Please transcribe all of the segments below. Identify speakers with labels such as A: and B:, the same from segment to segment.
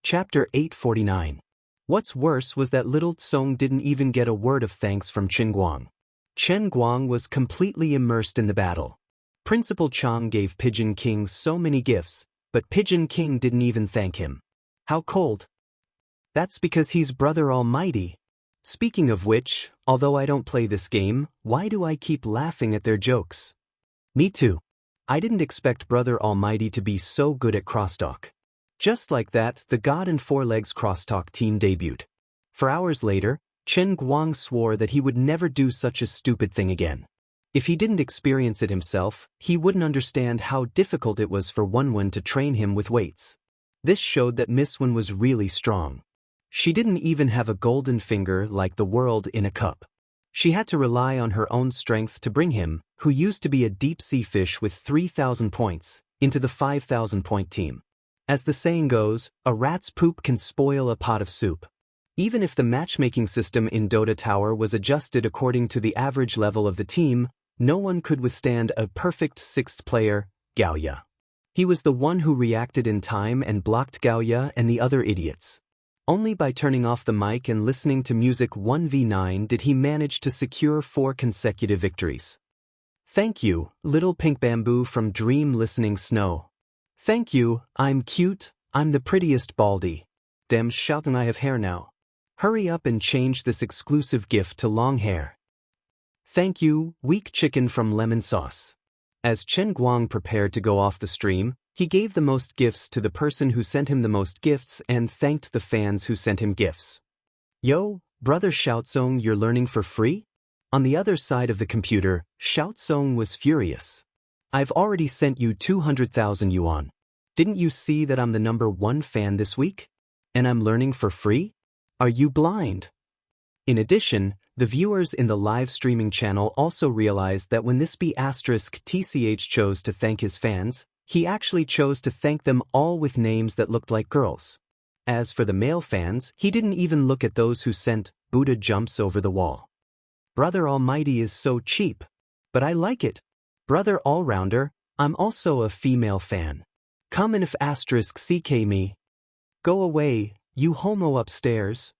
A: Chapter 849. What's worse was that little Tsong didn't even get a word of thanks from Chen Guang. Chen Guang was completely immersed in the battle. Principal Chang gave Pigeon King so many gifts, but Pigeon King didn't even thank him. How cold. That's because he's Brother Almighty. Speaking of which, although I don't play this game, why do I keep laughing at their jokes? Me too. I didn't expect Brother Almighty to be so good at crosstalk. Just like that, the God and Four Legs crosstalk team debuted. For hours later, Chen Guang swore that he would never do such a stupid thing again. If he didn't experience it himself, he wouldn't understand how difficult it was for Wenwen to train him with weights. This showed that Miss Wen was really strong. She didn't even have a golden finger like the world in a cup. She had to rely on her own strength to bring him, who used to be a deep-sea fish with 3,000 points, into the 5,000-point team. As the saying goes, a rat's poop can spoil a pot of soup. Even if the matchmaking system in Dota Tower was adjusted according to the average level of the team, no one could withstand a perfect sixth player, Gaoya. He was the one who reacted in time and blocked Gaoya and the other idiots. Only by turning off the mic and listening to music 1v9 did he manage to secure 4 consecutive victories. Thank you, little pink bamboo from Dream Listening Snow. Thank you, I'm cute, I'm the prettiest baldy. Dem shouting I have hair now. Hurry up and change this exclusive gift to long hair. Thank you, weak chicken from Lemon Sauce. As Chen Guang prepared to go off the stream, he gave the most gifts to the person who sent him the most gifts and thanked the fans who sent him gifts. Yo, brother Xiaozong, you're learning for free? On the other side of the computer, Xiaozong was furious. I've already sent you 200,000 yuan. Didn't you see that I'm the #1 fan this week? And I'm learning for free? Are you blind? In addition, the viewers in the live streaming channel also realized that when this *TCH chose to thank his fans, he actually chose to thank them all with names that looked like girls. As for the male fans, he didn't even look at those who sent Buddha jumps over the wall. Brother Almighty is so cheap. But I like it. Brother Allrounder, I'm also a female fan. Come and if *CK me. Go away, you homo upstairs.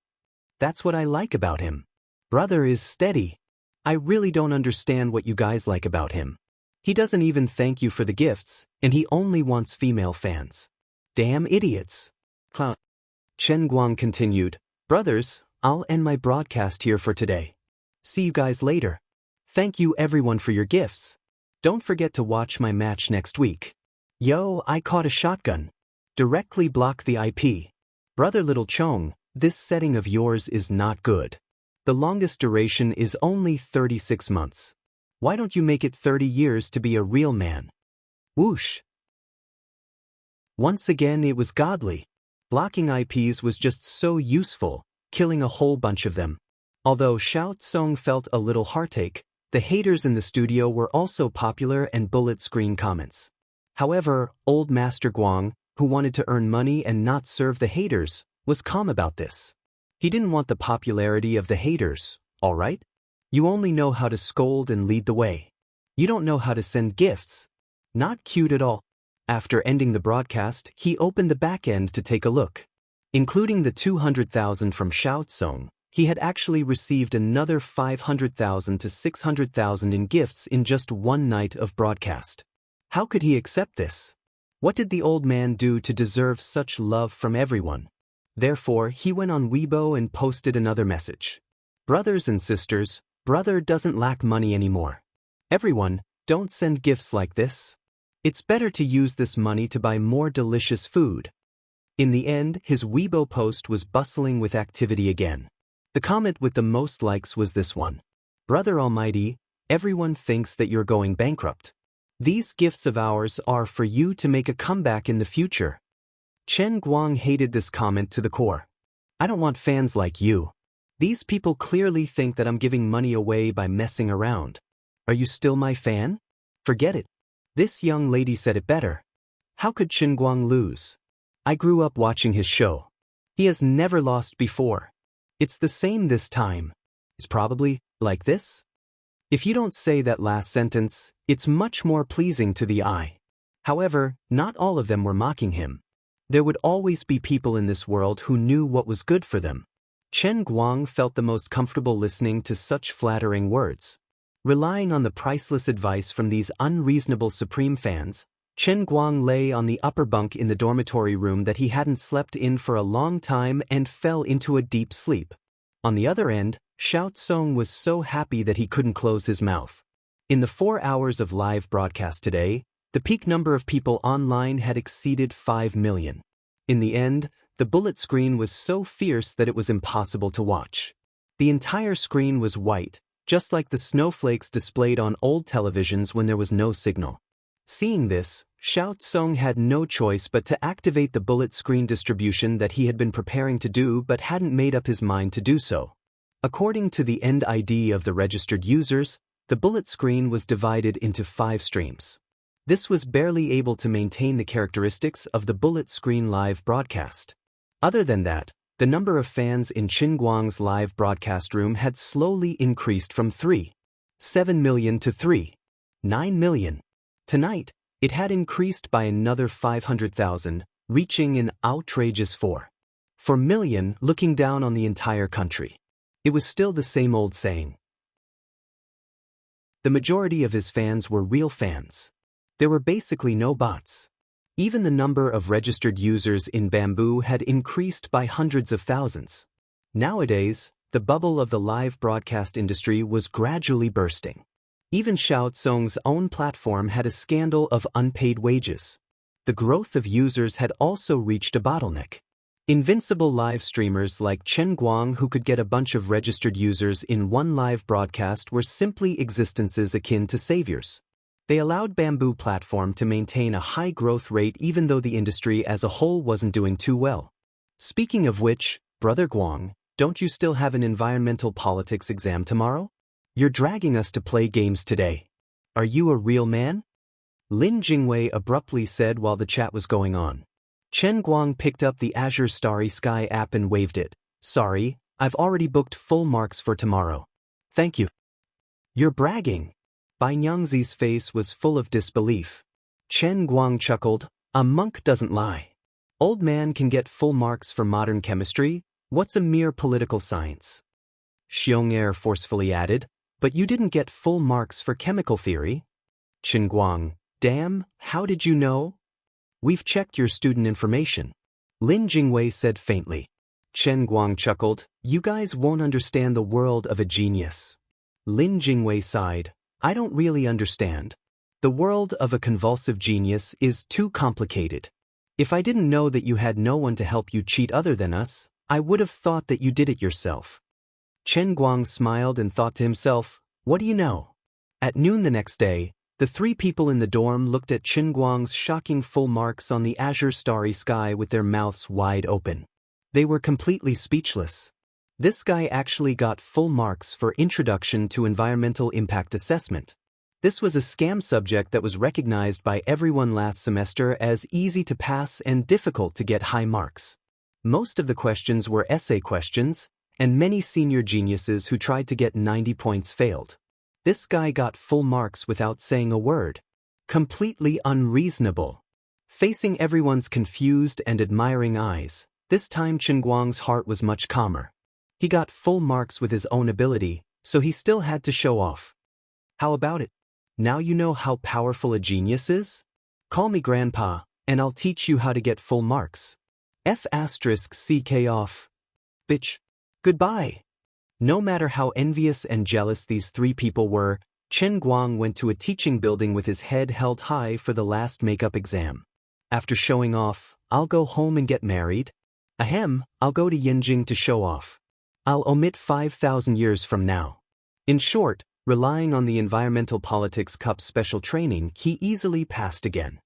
A: That's what I like about him. Brother is steady. I really don't understand what you guys like about him. He doesn't even thank you for the gifts, and he only wants female fans. Damn idiots. Clown. Chen Guang continued, Brothers, I'll end my broadcast here for today. See you guys later. Thank you everyone for your gifts. Don't forget to watch my match next week. Yo, I caught a shotgun. Directly block the IP. Brother Little Chong, this setting of yours is not good. The longest duration is only 36 months. Why don't you make it 30 years to be a real man? Whoosh. Once again it was godly. Blocking IPs was just so useful, killing a whole bunch of them. Although Xiao Tsong felt a little heartache, the haters in the studio were also popular and bullet screen comments. However, old Master Guang, who wanted to earn money and not serve the haters, was calm about this. He didn't want the popularity of the haters, alright? You only know how to scold and lead the way. You don't know how to send gifts. Not cute at all. After ending the broadcast, he opened the back end to take a look. Including the 200,000 from Xiao Tsong, he had actually received another 500,000 to 600,000 in gifts in just one night of broadcast. How could he accept this? What did the old man do to deserve such love from everyone? Therefore, he went on Weibo and posted another message. Brothers and sisters, brother doesn't lack money anymore. Everyone, don't send gifts like this. It's better to use this money to buy more delicious food. In the end, his Weibo post was bustling with activity again. The comment with the most likes was this one. Brother Almighty, everyone thinks that you're going bankrupt. These gifts of ours are for you to make a comeback in the future. Chen Guang hated this comment to the core. I don't want fans like you. These people clearly think that I'm giving money away by messing around. Are you still my fan? Forget it. This young lady said it better. How could Chen Guang lose? I grew up watching his show. He has never lost before. It's the same this time. It's probably like this. If you don't say that last sentence, it's much more pleasing to the eye. However, not all of them were mocking him. There would always be people in this world who knew what was good for them. Chen Guang felt the most comfortable listening to such flattering words. Relying on the priceless advice from these unreasonable supreme fans, Chen Guang lay on the upper bunk in the dormitory room that he hadn't slept in for a long time and fell into a deep sleep. On the other end, Xiao Tsong was so happy that he couldn't close his mouth. In the 4 hours of live broadcast today, the peak number of people online had exceeded 5 million. In the end, the bullet screen was so fierce that it was impossible to watch. The entire screen was white, just like the snowflakes displayed on old televisions when there was no signal. Seeing this, Xiao Tsong had no choice but to activate the bullet screen distribution that he had been preparing to do but hadn't made up his mind to do so. According to the end ID of the registered users, the bullet screen was divided into 5 streams. This was barely able to maintain the characteristics of the bullet screen live broadcast. Other than that, the number of fans in Chen Guang's live broadcast room had slowly increased from 3.7 million to 3.9 million. Tonight, it had increased by another 500,000, reaching an outrageous 4 million, looking down on the entire country. It was still the same old saying. The majority of his fans were real fans. There were basically no bots. Even the number of registered users in Bamboo had increased by hundreds of thousands. Nowadays, the bubble of the live broadcast industry was gradually bursting. Even Xiao Tsong's own platform had a scandal of unpaid wages. The growth of users had also reached a bottleneck. Invincible live streamers like Chen Guang who could get a bunch of registered users in one live broadcast were simply existences akin to saviors. They allowed Bamboo platform to maintain a high growth rate even though the industry as a whole wasn't doing too well. Speaking of which, Brother Guang, don't you still have an environmental politics exam tomorrow? You're dragging us to play games today. Are you a real man? Lin Jingwei abruptly said while the chat was going on. Chen Guang picked up the Azure Starry Sky app and waved it. Sorry, I've already booked full marks for tomorrow. Thank you. You're bragging. Bai Nyangzi's face was full of disbelief. Chen Guang chuckled, a monk doesn't lie. Old man can get full marks for modern chemistry, what's a mere political science? Xiong'er forcefully added, but you didn't get full marks for chemical theory? Chen Guang, damn, how did you know? We've checked your student information. Lin Jingwei said faintly. Chen Guang chuckled, you guys won't understand the world of a genius. Lin Jingwei sighed. I don't really understand. The world of a convulsive genius is too complicated. If I didn't know that you had no one to help you cheat other than us, I would have thought that you did it yourself. Chen Guang smiled and thought to himself, what do you know? At noon the next day, the 3 people in the dorm looked at Chen Guang's shocking full marks on the Azure Starry Sky with their mouths wide open. They were completely speechless. This guy actually got full marks for Introduction to Environmental Impact Assessment. This was a scam subject that was recognized by everyone last semester as easy to pass and difficult to get high marks. Most of the questions were essay questions, and many senior geniuses who tried to get 90 points failed. This guy got full marks without saying a word. Completely unreasonable. Facing everyone's confused and admiring eyes, this time Chen Guang's heart was much calmer. He got full marks with his own ability, so he still had to show off. How about it? Now you know how powerful a genius is? Call me Grandpa, and I'll teach you how to get full marks. F***ck off. Bitch. Goodbye. No matter how envious and jealous these 3 people were, Chen Guang went to a teaching building with his head held high for the last makeup exam. After showing off, I'll go home and get married. Ahem, I'll go to Yinjing to show off. I'll omit 5,000 years from now. In short, relying on the Environmental Politics Cup special training, he easily passed again.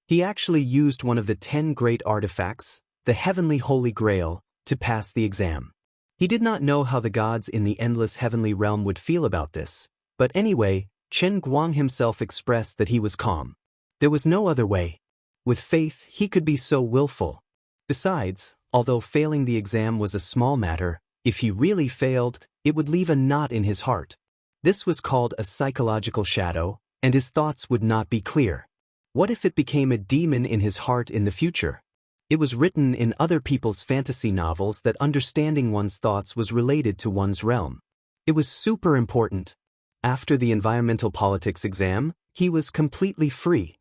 A: He actually used one of the 10 great artifacts, the Heavenly Holy Grail, to pass the exam. He did not know how the gods in the endless heavenly realm would feel about this, but anyway, Chen Guang himself expressed that he was calm. There was no other way. With faith, he could be so willful. Besides, although failing the exam was a small matter, if he really failed, it would leave a knot in his heart. This was called a psychological shadow, and his thoughts would not be clear. What if it became a demon in his heart in the future? It was written in other people's fantasy novels that understanding one's thoughts was related to one's realm. It was super important. After the environmental politics exam, he was completely free.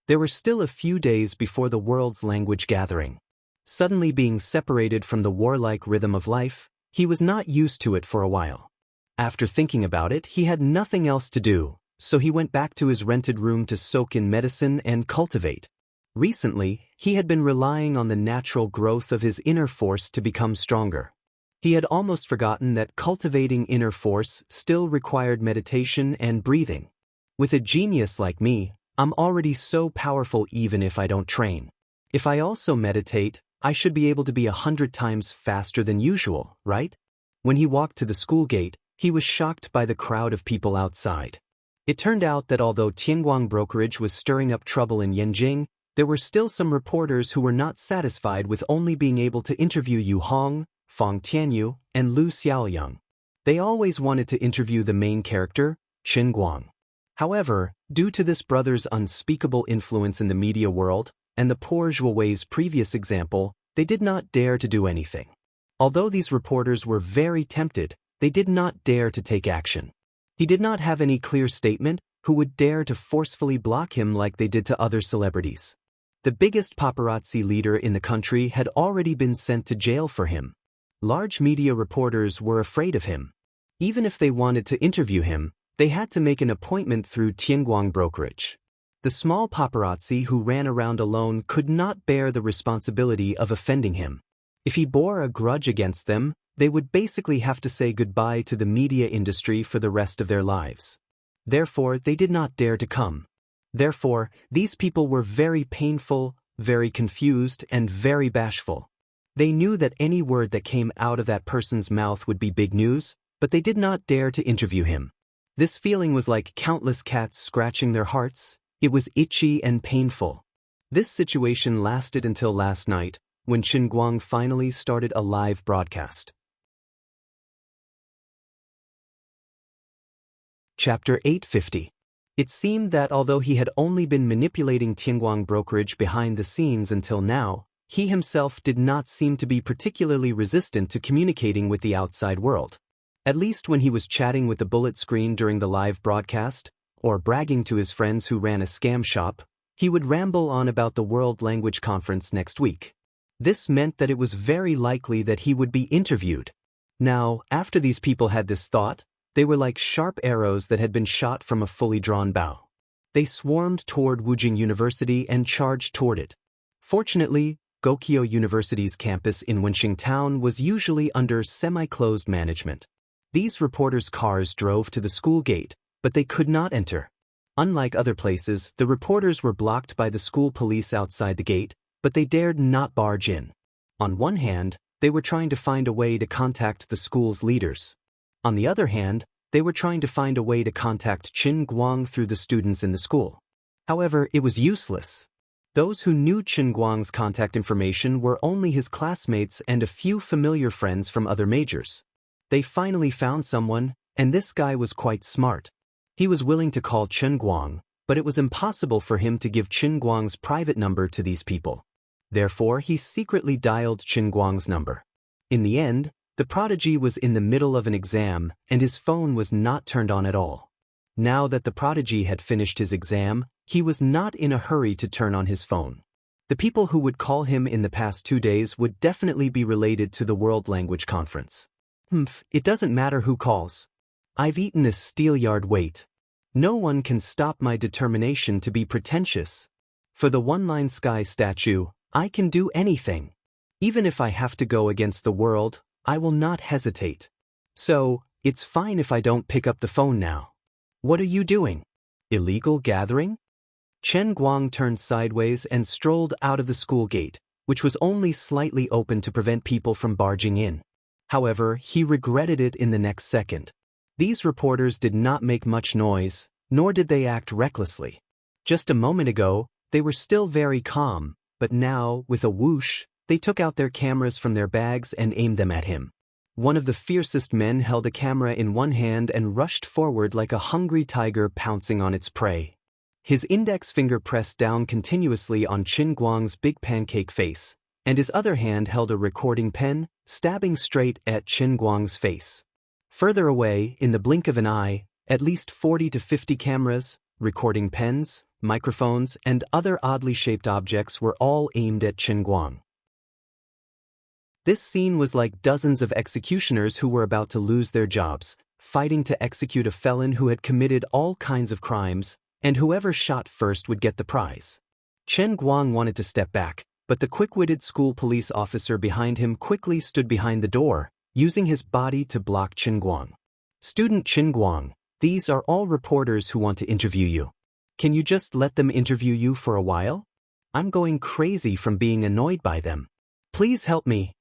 A: There were still a few days before the world's language gathering. Suddenly being separated from the warlike rhythm of life, he was not used to it for a while. After thinking about it, he had nothing else to do, so he went back to his rented room to soak in medicine and cultivate. Recently, he had been relying on the natural growth of his inner force to become stronger. He had almost forgotten that cultivating inner force still required meditation and breathing. With a genius like me, I'm already so powerful even if I don't train. If I also meditate, I should be able to be 100 times faster than usual, right? When he walked to the school gate, he was shocked by the crowd of people outside. It turned out that although Tianguang brokerage was stirring up trouble in Yanjing, there were still some reporters who were not satisfied with only being able to interview Yu Hong, Fang Tianyu, and Lu Xiaoyang. They always wanted to interview the main character, Qin. However, due to this brother's unspeakable influence in the media world, and the poor Zhuowei's previous example, they did not dare to do anything. Although these reporters were very tempted, they did not dare to take action. He did not have any clear statement who would dare to forcefully block him like they did to other celebrities. The biggest paparazzi leader in the country had already been sent to jail for him. Large media reporters were afraid of him. Even if they wanted to interview him, they had to make an appointment through Tianguang brokerage. The small paparazzi who ran around alone could not bear the responsibility of offending him. If he bore a grudge against them, they would basically have to say goodbye to the media industry for the rest of their lives. Therefore, they did not dare to come. Therefore, these people were very painful, very confused, and very bashful. They knew that any word that came out of that person's mouth would be big news, but they did not dare to interview him. This feeling was like countless cats scratching their hearts. It was itchy and painful. This situation lasted until last night, when Qin finally started a live broadcast. Chapter 850. It seemed that although he had only been manipulating Tianguang brokerage behind the scenes until now, he himself did not seem to be particularly resistant to communicating with the outside world. At least when he was chatting with the bullet screen during the live broadcast, or bragging to his friends who ran a scam shop, he would ramble on about the World Language Conference next week. This meant that it was very likely that he would be interviewed. Now, after these people had this thought, they were like sharp arrows that had been shot from a fully drawn bow. They swarmed toward Wujing University and charged toward it. Fortunately, Gokyo University's campus in Wenxing Town was usually under semi-closed management. These reporters' cars drove to the school gate, but they could not enter. Unlike other places, the reporters were blocked by the school police outside the gate, but they dared not barge in. On one hand, they were trying to find a way to contact the school's leaders. On the other hand, they were trying to find a way to contact Qin Guang through the students in the school. However, it was useless. Those who knew Qin Guang's contact information were only his classmates and a few familiar friends from other majors. They finally found someone, and this guy was quite smart. He was willing to call Qin Guang, but it was impossible for him to give Qin Guang's private number to these people. Therefore, he secretly dialed Qin Guang's number. In the end, the prodigy was in the middle of an exam, and his phone was not turned on at all. Now that the prodigy had finished his exam, he was not in a hurry to turn on his phone. The people who would call him in the past 2 days would definitely be related to the World Language Conference. It doesn't matter who calls. I've eaten a steelyard weight. No one can stop my determination to be pretentious. For the one-line sky statue, I can do anything. Even if I have to go against the world, I will not hesitate. So, it's fine if I don't pick up the phone now. What are you doing? Illegal gathering? Chen Guang turned sideways and strolled out of the school gate, which was only slightly open to prevent people from barging in. However, he regretted it in the next second. These reporters did not make much noise, nor did they act recklessly. Just a moment ago, they were still very calm, but now, with a whoosh, they took out their cameras from their bags and aimed them at him. One of the fiercest men held a camera in one hand and rushed forward like a hungry tiger pouncing on its prey. his index finger pressed down continuously on Qin Guang's big pancake face, and his other hand held a recording pen, stabbing straight at Qin Guang's face. Further away, in the blink of an eye, at least 40 to 50 cameras, recording pens, microphones, and other oddly shaped objects were all aimed at Qin Guang. This scene was like dozens of executioners who were about to lose their jobs, fighting to execute a felon who had committed all kinds of crimes, and whoever shot first would get the prize. Qin Guang wanted to step back, but the quick-witted school police officer behind him quickly stood behind the door, using his body to block Qin Guang. "Student Qin Guang, these are all reporters who want to interview you. Can you just let them interview you for a while? I'm going crazy from being annoyed by them. Please help me."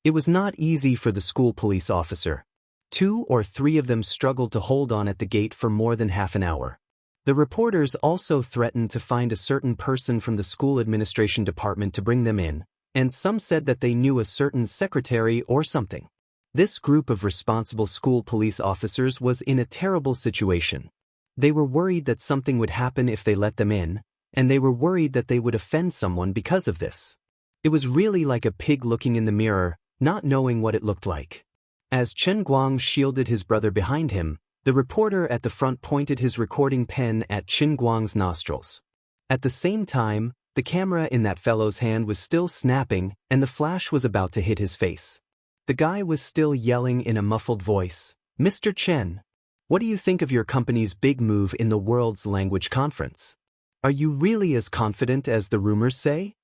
A: It was not easy for the school police officer. 2 or 3 of them struggled to hold on at the gate for more than half an hour. The reporters also threatened to find a certain person from the school administration department to bring them in, and some said that they knew a certain secretary or something. This group of responsible school police officers was in a terrible situation. They were worried that something would happen if they let them in, and they were worried that they would offend someone because of this. It was really like a pig looking in the mirror, not knowing what it looked like. As Qin Guang shielded his brother behind him, the reporter at the front pointed his recording pen at Qin Guang's nostrils. At the same time, the camera in that fellow's hand was still snapping, and the flash was about to hit his face. The guy was still yelling in a muffled voice, "Mr. Chen, what do you think of your company's big move in the world's language conference? Are you really as confident as the rumors say?"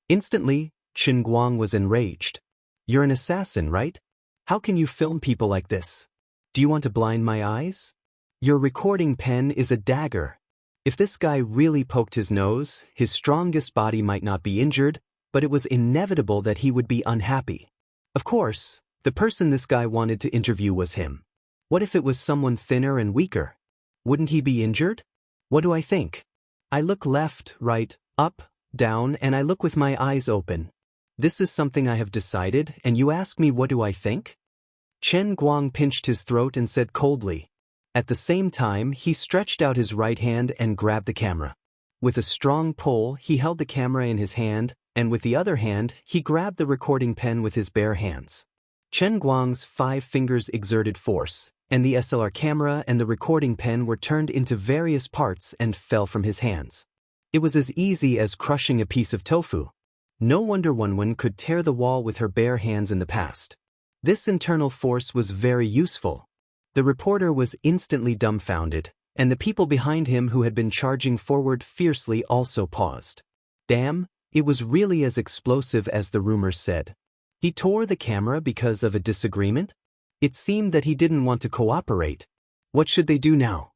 A: Instantly, Qin Guang was enraged. "You're an assassin, right? How can you film people like this? Do you want to blind my eyes? Your recording pen is a dagger. If this guy really poked his nose, his strongest body might not be injured, but it was inevitable that he would be unhappy. Of course, the person this guy wanted to interview was him. What if it was someone thinner and weaker? Wouldn't he be injured? What do I think? I look left, right, up, down, and I look with my eyes open. This is something I have decided, and you ask me what do I think?" Qin Guang pinched his throat and said coldly. At the same time, he stretched out his right hand and grabbed the camera. With a strong pull, he held the camera in his hand, and with the other hand, he grabbed the recording pen with his bare hands. Qin Guang's 5 fingers exerted force, and the SLR camera and the recording pen were turned into various parts and fell from his hands. It was as easy as crushing a piece of tofu. No wonder Wen could tear the wall with her bare hands in the past. This internal force was very useful. The reporter was instantly dumbfounded, and the people behind him who had been charging forward fiercely also paused. Damn, it was really as explosive as the rumors said. He tore the camera because of a disagreement? It seemed that he didn't want to cooperate. What should they do now?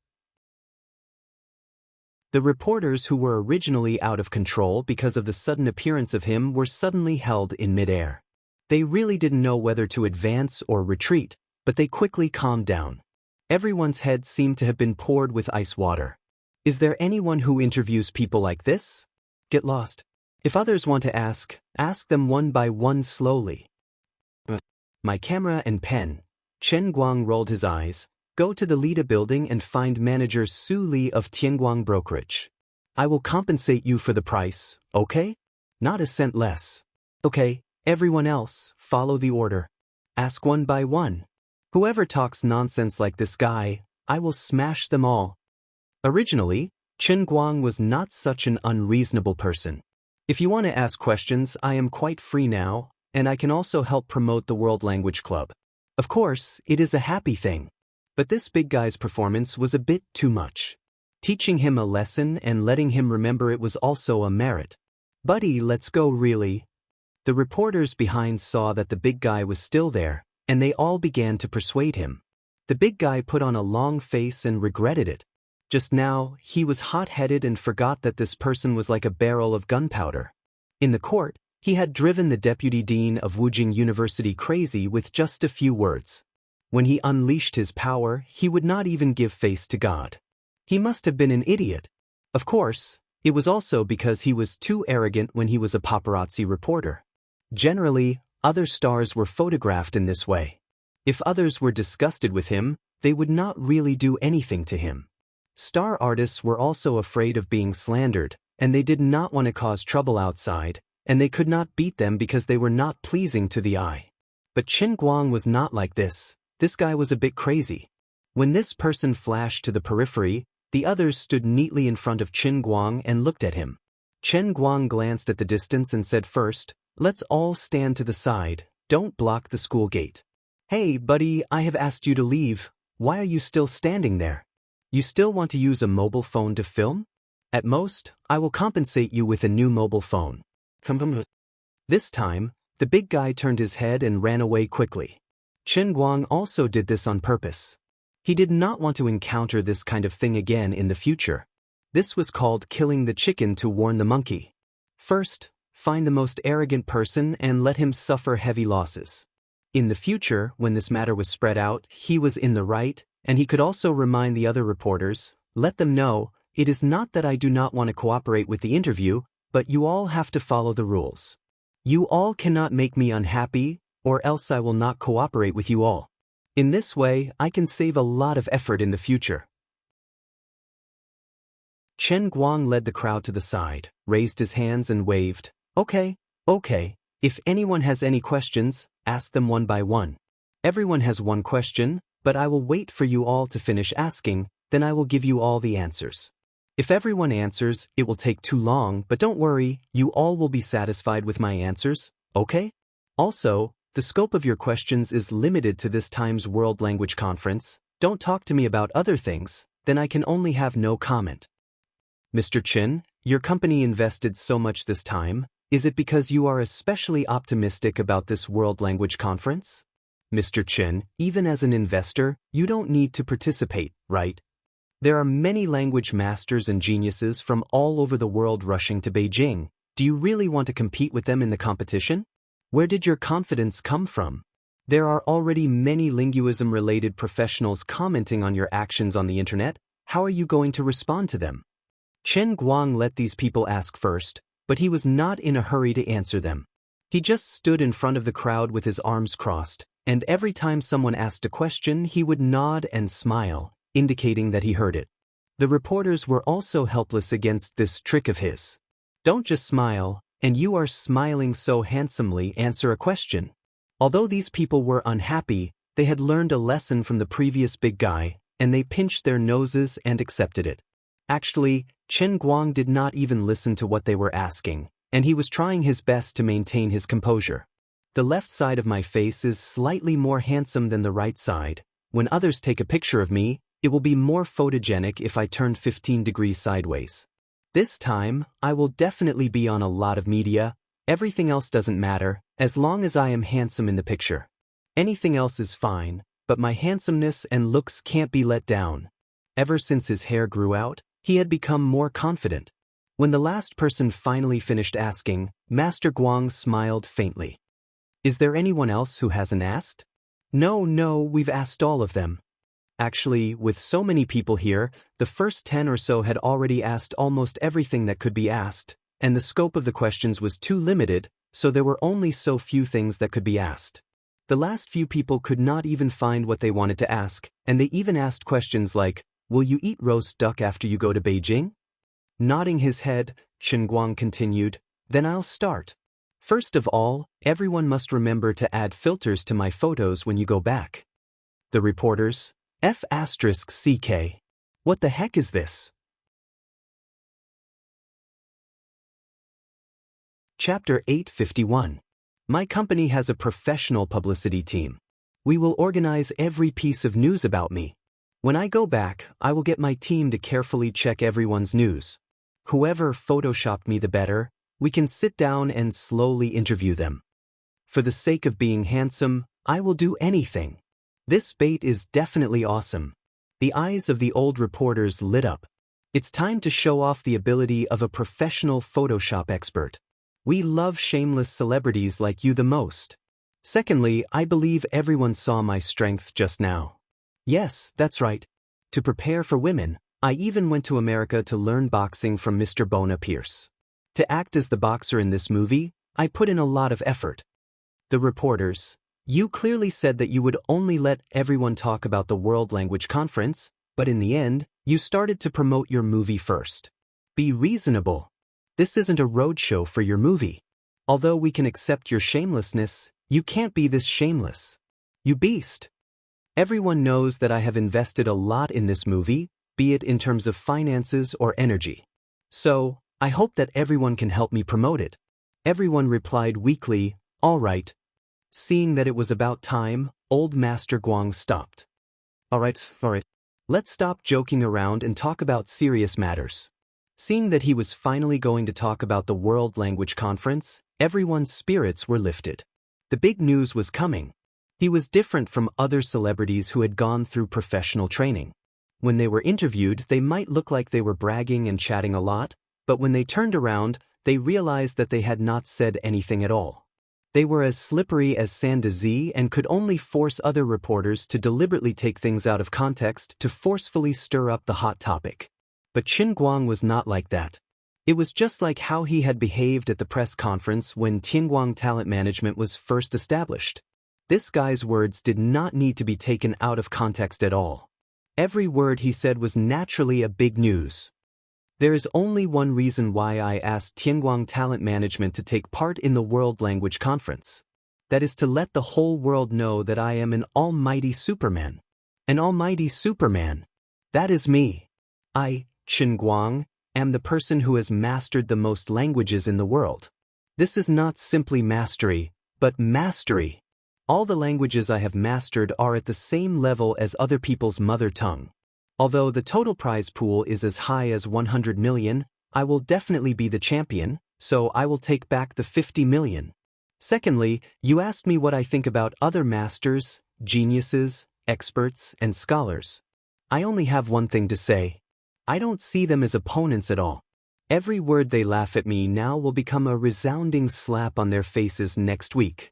A: The reporters who were originally out of control because of the sudden appearance of him were suddenly held in midair. They really didn't know whether to advance or retreat, but they quickly calmed down. Everyone's head seemed to have been poured with ice water. Is there anyone who interviews people like this? Get lost. If others want to ask them one by one slowly. My camera and pen. Qin Guang rolled his eyes. Go to the Lida building and find manager Su Li of Tianguang Brokerage. I will compensate you for the price, okay? Not a cent less. Okay, everyone else, follow the order. Ask one by one. Whoever talks nonsense like this guy, I will smash them all. Originally, Qin Guang was not such an unreasonable person. If you want to ask questions, I am quite free now, and I can also help promote the World Language Club. Of course, it is a happy thing. But this big guy's performance was a bit too much. Teaching him a lesson and letting him remember it was also a merit. Buddy, let's go really. The reporters behind saw that the big guy was still there, and they all began to persuade him. The big guy put on a long face and regretted it. Just now, he was hot-headed and forgot that this person was like a barrel of gunpowder. In the court, he had driven the deputy dean of Wujing University crazy with just a few words. When he unleashed his power, he would not even give face to God. He must have been an idiot. Of course, it was also because he was too arrogant when he was a paparazzi reporter. Generally, other stars were photographed in this way. If others were disgusted with him, they would not really do anything to him. Star artists were also afraid of being slandered, and they did not want to cause trouble outside, and they could not beat them because they were not pleasing to the eye. But Qin Guang was not like this. This guy was a bit crazy. When this person flashed to the periphery, the others stood neatly in front of Qin Guang and looked at him. Qin Guang glanced at the distance and said first, "Let's all stand to the side, don't block the school gate." "Hey, buddy, I have asked you to leave. Why are you still standing there? You still want to use a mobile phone to film? At most, I will compensate you with a new mobile phone." This time, the big guy turned his head and ran away quickly. Qin Guang also did this on purpose. He did not want to encounter this kind of thing again in the future. This was called killing the chicken to warn the monkey. First, find the most arrogant person and let him suffer heavy losses. In the future, when this matter was spread out, he was in the right, and he could also remind the other reporters, let them know, it is not that I do not want to cooperate with the interview, but you all have to follow the rules. You all cannot make me unhappy, or else I will not cooperate with you all. In this way, I can save a lot of effort in the future. Qin Guang led the crowd to the side, raised his hands and waved, Okay. If anyone has any questions, ask them one by one. Everyone has one question, but I will wait for you all to finish asking, then I will give you all the answers. If everyone answers, it will take too long, but don't worry, you all will be satisfied with my answers, okay? Also, the scope of your questions is limited to this time's World Language Conference. Don't talk to me about other things, then I can only have no comment. Mr. Qin, your company invested so much this time. Is it because you are especially optimistic about this World Language Conference? Mr. Qin, even as an investor, you don't need to participate, right? There are many language masters and geniuses from all over the world rushing to Beijing. Do you really want to compete with them in the competition? Where did your confidence come from? There are already many linguism-related professionals commenting on your actions on the internet. How are you going to respond to them? Qin Guang let these people ask first, but he was not in a hurry to answer them. He just stood in front of the crowd with his arms crossed, and every time someone asked a question he would nod and smile, indicating that he heard it. The reporters were also helpless against this trick of his. Don't just smile, and you are smiling so handsomely, answer a question. Although these people were unhappy, they had learned a lesson from the previous big guy, and they pinched their noses and accepted it. Actually, Qin Guang did not even listen to what they were asking, and he was trying his best to maintain his composure. The left side of my face is slightly more handsome than the right side. When others take a picture of me, it will be more photogenic if I turn 15 degrees sideways. This time, I will definitely be on a lot of media. Everything else doesn't matter, as long as I am handsome in the picture. Anything else is fine, but my handsomeness and looks can't be let down. Ever since his hair grew out, he had become more confident. When the last person finally finished asking, Master Guang smiled faintly. Is there anyone else who hasn't asked? No, we've asked all of them. Actually, with so many people here, the first 10 or so had already asked almost everything that could be asked, and the scope of the questions was too limited, so there were only so few things that could be asked. The last few people could not even find what they wanted to ask, and they even asked questions like, will you eat roast duck after you go to Beijing? Nodding his head, Qin Guang continued, then I'll start. First of all, everyone must remember to add filters to my photos when you go back. The reporters, F***CK. What the heck is this? Chapter 851. My company has a professional publicity team. We will organize every piece of news about me. When I go back, I will get my team to carefully check everyone's news. Whoever photoshopped me the better, we can sit down and slowly interview them. For the sake of being handsome, I will do anything. This bait is definitely awesome. The eyes of the old reporters lit up. It's time to show off the ability of a professional Photoshop expert. We love shameless celebrities like you the most. Secondly, I believe everyone saw my strength just now. Yes, that's right. To prepare for women, I even went to America to learn boxing from Mr. Bona Pierce. To act as the boxer in this movie, I put in a lot of effort. The reporters, you clearly said that you would only let everyone talk about the World Language Conference. But in the end, you started to promote your movie first. Be reasonable. This isn't a roadshow for your movie. Although we can accept your shamelessness, you can't be this shameless. You beast. Everyone knows that I have invested a lot in this movie, be it in terms of finances or energy. So, I hope that everyone can help me promote it. Everyone replied weakly, all right. Seeing that it was about time, old Master Guang stopped. All right. Let's stop joking around and talk about serious matters. Seeing that he was finally going to talk about the World Language Conference, everyone's spirits were lifted. The big news was coming. He was different from other celebrities who had gone through professional training. When they were interviewed, they might look like they were bragging and chatting a lot, but when they turned around, they realized that they had not said anything at all. They were as slippery as sand to Z and could only force other reporters to deliberately take things out of context to forcefully stir up the hot topic. But Qin Guang was not like that. It was just like how he had behaved at the press conference when Tianguang Talent Management was first established. This guy's words did not need to be taken out of context at all. Every word he said was naturally a big news. There is only one reason why I asked Tianguang Talent Management to take part in the World Language Conference. That is to let the whole world know that I am an almighty Superman. An almighty Superman. That is me. I, Qin Guang, am the person who has mastered the most languages in the world. This is not simply mastery, but mastery. All the languages I have mastered are at the same level as other people's mother tongue. Although the total prize pool is as high as 100 million, I will definitely be the champion, so I will take back the 50 million. Secondly, you asked me what I think about other masters, geniuses, experts, and scholars. I only have one thing to say. I don't see them as opponents at all. Every word they laugh at me now will become a resounding slap on their faces next week.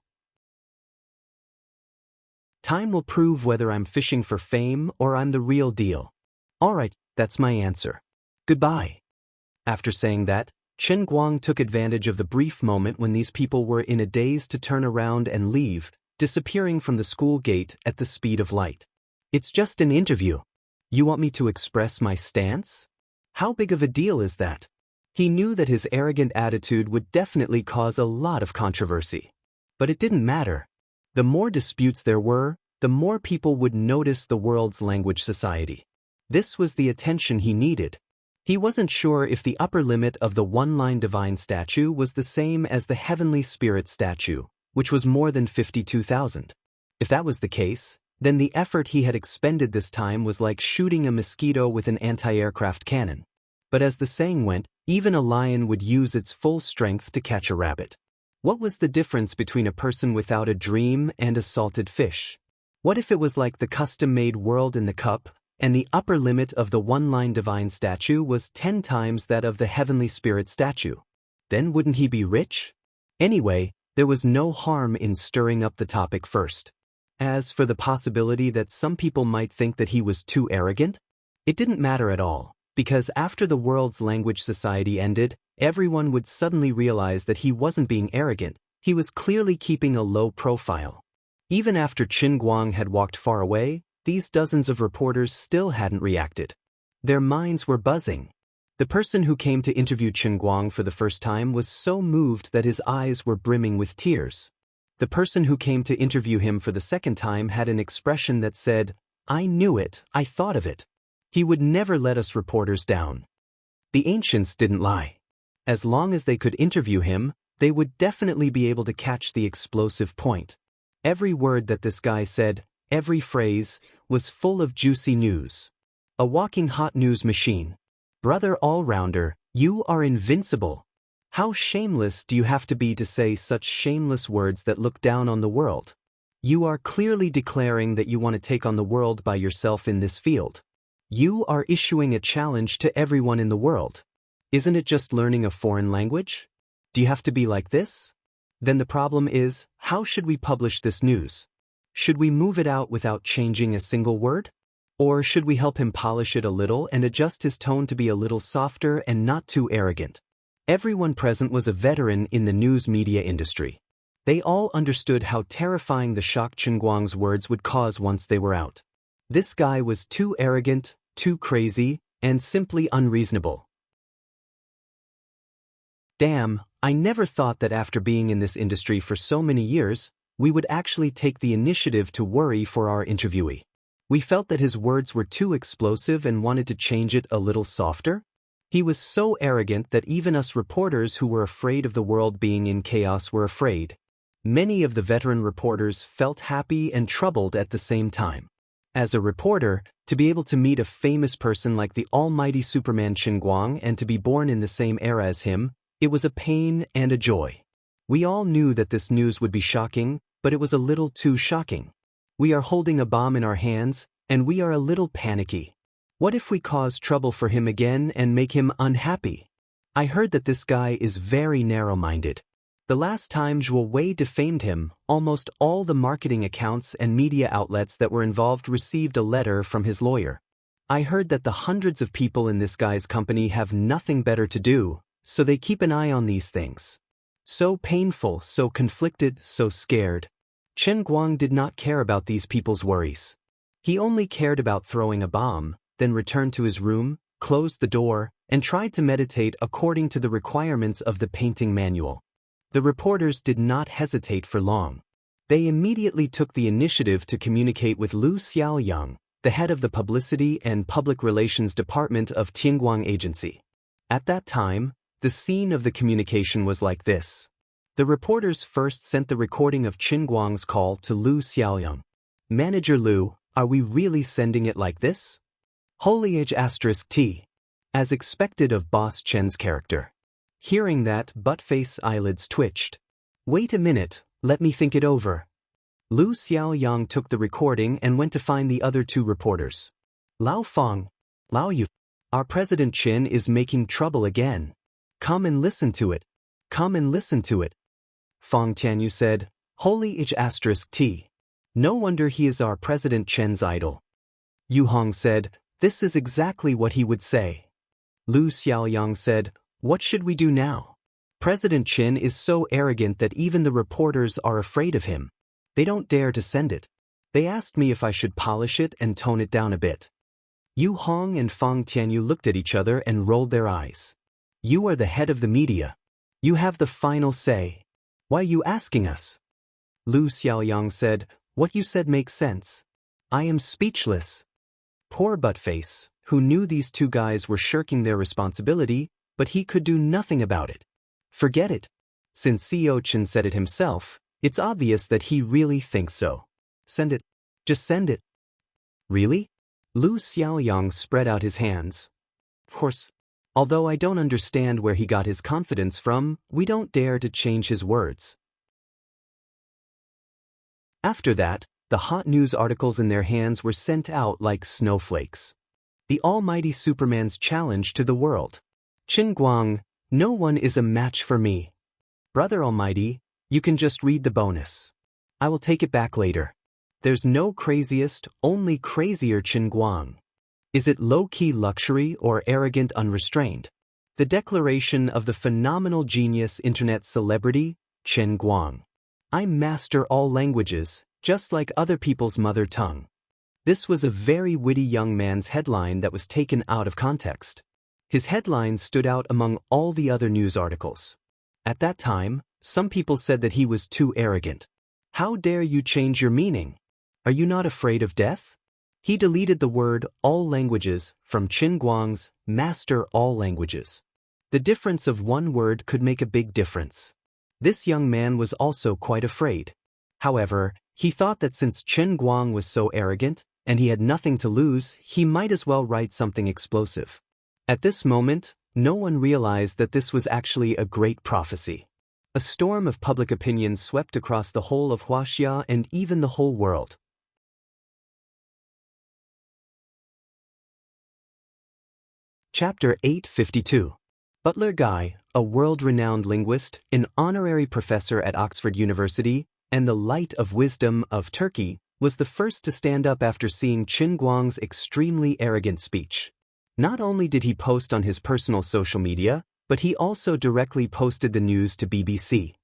A: Time will prove whether I'm fishing for fame or I'm the real deal. Alright, that's my answer. Goodbye. After saying that, Qin Guang took advantage of the brief moment when these people were in a daze to turn around and leave, disappearing from the school gate at the speed of light. It's just an interview. You want me to express my stance? How big of a deal is that? He knew that his arrogant attitude would definitely cause a lot of controversy. But it didn't matter. The more disputes there were, the more people would notice the world's language society. This was the attention he needed. He wasn't sure if the upper limit of the one-line divine statue was the same as the heavenly spirit statue, which was more than 52,000. If that was the case, then the effort he had expended this time was like shooting a mosquito with an anti-aircraft cannon. But as the saying went, even a lion would use its full strength to catch a rabbit. What was the difference between a person without a dream and a salted fish? What if it was like the custom-made world in the cup, and the upper limit of the one-line divine statue was 10 times that of the heavenly spirit statue? Then wouldn't he be rich? Anyway, there was no harm in stirring up the topic first. As for the possibility that some people might think that he was too arrogant, it didn't matter at all, because after the World's Language Society ended, everyone would suddenly realize that he wasn't being arrogant, he was clearly keeping a low profile. Even after Qin Guang had walked far away, these dozens of reporters still hadn't reacted. Their minds were buzzing. The person who came to interview Qin Guang for the first time was so moved that his eyes were brimming with tears. The person who came to interview him for the second time had an expression that said, "I knew it, I thought of it. He would never let us reporters down." The ancients didn't lie. As long as they could interview him, they would definitely be able to catch the explosive point. Every word that this guy said, every phrase, was full of juicy news. A walking hot news machine. Brother all-rounder, you are invincible. How shameless do you have to be to say such shameless words that look down on the world? You are clearly declaring that you want to take on the world by yourself in this field. You are issuing a challenge to everyone in the world. Isn't it just learning a foreign language? Do you have to be like this? Then the problem is, how should we publish this news? Should we move it out without changing a single word? Or should we help him polish it a little and adjust his tone to be a little softer and not too arrogant? Everyone present was a veteran in the news media industry. They all understood how terrifying the shock Qin Guang's words would cause once they were out. This guy was too arrogant, too crazy, and simply unreasonable. Damn, I never thought that after being in this industry for so many years, we would actually take the initiative to worry for our interviewee. We felt that his words were too explosive and wanted to change it a little softer. He was so arrogant that even us reporters who were afraid of the world being in chaos were afraid. Many of the veteran reporters felt happy and troubled at the same time. As a reporter, to be able to meet a famous person like the almighty Superman Qin Guang and to be born in the same era as him, it was a pain and a joy. We all knew that this news would be shocking, but it was a little too shocking. We are holding a bomb in our hands, and we are a little panicky. What if we cause trouble for him again and make him unhappy? I heard that this guy is very narrow-minded. The last time Zhuo Wei defamed him, almost all the marketing accounts and media outlets that were involved received a letter from his lawyer. I heard that the hundreds of people in this guy's company have nothing better to do, so they keep an eye on these things. So painful, so conflicted, so scared. Qin Guang did not care about these people's worries. He only cared about throwing a bomb, then returned to his room, closed the door, and tried to meditate according to the requirements of the painting manual. The reporters did not hesitate for long. They immediately took the initiative to communicate with Lu Xiaoyang, the head of the Publicity and Public Relations Department of Tianguang Agency. At that time, the scene of the communication was like this. The reporters first sent the recording of Qin Guang's call to Lu Xiaoyang. Manager Lu, are we really sending it like this? Holy *T. As expected of Boss Chen's character. Hearing that, Buttface's eyelids twitched. Wait a minute, let me think it over. Lu Xiaoyang took the recording and went to find the other two reporters. Lao Feng, Lao Yu, our President Qin is making trouble again. Come and listen to it. Come and listen to it. Feng Tianyu said, Holy *T. No wonder he is our President Chen's idol. Yu Hong said, this is exactly what he would say. Lu Xiaoyang said, what should we do now? President Qin is so arrogant that even the reporters are afraid of him. They don't dare to send it. They asked me if I should polish it and tone it down a bit. Yu Hong and Feng Tianyu looked at each other and rolled their eyes. You are the head of the media. You have the final say. Why are you asking us? Lu Xiaoyang said, what you said makes sense. I am speechless. Poor Buttface, who knew these two guys were shirking their responsibility, but he could do nothing about it. Forget it. Since CEO Chen said it himself, it's obvious that he really thinks so. Send it. Just send it. Really? Lu Xiaoyang spread out his hands. Of course. Although I don't understand where he got his confidence from, we don't dare to change his words. After that, the hot news articles in their hands were sent out like snowflakes. The almighty Superman's challenge to the world. Qin Guang, no one is a match for me. Brother Almighty, you can just read the bonus. I will take it back later. There's no craziest, only crazier Qin Guang. Is it low-key luxury or arrogant unrestrained? The declaration of the phenomenal genius internet celebrity, Qin Guang. I master all languages, just like other people's mother tongue. This was a very witty young man's headline that was taken out of context. His headline stood out among all the other news articles. At that time, some people said that he was too arrogant. How dare you change your meaning? Are you not afraid of death? He deleted the word all languages from Qin Guang's master all languages. The difference of one word could make a big difference. This young man was also quite afraid. However, he thought that since Qin Guang was so arrogant, and he had nothing to lose, he might as well write something explosive. At this moment, no one realized that this was actually a great prophecy. A storm of public opinion swept across the whole of Wuxia and even the whole world. Chapter 852. Butler Guy, a world-renowned linguist, an honorary professor at Oxford University, and the light of wisdom of Turkey, was the first to stand up after seeing Qin Guang's extremely arrogant speech. Not only did he post on his personal social media, but he also directly posted the news to BBC.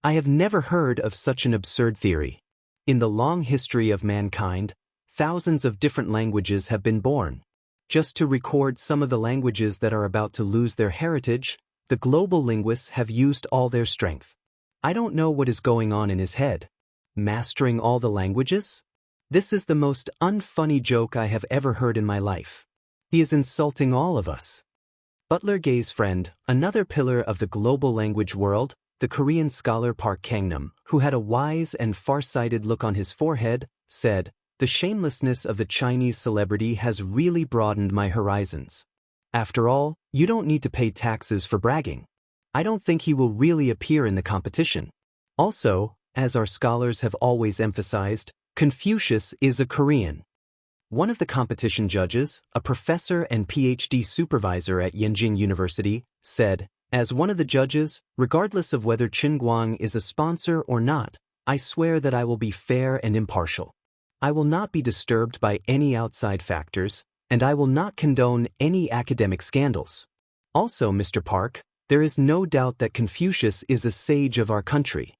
A: I have never heard of such an absurd theory. In the long history of mankind, thousands of different languages have been born. Just to record some of the languages that are about to lose their heritage, the global linguists have used all their strength. I don't know what is going on in his head. Mastering all the languages? This is the most unfunny joke I have ever heard in my life. He is insulting all of us. Butler Gay's friend, another pillar of the global language world, the Korean scholar Park Kangnam, who had a wise and far-sighted look on his forehead, said, "The shamelessness of the Chinese celebrity has really broadened my horizons. After all, you don't need to pay taxes for bragging. I don't think he will really appear in the competition." Also, as our scholars have always emphasized, Confucius is a Korean. One of the competition judges, a professor and PhD supervisor at Yenjing University, said, "As one of the judges, regardless of whether Qinguang is a sponsor or not, I swear that I will be fair and impartial. I will not be disturbed by any outside factors, and I will not condone any academic scandals. Also, Mr. Park, there is no doubt that Confucius is a sage of our country."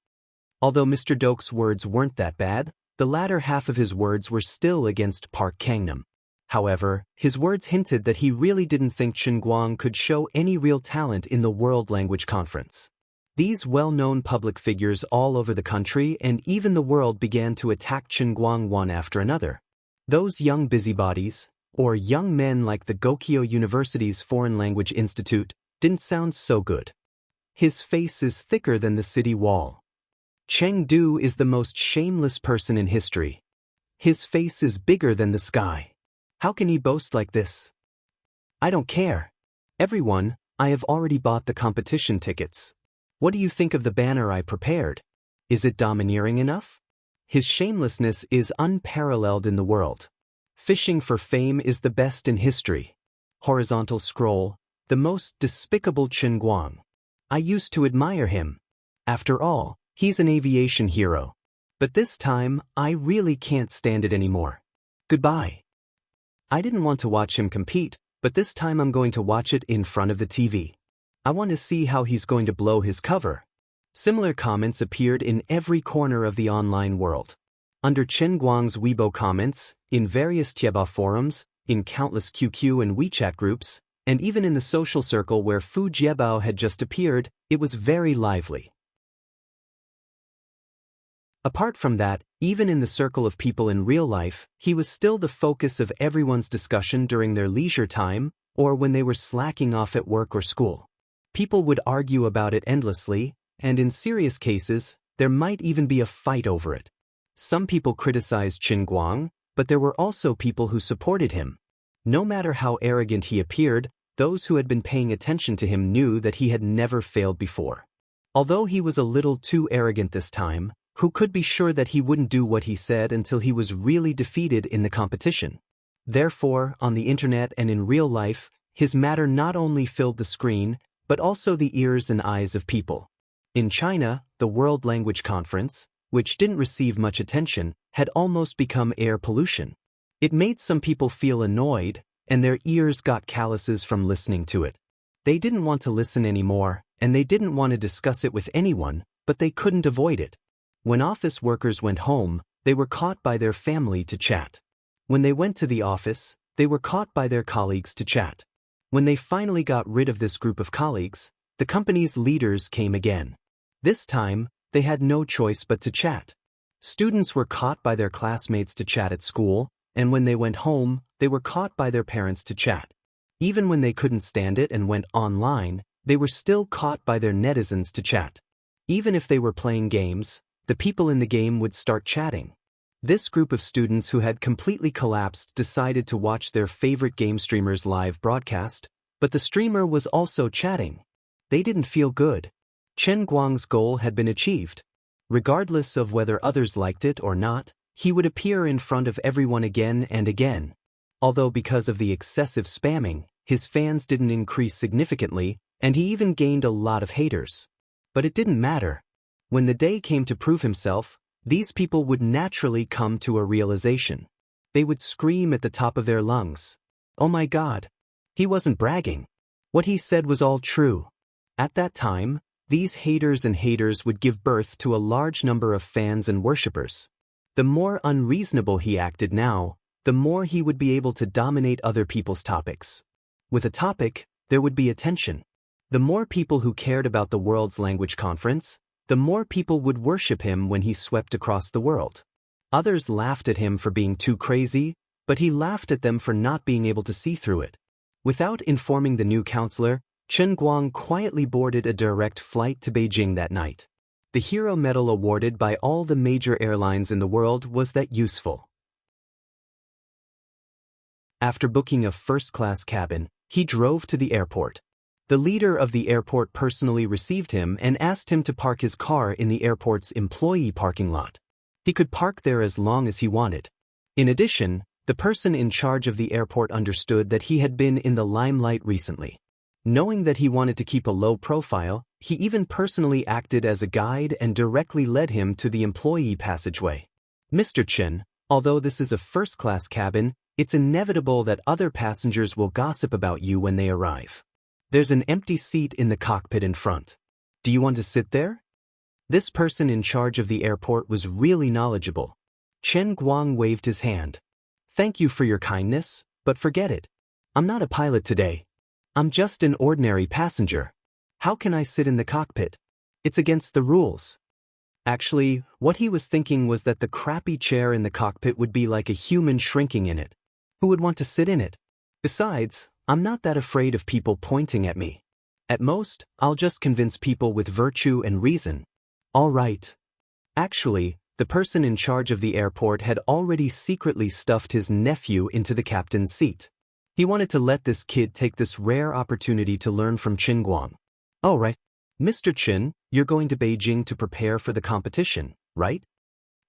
A: Although Mr. Dok's words weren't that bad, the latter half of his words were still against Park Kangnam. However, his words hinted that he really didn't think Qinguang could show any real talent in the World Language Conference. These well-known public figures all over the country and even the world began to attack Qinguang one after another. Those young busybodies, or young men like the Gokyo University's Foreign Language Institute, didn't sound so good. His face is thicker than the city wall. Chengdu is the most shameless person in history. His face is bigger than the sky. How can he boast like this? I don't care. Everyone, I have already bought the competition tickets. What do you think of the banner I prepared? Is it domineering enough? His shamelessness is unparalleled in the world. Fishing for fame is the best in history. Horizontal scroll, the most despicable Qinguang. I used to admire him. After all, he's an aviation hero. But this time, I really can't stand it anymore. Goodbye. I didn't want to watch him compete, but this time I'm going to watch it in front of the TV. I want to see how he's going to blow his cover. Similar comments appeared in every corner of the online world. Under Qinguang's Weibo comments, in various Tieba forums, in countless QQ and WeChat groups, and even in the social circle where Fu Jiebao had just appeared, it was very lively. Apart from that, even in the circle of people in real life, he was still the focus of everyone's discussion during their leisure time, or when they were slacking off at work or school. People would argue about it endlessly, and in serious cases, there might even be a fight over it. Some people criticized Qinguang, but there were also people who supported him. No matter how arrogant he appeared, those who had been paying attention to him knew that he had never failed before. Although he was a little too arrogant this time, who could be sure that he wouldn't do what he said until he was really defeated in the competition? Therefore, on the internet and in real life, his matter not only filled the screen, but also the ears and eyes of people. In China, the World Language Conference, which didn't receive much attention, had almost become air pollution. It made some people feel annoyed, and their ears got calluses from listening to it. They didn't want to listen anymore, and they didn't want to discuss it with anyone, but they couldn't avoid it. When office workers went home, they were caught by their family to chat. When they went to the office, they were caught by their colleagues to chat. When they finally got rid of this group of colleagues, the company's leaders came again. This time, they had no choice but to chat. Students were caught by their classmates to chat at school, and when they went home, they were caught by their parents to chat. Even when they couldn't stand it and went online, they were still caught by their netizens to chat. Even if they were playing games, the people in the game would start chatting. This group of students who had completely collapsed decided to watch their favorite game streamer's live broadcast, but the streamer was also chatting. They didn't feel good. Chen Guang's goal had been achieved. Regardless of whether others liked it or not, he would appear in front of everyone again and again. Although because of the excessive spamming, his fans didn't increase significantly, and he even gained a lot of haters. But it didn't matter. When the day came to prove himself, these people would naturally come to a realization. They would scream at the top of their lungs, "Oh my God! He wasn't bragging. What he said was all true." At that time, these haters would give birth to a large number of fans and worshippers. The more unreasonable he acted now, the more he would be able to dominate other people's topics. With a topic, there would be attention. The more people who cared about the world's language conference, the more people would worship him when he swept across the world. Others laughed at him for being too crazy, but he laughed at them for not being able to see through it. Without informing the new counselor, Chen Guang quietly boarded a direct flight to Beijing that night. The hero medal awarded by all the major airlines in the world was that useful. After booking a first-class cabin, he drove to the airport. The leader of the airport personally received him and asked him to park his car in the airport's employee parking lot. He could park there as long as he wanted. In addition, the person in charge of the airport understood that he had been in the limelight recently. Knowing that he wanted to keep a low profile, he even personally acted as a guide and directly led him to the employee passageway. Mr. Chen, although this is a first-class cabin, it's inevitable that other passengers will gossip about you when they arrive. There's an empty seat in the cockpit in front. Do you want to sit there? This person in charge of the airport was really knowledgeable. Chen Guang waved his hand. Thank you for your kindness, but forget it. I'm not a pilot today. I'm just an ordinary passenger. How can I sit in the cockpit? It's against the rules. Actually, what he was thinking was that the crappy chair in the cockpit would be like a human shrinking in it. Who would want to sit in it? Besides, I'm not that afraid of people pointing at me. At most, I'll just convince people with virtue and reason. All right. Actually, the person in charge of the airport had already secretly stuffed his nephew into the captain's seat. He wanted to let this kid take this rare opportunity to learn from Chen Guang. All right. Mr. Chen, you're going to Beijing to prepare for the competition, right?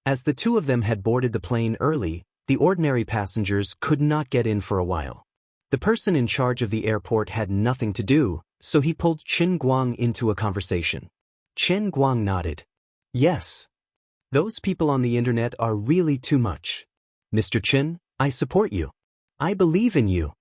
A: As the two of them had boarded the plane early, the ordinary passengers could not get in for a while. The person in charge of the airport had nothing to do, so he pulled Chen Guang into a conversation. Chen Guang nodded. Yes. Those people on the internet are really too much. Mr. Chen, I support you. I believe in you.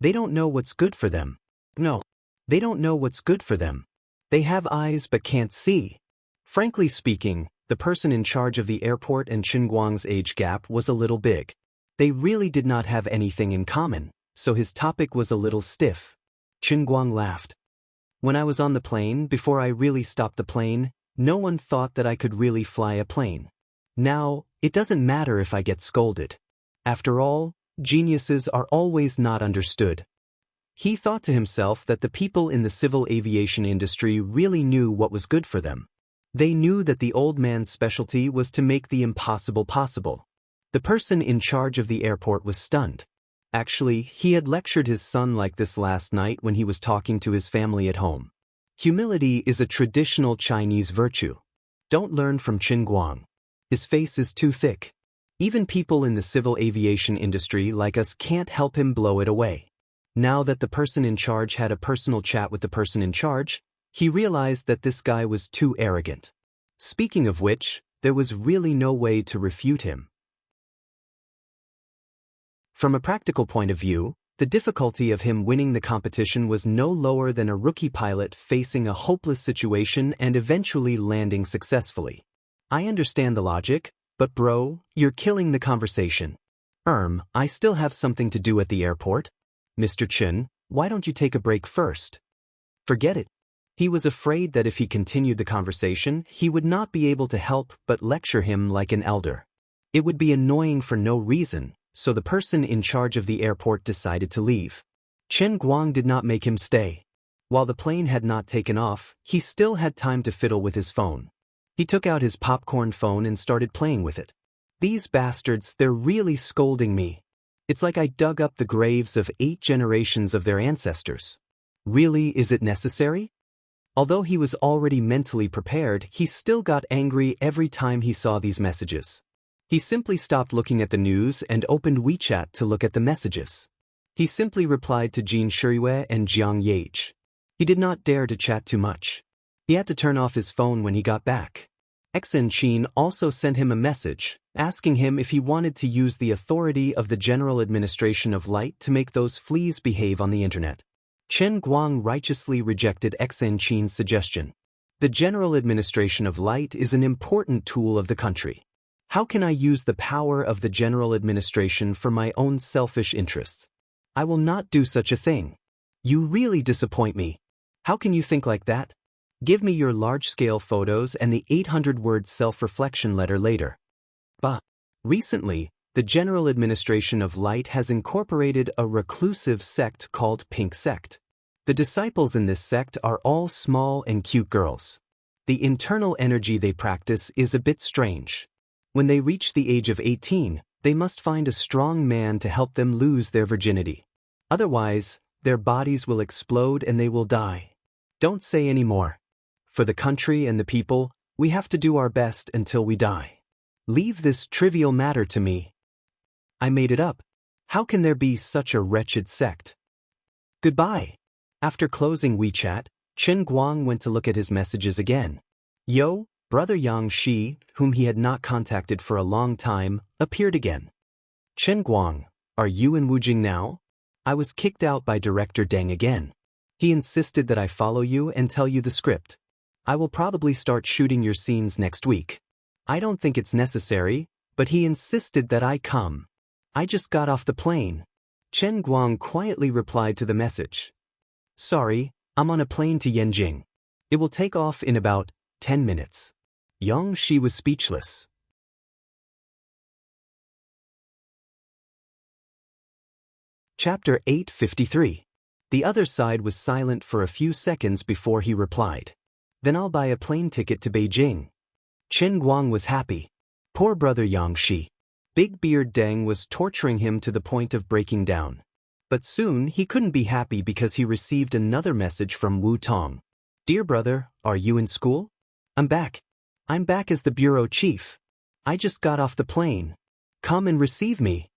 A: They don't know what's good for them. No. They don't know what's good for them. They have eyes but can't see. Frankly speaking, the person in charge of the airport and Chen Guang's age gap was a little big. They really did not have anything in common, so his topic was a little stiff. Chen Guang laughed. When I was on the plane, before I really stopped the plane, no one thought that I could really fly a plane. Now, it doesn't matter if I get scolded. After all, geniuses are always not understood. He thought to himself that the people in the civil aviation industry really knew what was good for them. They knew that the old man's specialty was to make the impossible possible. The person in charge of the airport was stunned. Actually, he had lectured his son like this last night when he was talking to his family at home. Humility is a traditional Chinese virtue. Don't learn from Chen Guang. His face is too thick. Even people in the civil aviation industry like us can't help him blow it away. Now that the person in charge had a personal chat with the person in charge, he realized that this guy was too arrogant. Speaking of which, there was really no way to refute him. From a practical point of view, the difficulty of him winning the competition was no lower than a rookie pilot facing a hopeless situation and eventually landing successfully. I understand the logic, but bro, you're killing the conversation. I still have something to do at the airport. Mr. Chen, why don't you take a break first? Forget it. He was afraid that if he continued the conversation, he would not be able to help but lecture him like an elder. It would be annoying for no reason, so the person in charge of the airport decided to leave. Chen Guang did not make him stay. While the plane had not taken off, he still had time to fiddle with his phone. He took out his popcorn phone and started playing with it. These bastards, they're really scolding me. It's like I dug up the graves of 8 generations of their ancestors. Really, is it necessary? Although he was already mentally prepared, he still got angry every time he saw these messages. He simply stopped looking at the news and opened WeChat to look at the messages. He simply replied to Jin Shiyue and Jiang Yage. He did not dare to chat too much. He had to turn off his phone when he got back. Xianxia also sent him a message, asking him if he wanted to use the authority of the General Administration of Light to make those fleas behave on the internet. Chen Guang righteously rejected Xianxia's suggestion. The General Administration of Light is an important tool of the country. How can I use the power of the general administration for my own selfish interests? I will not do such a thing. You really disappoint me. How can you think like that? Give me your large-scale photos and the 800-word self-reflection letter later. Bah. Recently, the General Administration of Light has incorporated a reclusive sect called Pink Sect. The disciples in this sect are all small and cute girls. The internal energy they practice is a bit strange. When they reach the age of 18, they must find a strong man to help them lose their virginity. Otherwise, their bodies will explode and they will die. Don't say any more. For the country and the people, we have to do our best until we die. Leave this trivial matter to me. I made it up. How can there be such a wretched sect? Goodbye. After closing WeChat, Chen Guang went to look at his messages again. Yo, brother Yang Shi, whom he had not contacted for a long time, appeared again. Chen Guang, are you in Wujing now? I was kicked out by Director Deng again. He insisted that I follow you and tell you the script. I will probably start shooting your scenes next week. I don't think it's necessary, but he insisted that I come. I just got off the plane. Chen Guang quietly replied to the message. Sorry, I'm on a plane to Yanjing. It will take off in about 10 minutes. Yang Shi was speechless. Chapter 853. The other side was silent for a few seconds before he replied. Then I'll buy a plane ticket to Beijing. Chen Guang was happy. Poor brother Yang Shi. Big Beard Deng was torturing him to the point of breaking down. But soon he couldn't be happy because he received another message from Wu Tong. Dear brother, are you in school? I'm back. I'm back as the bureau chief. I just got off the plane. Come and receive me.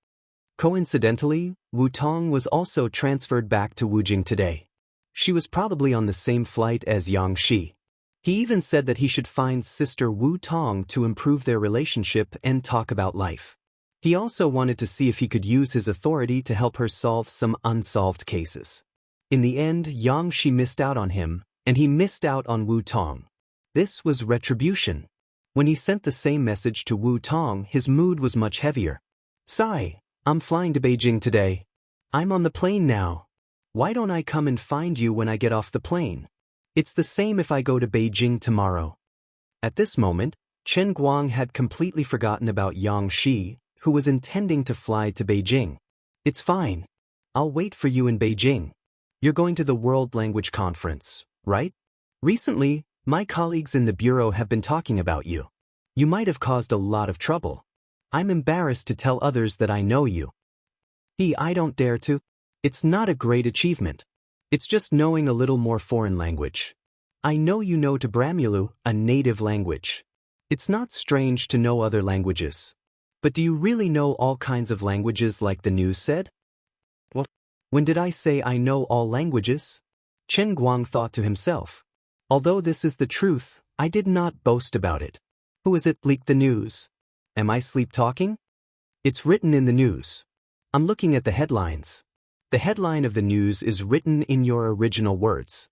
A: Coincidentally, Wu Tong was also transferred back to Wujing today. She was probably on the same flight as Yang Shi. He even said that he should find Sister Wu Tong to improve their relationship and talk about life. He also wanted to see if he could use his authority to help her solve some unsolved cases. In the end, Yang Shi missed out on him, and he missed out on Wu Tong. This was retribution. When he sent the same message to Wu Tong, his mood was much heavier. Sigh, I'm flying to Beijing today. I'm on the plane now. Why don't I come and find you when I get off the plane? It's the same if I go to Beijing tomorrow. At this moment, Chen Guang had completely forgotten about Yang Shi, who was intending to fly to Beijing. It's fine. I'll wait for you in Beijing. You're going to the World Language Conference, right? Recently, my colleagues in the bureau have been talking about you. You might have caused a lot of trouble. I'm embarrassed to tell others that I know you. I don't dare to. It's not a great achievement. It's just knowing a little more foreign language. I know you know Tabramulu, a native language. It's not strange to know other languages. But do you really know all kinds of languages like the news said? What? When did I say I know all languages? Chen Guang thought to himself. Although this is the truth, I did not boast about it. Who is it leaked the news? Am I sleep-talking? It's written in the news. I'm looking at the headlines. The headline of the news is written in your original words.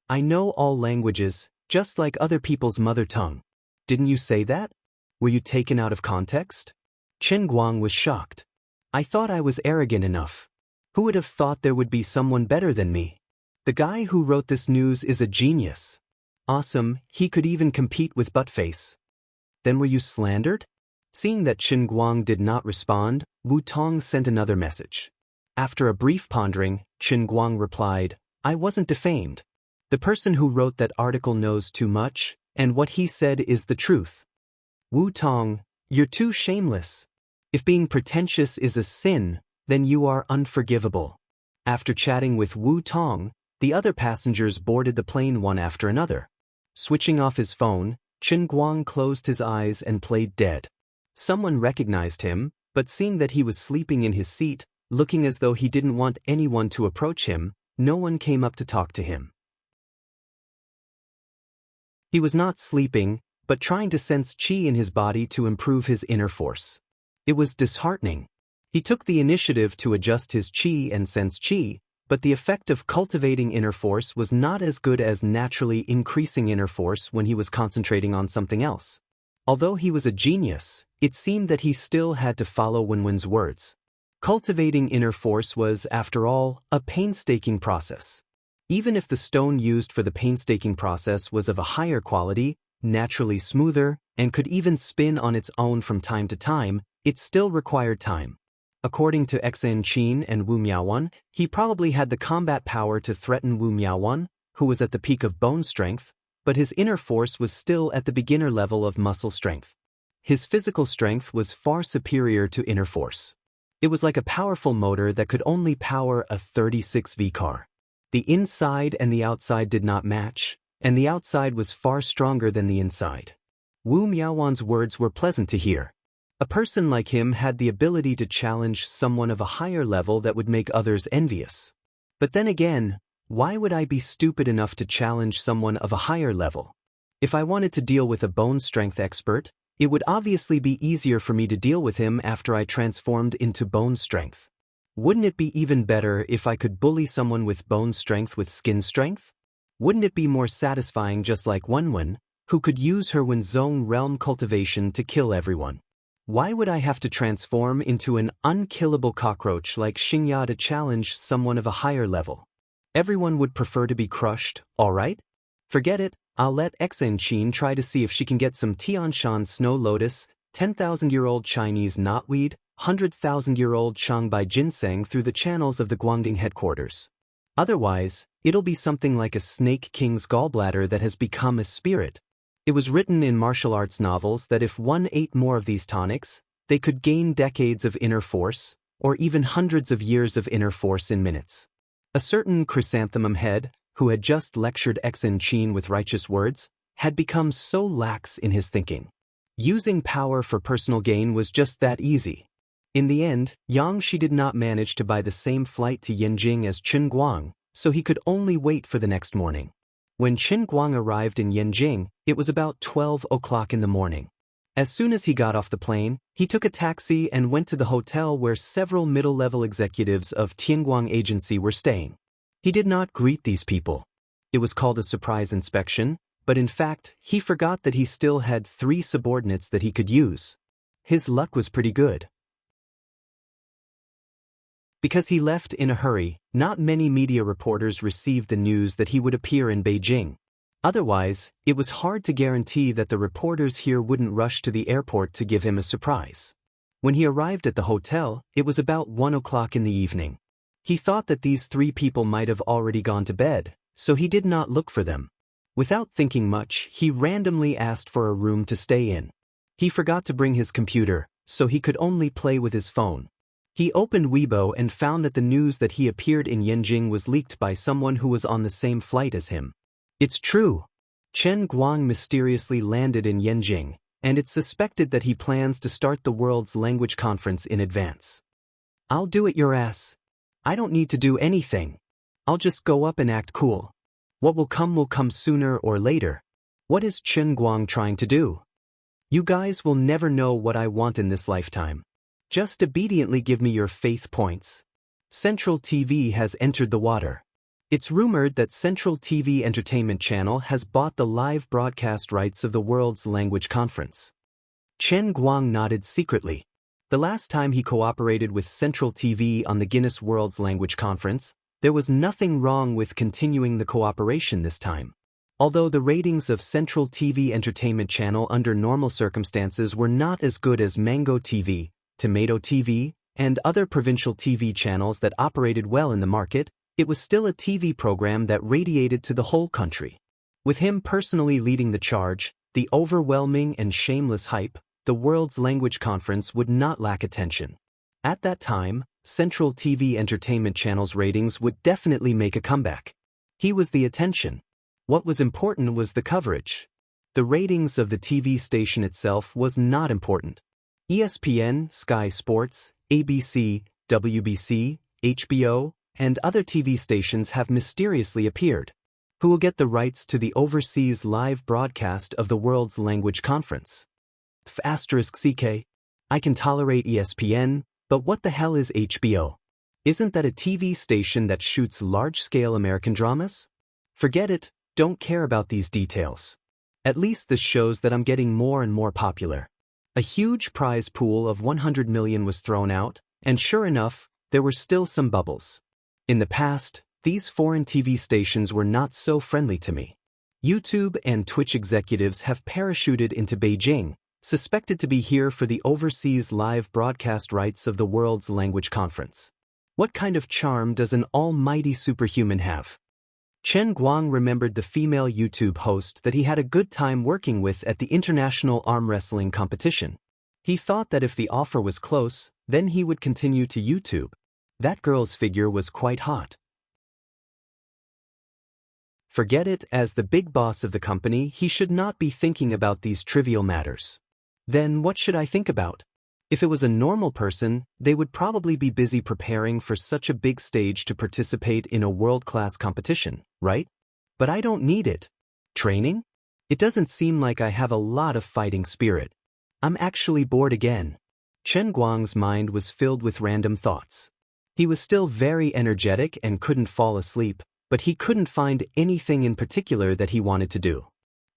A: I know all languages, just like other people's mother tongue. Didn't you say that? Were you taken out of context? Chen Guang was shocked. I thought I was arrogant enough. Who would have thought there would be someone better than me? The guy who wrote this news is a genius. Awesome, he could even compete with Buttface. Then were you slandered? Seeing that Chen Guang did not respond, Wu Tong sent another message. After a brief pondering, Chen Guang replied, I wasn't defamed. The person who wrote that article knows too much, and what he said is the truth. Wu Tong, you're too shameless. If being pretentious is a sin, then you are unforgivable. After chatting with Wu Tong, the other passengers boarded the plane one after another. Switching off his phone, Chen Guang closed his eyes and played dead. Someone recognized him, but seeing that he was sleeping in his seat, looking as though he didn't want anyone to approach him, no one came up to talk to him. He was not sleeping, but trying to sense qi in his body to improve his inner force. It was disheartening. He took the initiative to adjust his qi and sense qi, but the effect of cultivating inner force was not as good as naturally increasing inner force when he was concentrating on something else. Although he was a genius, It seemed that he still had to follow Wenwen's words. Cultivating inner force was, after all, a painstaking process. Even if the stone used for the painstaking process was of a higher quality, naturally smoother, and could even spin on its own from time to time, it still required time. According to Xan Qin and Wu Miaowan, he probably had the combat power to threaten Wu Miaowan, who was at the peak of bone strength, but his inner force was still at the beginner level of muscle strength. His physical strength was far superior to inner force. It was like a powerful motor that could only power a 36V car. The inside and the outside did not match, and the outside was far stronger than the inside. Wu Miaowan's words were pleasant to hear. A person like him had the ability to challenge someone of a higher level that would make others envious. But then again, why would I be stupid enough to challenge someone of a higher level? If I wanted to deal with a bone strength expert, it would obviously be easier for me to deal with him after I transformed into bone strength. Wouldn't it be even better if I could bully someone with bone strength with skin strength? Wouldn't it be more satisfying just like Wenwen, who could use her Wenzhong realm cultivation to kill everyone? Why would I have to transform into an unkillable cockroach like Xianxia to challenge someone of a higher level? Everyone would prefer to be crushed, alright? Forget it, I'll let Xan Qin try to see if she can get some Tianshan snow lotus, 10,000-year-old Chinese knotweed, 100,000-year-old Shanghai ginseng through the channels of the Guangding headquarters. Otherwise, it'll be something like a snake king's gallbladder that has become a spirit. It was written in martial arts novels that if one ate more of these tonics, they could gain decades of inner force, or even hundreds of years of inner force in minutes. A certain chrysanthemum head, who had just lectured Xan Qin with righteous words, had become so lax in his thinking. Using power for personal gain was just that easy. In the end, Yang Shi did not manage to buy the same flight to Yanjing as Chen Guang, so he could only wait for the next morning. When Chen Guang arrived in Yanjing, it was about 12 o'clock in the morning. As soon as he got off the plane, he took a taxi and went to the hotel where several middle-level executives of Tianguang Agency were staying. He did not greet these people. It was called a surprise inspection, but in fact, he forgot that he still had 3 subordinates that he could use. His luck was pretty good. Because he left in a hurry, not many media reporters received the news that he would appear in Beijing. Otherwise, it was hard to guarantee that the reporters here wouldn't rush to the airport to give him a surprise. When he arrived at the hotel, it was about 1 o'clock in the evening. He thought that these 3 people might have already gone to bed, so he did not look for them. Without thinking much, he randomly asked for a room to stay in. He forgot to bring his computer, so he could only play with his phone. He opened Weibo and found that the news that he appeared in Yanjing was leaked by someone who was on the same flight as him. It's true. Chen Guang mysteriously landed in Yanjing, and it's suspected that he plans to start the world's language conference in advance. I'll do it your ass. I don't need to do anything. I'll just go up and act cool. What will come sooner or later. What is Chen Guang trying to do? You guys will never know what I want in this lifetime. Just obediently give me your faith points. Central TV has entered the water. It's rumored that Central TV Entertainment Channel has bought the live broadcast rights of the world's language conference. Chen Guang nodded secretly. The last time he cooperated with Central TV on the Guinness World's Language Conference, there was nothing wrong with continuing the cooperation this time. Although the ratings of Central TV Entertainment Channel under normal circumstances were not as good as Mango TV, Tomato TV, and other provincial TV channels that operated well in the market, it was still a TV program that radiated to the whole country. With him personally leading the charge, the overwhelming and shameless hype, the World's Language Conference would not lack attention. At that time, Central TV Entertainment Channel's ratings would definitely make a comeback. He was the attention. What was important was the coverage. The ratings of the TV station itself was not important. ESPN, Sky Sports, ABC, WBC, HBO, and other TV stations have mysteriously appeared. Who will get the rights to the overseas live broadcast of the World's Language Conference? *CK. I can tolerate ESPN, but what the hell is HBO? Isn't that a TV station that shoots large-scale American dramas? Forget it, don't care about these details. At least this shows that I'm getting more and more popular. A huge prize pool of 100 million was thrown out, and sure enough, there were still some bubbles. In the past, these foreign TV stations were not so friendly to me. YouTube and Twitch executives have parachuted into Beijing, suspected to be here for the overseas live broadcast rights of the world's language conference. What kind of charm does an almighty superhuman have? Chen Guang remembered the female YouTube host that he had a good time working with at the international arm wrestling competition. He thought that if the offer was close, then he would continue to YouTube. That girl's figure was quite hot. Forget it, as the big boss of the company, he should not be thinking about these trivial matters. Then what should I think about? If it was a normal person, they would probably be busy preparing for such a big stage to participate in a world-class competition, right? But I don't need it. Training? It doesn't seem like I have a lot of fighting spirit. I'm actually bored again. Chen Guang's mind was filled with random thoughts. He was still very energetic and couldn't fall asleep, but he couldn't find anything in particular that he wanted to do.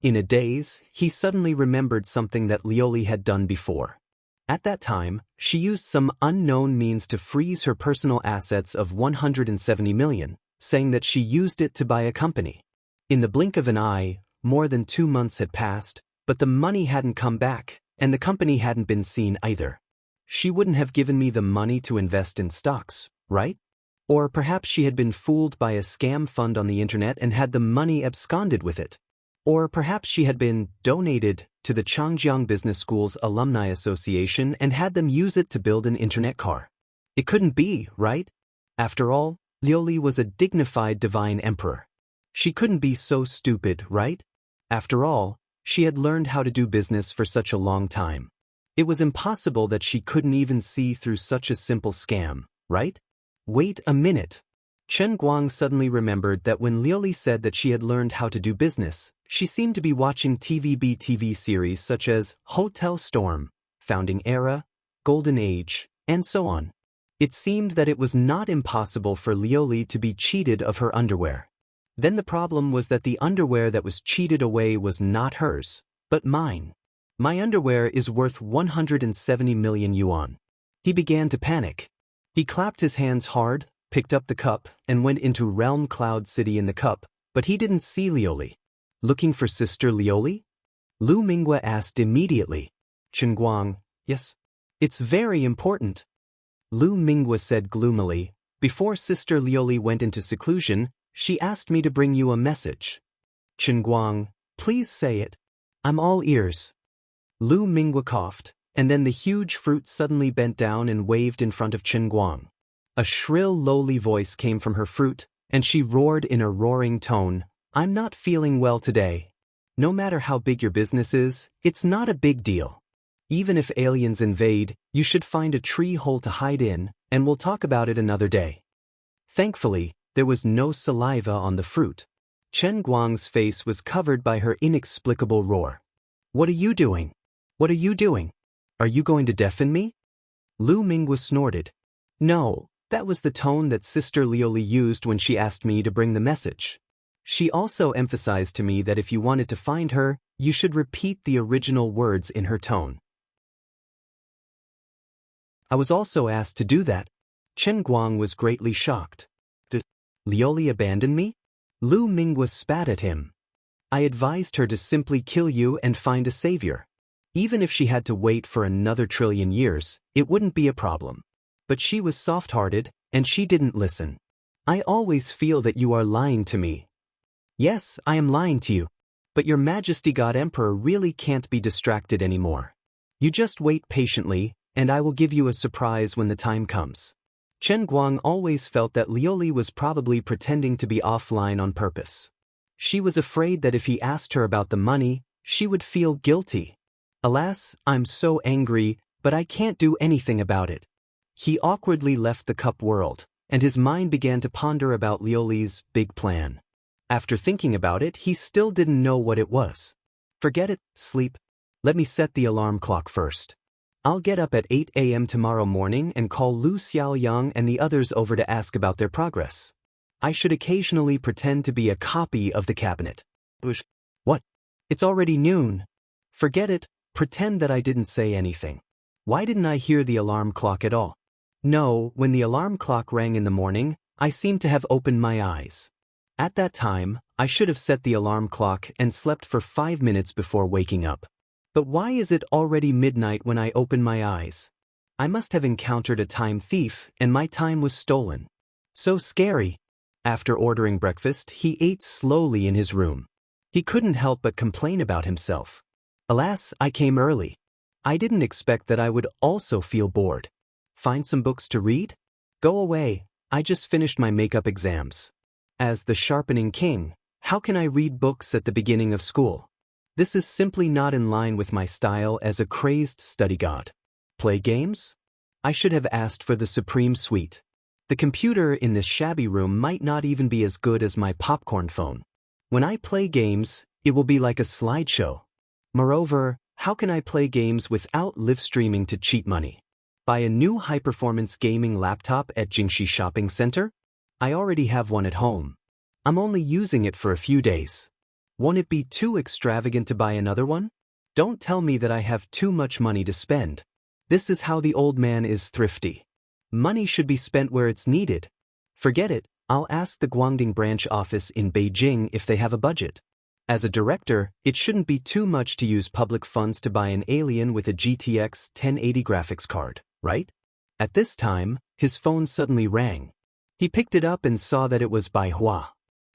A: In a daze, he suddenly remembered something that Lioli had done before. At that time, she used some unknown means to freeze her personal assets of 170 million, saying that she used it to buy a company. In the blink of an eye, more than 2 months had passed, but the money hadn't come back, and the company hadn't been seen either. She wouldn't have given me the money to invest in stocks, right? Or perhaps she had been fooled by a scam fund on the internet and had the money absconded with it. Or perhaps she had been donated to the Changjiang Business School's Alumni Association and had them use it to build an internet car. It couldn't be, right? After all, Lioli was a dignified divine emperor. She couldn't be so stupid, right? After all, she had learned how to do business for such a long time. It was impossible that she couldn't even see through such a simple scam, right? Wait a minute. Chen Guang suddenly remembered that when Lioli said that she had learned how to do business, she seemed to be watching TV series such as Hotel Storm, Founding Era, Golden Age, and so on. It seemed that it was not impossible for Lioli to be cheated of her underwear. Then the problem was that the underwear that was cheated away was not hers, but mine. My underwear is worth 170 million yuan. He began to panic. He clapped his hands hard, picked up the cup, and went into Realm Cloud City in the cup, but he didn't see Lioli. Looking for Sister Lioli? Lu Minghua asked immediately. Chen Guang, yes. It's very important. Lu Minghua said gloomily. Before Sister Lioli went into seclusion, she asked me to bring you a message. Chen Guang, please say it. I'm all ears. Lu Minghua coughed, and then the huge fruit suddenly bent down and waved in front of Chen Guang. A shrill, lowly voice came from her fruit, and she roared in a roaring tone, I'm not feeling well today. No matter how big your business is, it's not a big deal. Even if aliens invade, you should find a tree hole to hide in, and we'll talk about it another day. Thankfully, there was no saliva on the fruit. Chen Guang's face was covered by her inexplicable roar. What are you doing? What are you doing? Are you going to deafen me? Lu Minghua snorted. No, that was the tone that Sister Lioli used when she asked me to bring the message. She also emphasized to me that if you wanted to find her, you should repeat the original words in her tone. I was also asked to do that. Chen Guang was greatly shocked. Did Lioli abandon me? Lu Minghua spat at him. I advised her to simply kill you and find a savior. Even if she had to wait for another trillion years, it wouldn't be a problem. But she was soft-hearted, and she didn't listen. I always feel that you are lying to me. Yes, I am lying to you. But your Majesty God Emperor really can't be distracted anymore. You just wait patiently, and I will give you a surprise when the time comes. Chen Guang always felt that Lioli was probably pretending to be offline on purpose. She was afraid that if he asked her about the money, she would feel guilty. Alas, I'm so angry, but I can't do anything about it. He awkwardly left the cup world, and his mind began to ponder about Lioli's big plan. After thinking about it, he still didn't know what it was. Forget it, sleep. Let me set the alarm clock first. I'll get up at 8 a.m. tomorrow morning and call Lu Xiaoyang and the others over to ask about their progress. I should occasionally pretend to be a copy of the cabinet. What? It's already noon. Forget it, Pretend that I didn't say anything. Why didn't I hear the alarm clock at all? No, when the alarm clock rang in the morning, I seemed to have opened my eyes. At that time, I should have set the alarm clock and slept for 5 minutes before waking up. But why is it already midnight when I open my eyes? I must have encountered a time thief and my time was stolen. So scary. After ordering breakfast, he ate slowly in his room. He couldn't help but complain about himself. Alas, I came early. I didn't expect that I would also feel bored. Find some books to read? Go away, I just finished my makeup exams. As the sharpening king, how can I read books at the beginning of school? This is simply not in line with my style as a crazed study god. Play games? I should have asked for the supreme suite. The computer in this shabby room might not even be as good as my popcorn phone. When I play games, it will be like a slideshow. Moreover, how can I play games without live streaming to cheat money? Buy a new high-performance gaming laptop at Jingxi Shopping Center? I already have one at home. I'm only using it for a few days. Won't it be too extravagant to buy another one? Don't tell me that I have too much money to spend. This is how the old man is thrifty. Money should be spent where it's needed. Forget it, I'll ask the Guangdong branch office in Beijing if they have a budget. As a director, it shouldn't be too much to use public funds to buy an alien with a GTX 1080 graphics card, right? At this time, his phone suddenly rang. He picked it up and saw that it was Bai Hua.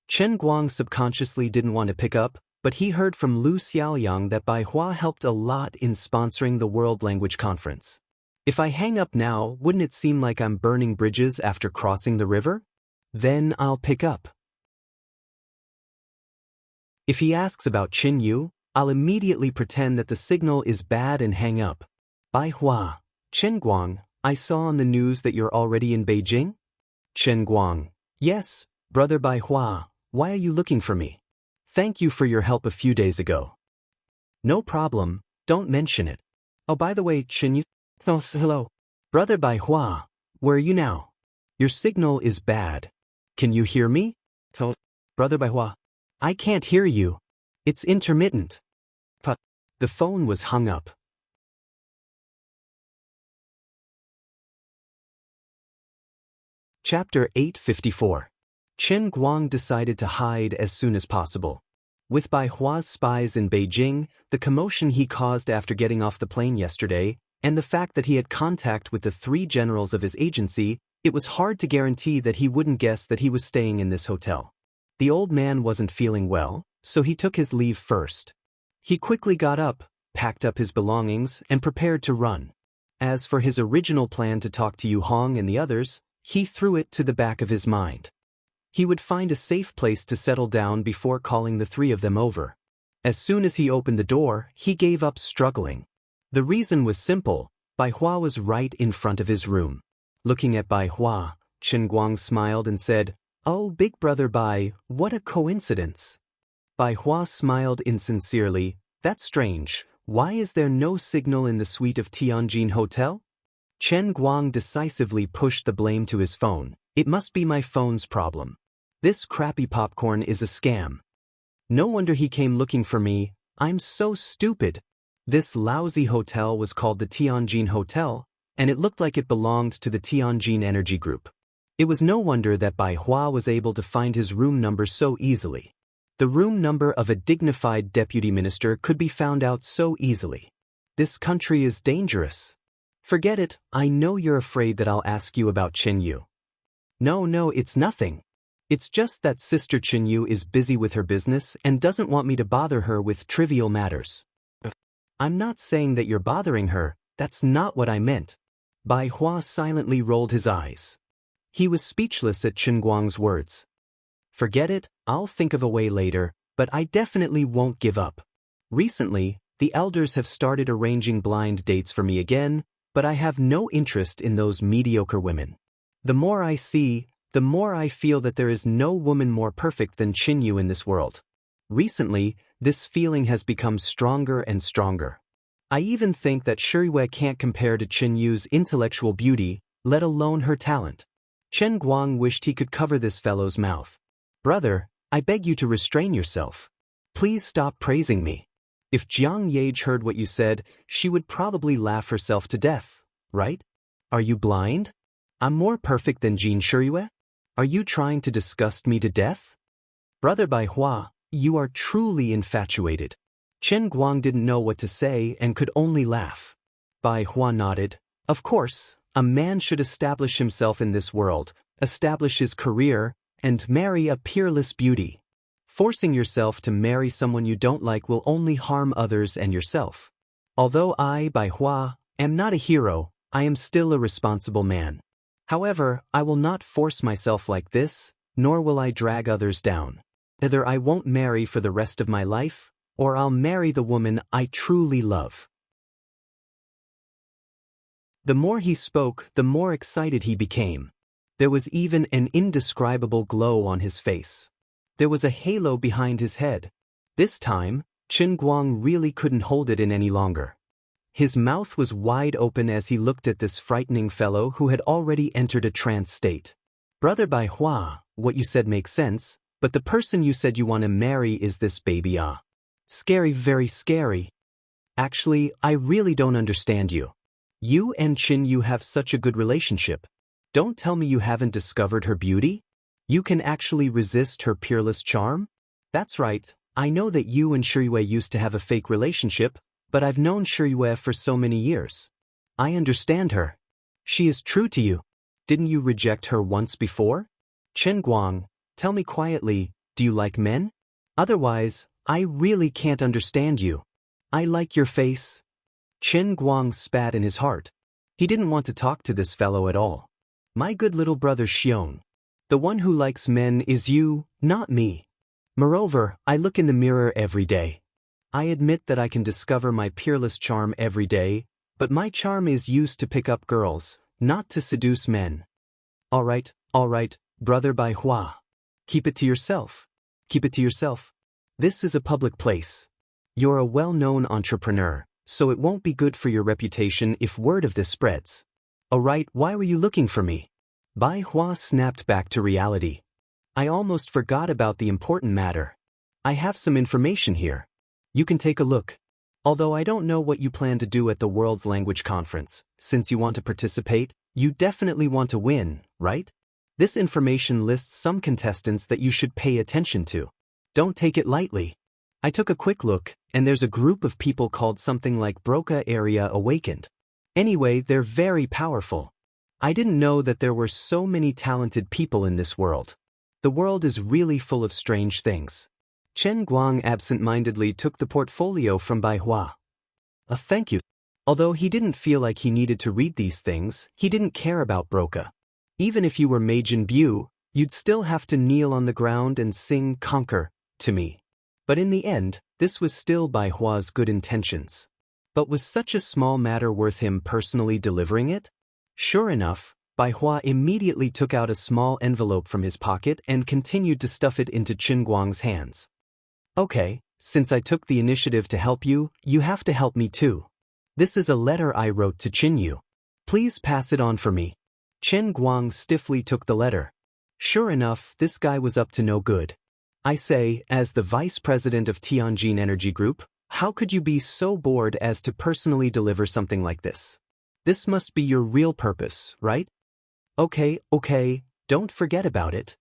A: Chen Guang subconsciously didn't want to pick up, but he heard from Lu Xiaoyang that Bai Hua helped a lot in sponsoring the World Language Conference. If I hang up now, wouldn't it seem like I'm burning bridges after crossing the river? Then I'll pick up. If he asks about Qin Yu, I'll immediately pretend that the signal is bad and hang up. Bai Hua, Chen Guang, I saw on the news that you're already in Beijing? Chen Guang, yes, brother Bai Hua, why are you looking for me? Thank you for your help a few days ago. No problem, don't mention it. Oh, by the way, Qin Yu, oh, hello. Brother Bai Hua, where are you now? Your signal is bad. Can you hear me? Oh, brother Bai Hua. I can't hear you. It's intermittent. But the phone was hung up. Chapter 854. Chen Guang decided to hide as soon as possible. With Bai Hua's spies in Beijing, the commotion he caused after getting off the plane yesterday, and the fact that he had contact with the 3 generals of his agency, it was hard to guarantee that he wouldn't guess that he was staying in this hotel. The old man wasn't feeling well, so he took his leave first. He quickly got up, packed up his belongings, and prepared to run. As for his original plan to talk to Yu Hong and the others, he threw it to the back of his mind. He would find a safe place to settle down before calling the 3 of them over. As soon as he opened the door, he gave up struggling. The reason was simple, Bai Hua was right in front of his room. Looking at Bai Hua, Chen Guang smiled and said, "Oh, big brother Bai, what a coincidence." Bai Hua smiled insincerely, "That's strange, why is there no signal in the suite of Tianjin Hotel?" Chen Guang decisively pushed the blame to his phone. "It must be my phone's problem. This crappy popcorn is a scam. No wonder he came looking for me, I'm so stupid." This lousy hotel was called the Tianjin Hotel, and it looked like it belonged to the Tianjin Energy Group. It was no wonder that Bai Hua was able to find his room number so easily. The room number of a dignified deputy minister could be found out so easily. This country is dangerous. Forget it, I know you're afraid that I'll ask you about Qin Yu. No, it's nothing. It's just that Sister Qin Yu is busy with her business and doesn't want me to bother her with trivial matters. I'm not saying that you're bothering her, that's not what I meant. Bai Hua silently rolled his eyes. He was speechless at Chen Guang's words. Forget it, I'll think of a way later, but I definitely won't give up. Recently, the elders have started arranging blind dates for me again, but I have no interest in those mediocre women. The more I see, the more I feel that there is no woman more perfect than Qin Yu in this world. Recently, this feeling has become stronger and stronger. I even think that Shuriwei can't compare to Qin Yu's intellectual beauty, let alone her talent. Chen Guang wished he could cover this fellow's mouth. Brother, I beg you to restrain yourself. Please stop praising me. If Jiang Yage heard what you said, she would probably laugh herself to death, right? Are you blind? I'm more perfect than Jin Shiyue? Are you trying to disgust me to death? Brother Bai Hua, you are truly infatuated. Chen Guang didn't know what to say and could only laugh. Bai Hua nodded. Of course, a man should establish himself in this world, establish his career, and marry a peerless beauty. Forcing yourself to marry someone you don't like will only harm others and yourself. Although I, Bai Hua, am not a hero, I am still a responsible man. However, I will not force myself like this, nor will I drag others down. Either I won't marry for the rest of my life, or I'll marry the woman I truly love. The more he spoke, the more excited he became. There was even an indescribable glow on his face. There was a halo behind his head. This time, Chen Guang really couldn't hold it in any longer. His mouth was wide open as he looked at this frightening fellow who had already entered a trance state. Brother Bai Hua, what you said makes sense, but the person you said you want to marry is this baby ah. Scary, very scary. Actually, I really don't understand you. You and Qin Yu have such a good relationship. Don't tell me you haven't discovered her beauty? You can actually resist her peerless charm? That's right, I know that you and Shiyue used to have a fake relationship, but I've known Shiyue for so many years. I understand her. She is true to you. Didn't you reject her once before? Chen Guang, tell me quietly, do you like men? Otherwise, I really can't understand you. I like your face. Chen Guang spat in his heart. He didn't want to talk to this fellow at all. My good little brother Xiong. The one who likes men is you, not me. Moreover, I look in the mirror every day. I admit that I can discover my peerless charm every day, but my charm is used to pick up girls, not to seduce men. All right, brother Bai Hua. Keep it to yourself. Keep it to yourself. This is a public place. You're a well-known entrepreneur, so it won't be good for your reputation if word of this spreads. All right, why were you looking for me? Bai Hua snapped back to reality. I almost forgot about the important matter. I have some information here. You can take a look. Although I don't know what you plan to do at the World's Language Conference, since you want to participate, you definitely want to win, right? This information lists some contestants that you should pay attention to. Don't take it lightly. I took a quick look, and there's a group of people called something like Broca Area Awakened. Anyway, they're very powerful. I didn't know that there were so many talented people in this world. The world is really full of strange things. Chen Guang absent-mindedly took the portfolio from Bai Hua. Thank you. Although he didn't feel like he needed to read these things, he didn't care about Broca. Even if you were Majin Bu, you'd still have to kneel on the ground and sing "Conquer" to me. But in the end, this was still Bai Hua's good intentions. But was such a small matter worth him personally delivering it? Sure enough, Bai Hua immediately took out a small envelope from his pocket and continued to stuff it into Chen Guang's hands. Okay, since I took the initiative to help you, you have to help me too. This is a letter I wrote to Qin Yu. Please pass it on for me. Chen Guang stiffly took the letter. Sure enough, this guy was up to no good. I say, as the vice president of Tianjin Energy Group, how could you be so bored as to personally deliver something like this? This must be your real purpose, right? Okay, don't forget about it.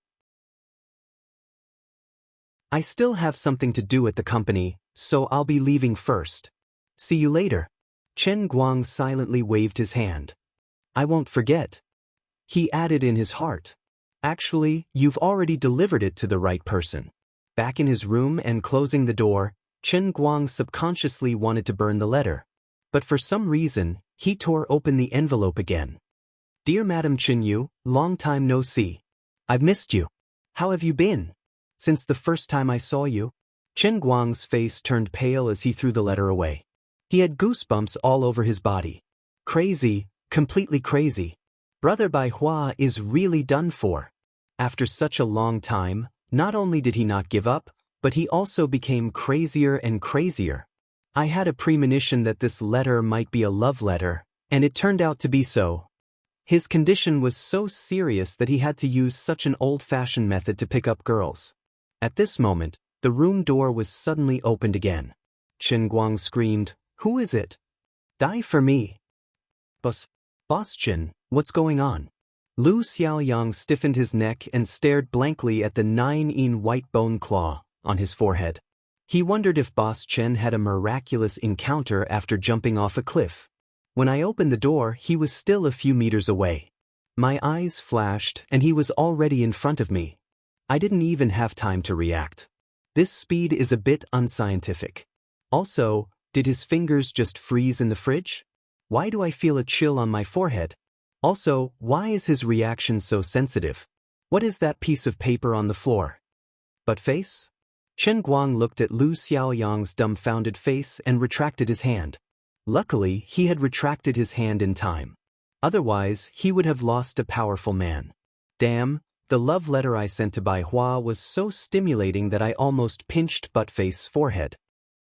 A: I still have something to do at the company, so I'll be leaving first. See you later. Chen Guang silently waved his hand. I won't forget. He added in his heart. Actually, you've already delivered it to the right person. Back in his room and closing the door, Chen Guang subconsciously wanted to burn the letter. But for some reason, he tore open the envelope again. Dear Madam Qin Yu, long time no see. I've missed you. How have you been? Since the first time I saw you? Chen Guang's face turned pale as he threw the letter away. He had goosebumps all over his body. Crazy, completely crazy. Brother Bai Hua is really done for. After such a long time, not only did he not give up, but he also became crazier and crazier. I had a premonition that this letter might be a love letter, and it turned out to be so. His condition was so serious that he had to use such an old-fashioned method to pick up girls. At this moment, the room door was suddenly opened again. Chen Guang screamed. Who is it? Die for me. Boss Chen, what's going on? Lu Xiaoyang stiffened his neck and stared blankly at the 9-in white bone claw on his forehead. He wondered if Boss Chen had a miraculous encounter after jumping off a cliff. When I opened the door, he was still a few meters away. My eyes flashed and he was already in front of me. I didn't even have time to react. This speed is a bit unscientific. Also, did his fingers just freeze in the fridge? Why do I feel a chill on my forehead? Also, why is his reaction so sensitive? What is that piece of paper on the floor? But face? Chen Guang looked at Lu Xiaoyang's dumbfounded face and retracted his hand. Luckily, he had retracted his hand in time. Otherwise, he would have lost a powerful man. Damn, the love letter I sent to Bai Hua was so stimulating that I almost pinched Buttface's forehead.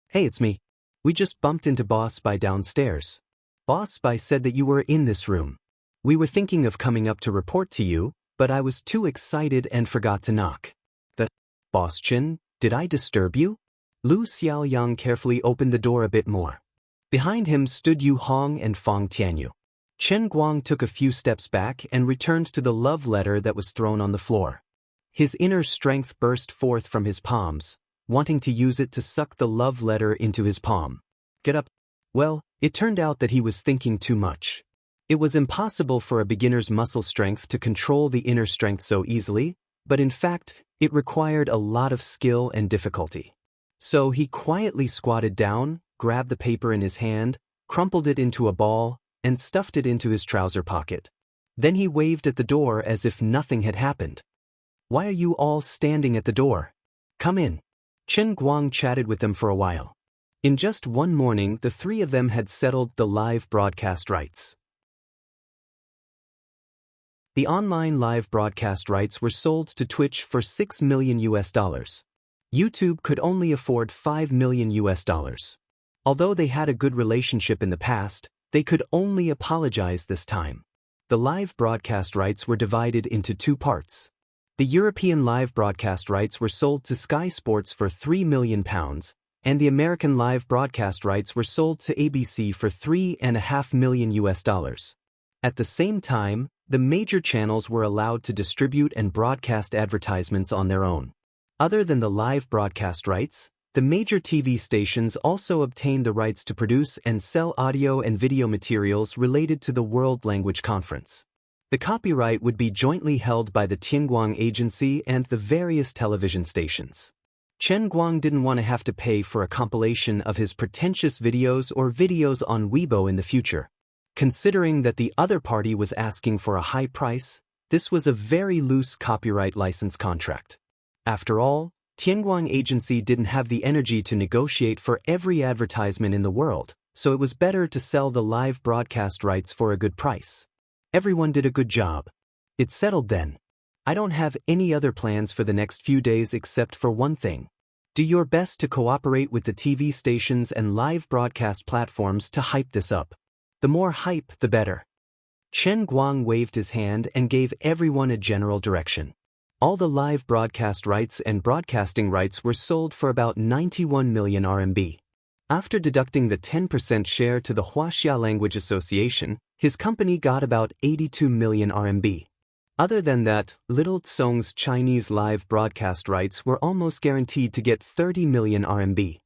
A: Hey, it's me. We just bumped into Boss Bai downstairs. Boss Bai said that you were in this room. We were thinking of coming up to report to you, but I was too excited and forgot to knock. Boss Chen, did I disturb you? Lu Xiaoyang carefully opened the door a bit more. Behind him stood Yu Hong and Fang Tianyu. Chen Guang took a few steps back and returned to the love letter that was thrown on the floor. His inner strength burst forth from his palms, wanting to use it to suck the love letter into his palm. Get up. Well, it turned out that he was thinking too much. It was impossible for a beginner's muscle strength to control the inner strength so easily, but in fact, it required a lot of skill and difficulty. So he quietly squatted down, grabbed the paper in his hand, crumpled it into a ball, and stuffed it into his trouser pocket. Then he waved at the door as if nothing had happened. Why are you all standing at the door? Come in. Chen Guang chatted with them for a while. In just one morning, the three of them had settled the live broadcast rights. The online live broadcast rights were sold to Twitch for $6 million. YouTube could only afford $5 million. Although they had a good relationship in the past, they could only apologize this time. The live broadcast rights were divided into two parts. The European live broadcast rights were sold to Sky Sports for £3 million, and the American live broadcast rights were sold to ABC for $3.5 million. At the same time, the major channels were allowed to distribute and broadcast advertisements on their own. Other than the live broadcast rights, the major TV stations also obtained the rights to produce and sell audio and video materials related to the World Language Conference. The copyright would be jointly held by the Tianguang Agency and the various television stations. Chen Guang didn't want to have to pay for a compilation of his pretentious videos or videos on Weibo in the future. Considering that the other party was asking for a high price, this was a very loose copyright license contract. After all, Tianguang Agency didn't have the energy to negotiate for every advertisement in the world, so it was better to sell the live broadcast rights for a good price. Everyone did a good job. It's settled then. I don't have any other plans for the next few days except for one thing. Do your best to cooperate with the TV stations and live broadcast platforms to hype this up. The more hype, the better. Chen Guang waved his hand and gave everyone a general direction. All the live broadcast rights and broadcasting rights were sold for about 91 million RMB. After deducting the 10% share to the Wuxia Language Association, his company got about 82 million RMB. Other than that, Little Tsong's Chinese live broadcast rights were almost guaranteed to get 30 million RMB.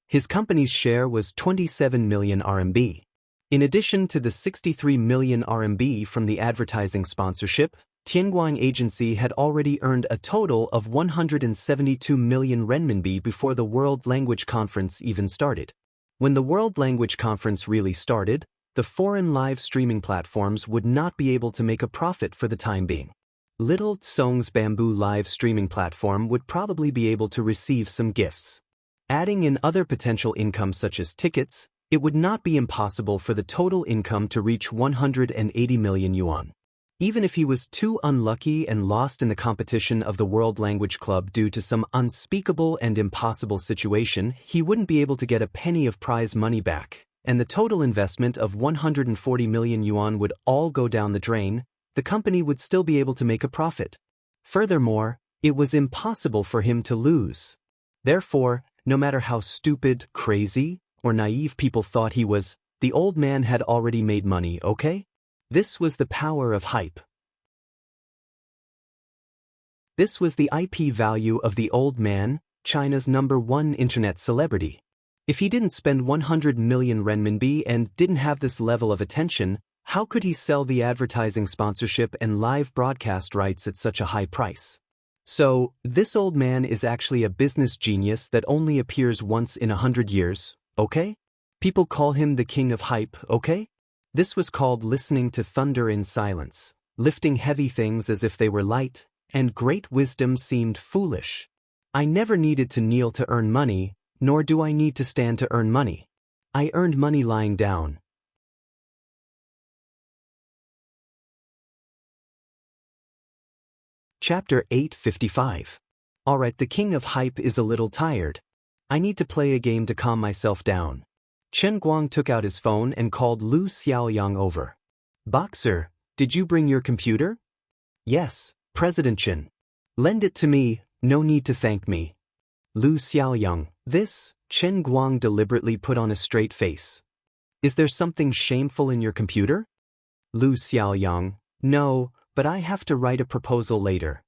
A: His company's share was 27 million RMB. In addition to the 63 million RMB from the advertising sponsorship, Tianguang Agency had already earned a total of 172 million renminbi before the World Language Conference even started. When the World Language Conference really started, the foreign live streaming platforms would not be able to make a profit for the time being. Little Tsong's bamboo live streaming platform would probably be able to receive some gifts. Adding in other potential income such as tickets, it would not be impossible for the total income to reach 180 million yuan. Even if he was too unlucky and lost in the competition of the World Language Club due to some unspeakable and impossible situation, he wouldn't be able to get a penny of prize money back, and the total investment of 140 million yuan would all go down the drain. The company would still be able to make a profit. Furthermore, it was impossible for him to lose. Therefore, No matter how stupid, crazy, or naive people thought he was, the old man had already made money, okay? This was the power of hype. This was the IP value of the old man, China's #1 internet celebrity. If he didn't spend 100 million renminbi and didn't have this level of attention, how could he sell the advertising sponsorship and live broadcast rights at such a high price? So, this old man is actually a business genius that only appears once in 100 years, okay? People call him the king of hype, okay? This was called listening to thunder in silence, lifting heavy things as if they were light, and great wisdom seemed foolish. I never needed to kneel to earn money, nor do I need to stand to earn money. I earned money lying down. Chapter 855. Alright, the king of hype is a little tired. I need to play a game to calm myself down. Chen Guang took out his phone and called Lu Xiaoyang over. Boxer, did you bring your computer? Yes, President Chen. Lend it to me, no need to thank me. Lu Xiaoyang, this, Chen Guang deliberately put on a straight face. Is there something shameful in your computer? Lu Xiaoyang, no, but I have to write a proposal later.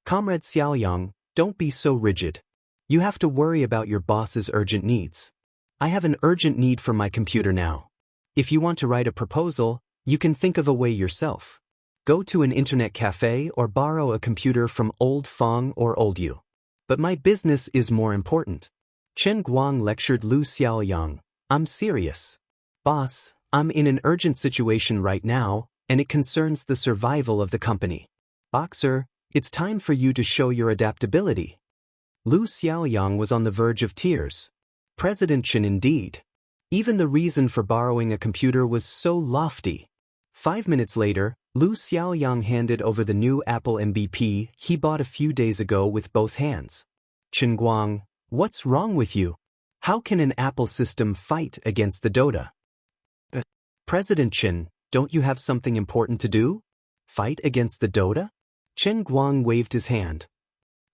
A: Comrade Xiaoyang, don't be so rigid. You have to worry about your boss's urgent needs. I have an urgent need for my computer now. If you want to write a proposal, you can think of a way yourself. Go to an internet cafe or borrow a computer from Old Fong or Old You. But my business is more important. Chen Guang lectured Lu Xiaoyang. I'm serious. Boss, I'm in an urgent situation right now, and it concerns the survival of the company. Boxer, it's time for you to show your adaptability. Lu Xiaoyang was on the verge of tears. President Chen indeed. Even the reason for borrowing a computer was so lofty. 5 minutes later, Lu Xiaoyang handed over the new Apple MVP he bought a few days ago with both hands. Chen Guang, what's wrong with you? How can an Apple system fight against the Dota? President Chen, don't you have something important to do? Fight against the Dota? Chen Guang waved his hand.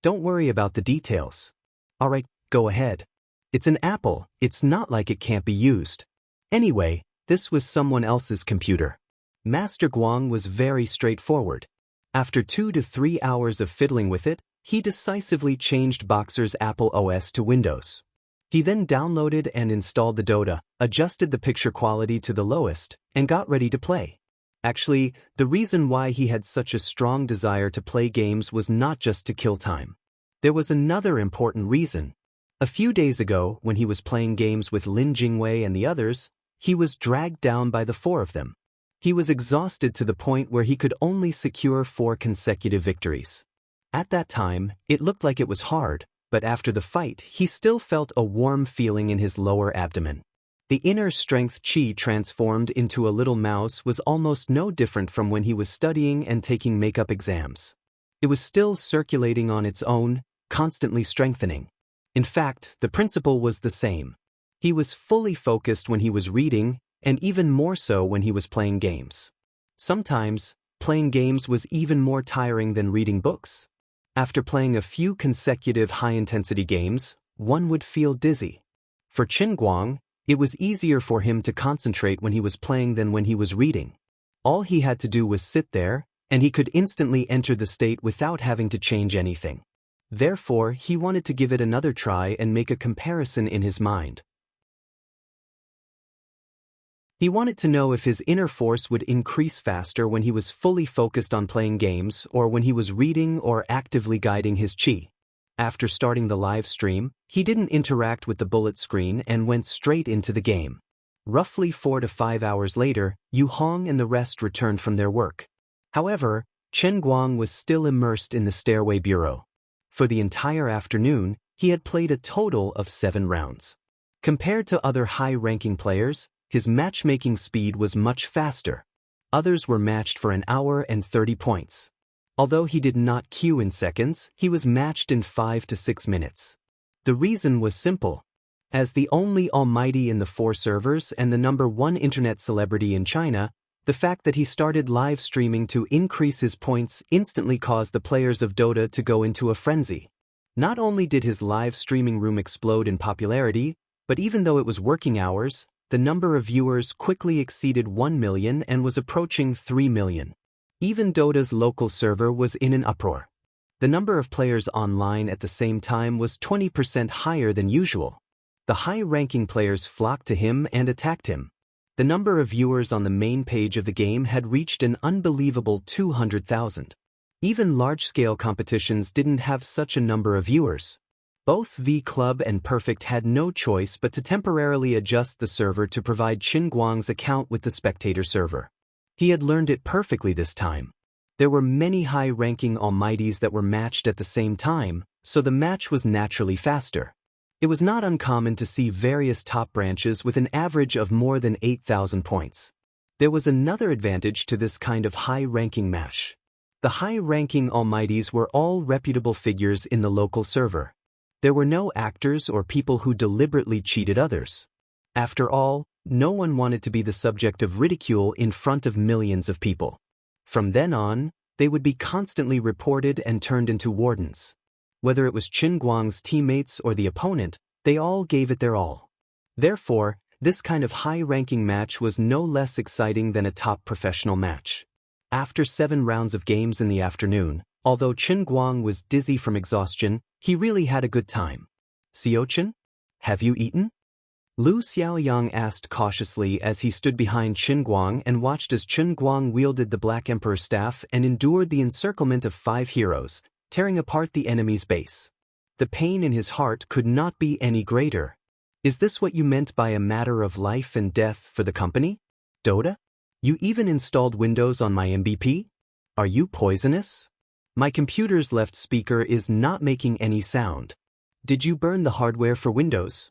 A: Don't worry about the details. Alright, go ahead. It's an Apple, it's not like it can't be used. Anyway, this was someone else's computer. Master Guang was very straightforward. After 2 to 3 hours of fiddling with it, he decisively changed Boxer's Apple OS to Windows. He then downloaded and installed the Dota, adjusted the picture quality to the lowest, and got ready to play. Actually, the reason why he had such a strong desire to play games was not just to kill time. There was another important reason. A few days ago, when he was playing games with Lin Jingwei and the others, he was dragged down by the 4 of them. He was exhausted to the point where he could only secure 4 consecutive victories. At that time, it looked like it was hard, but after the fight, he still felt a warm feeling in his lower abdomen. The inner strength qi transformed into a little mouse was almost no different from when he was studying and taking makeup exams. It was still circulating on its own, constantly strengthening. In fact, the principle was the same. He was fully focused when he was reading, and even more so when he was playing games. Sometimes, playing games was even more tiring than reading books. After playing a few consecutive high-intensity games, one would feel dizzy. For Chen Guang, it was easier for him to concentrate when he was playing than when he was reading. All he had to do was sit there, and he could instantly enter the state without having to change anything. Therefore, he wanted to give it another try and make a comparison in his mind. He wanted to know if his inner force would increase faster when he was fully focused on playing games or when he was reading or actively guiding his qi. After starting the live stream, he didn't interact with the bullet screen and went straight into the game. Roughly 4 to 5 hours later, Yu Hong and the rest returned from their work. However, Chen Guang was still immersed in the stairway bureau. For the entire afternoon, he had played a total of 7 rounds. Compared to other high-ranking players, his matchmaking speed was much faster. Others were matched for an hour and 30 points. Although he did not queue in seconds, he was matched in 5 to 6 minutes. The reason was simple. As the only almighty in the 4 servers and the #1 internet celebrity in China, the fact that he started live streaming to increase his points instantly caused the players of Dota to go into a frenzy. Not only did his live streaming room explode in popularity, but even though it was working hours, the number of viewers quickly exceeded 1 million and was approaching 3 million. Even Dota's local server was in an uproar. The number of players online at the same time was 20% higher than usual. The high-ranking players flocked to him and attacked him. The number of viewers on the main page of the game had reached an unbelievable 200,000. Even large-scale competitions didn't have such a number of viewers. Both V-Club and Perfect had no choice but to temporarily adjust the server to provide Qin Guang's account with the spectator server. He had learned it perfectly this time. There were many high-ranking almighties that were matched at the same time, so the match was naturally faster. It was not uncommon to see various top branches with an average of more than 8,000 points. There was another advantage to this kind of high-ranking match. The high-ranking almighties were all reputable figures in the local server. There were no actors or people who deliberately cheated others. After all, no one wanted to be the subject of ridicule in front of millions of people. From then on, they would be constantly reported and turned into wardens. Whether it was Qin Guang's teammates or the opponent, they all gave it their all. Therefore, this kind of high-ranking match was no less exciting than a top professional match. After 7 rounds of games in the afternoon, although Qin Guang was dizzy from exhaustion, he really had a good time. "Xiaochen, have you eaten?" Lu Xiaoyang asked cautiously as he stood behind Qin Guang and watched as Qin Guang wielded the Black Emperor's staff and endured the encirclement of 5 heroes, tearing apart the enemy's base. The pain in his heart could not be any greater. "Is this what you meant by a matter of life and death for the company? Dota? You even installed Windows on my MVP? Are you poisonous? My computer's left speaker is not making any sound. Did you burn the hardware for Windows?"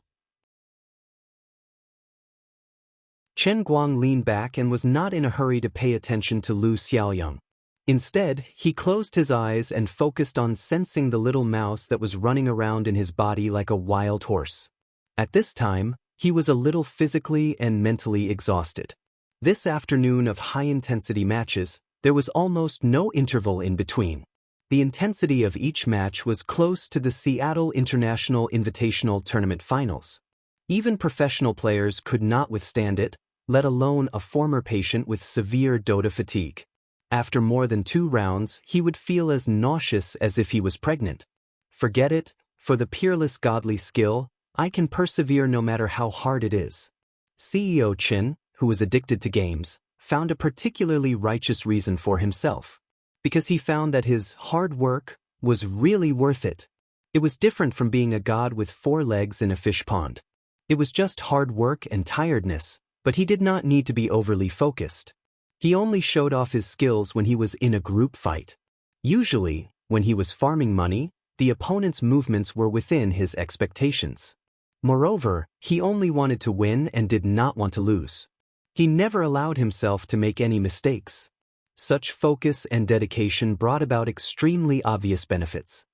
A: Qin Guang leaned back and was not in a hurry to pay attention to Lu Xiaoyang. Instead, he closed his eyes and focused on sensing the little mouse that was running around in his body like a wild horse. At this time, he was a little physically and mentally exhausted. This afternoon of high-intensity matches, there was almost no interval in between. The intensity of each match was close to the Seattle International Invitational Tournament Finals. Even professional players could not withstand it, let alone a former patient with severe Dota fatigue. After more than 2 rounds, he would feel as nauseous as if he was pregnant. "Forget it, for the peerless godly skill, I can persevere no matter how hard it is." CEO Qin, who was addicted to games, found a particularly righteous reason for himself. Because he found that his hard work was really worth it. It was different from being a god with 4 legs in a fish pond. It was just hard work and tiredness, but he did not need to be overly focused. He only showed off his skills when he was in a group fight. Usually, when he was farming money, the opponent's movements were within his expectations. Moreover, he only wanted to win and did not want to lose. He never allowed himself to make any mistakes. Such focus and dedication brought about extremely obvious benefits.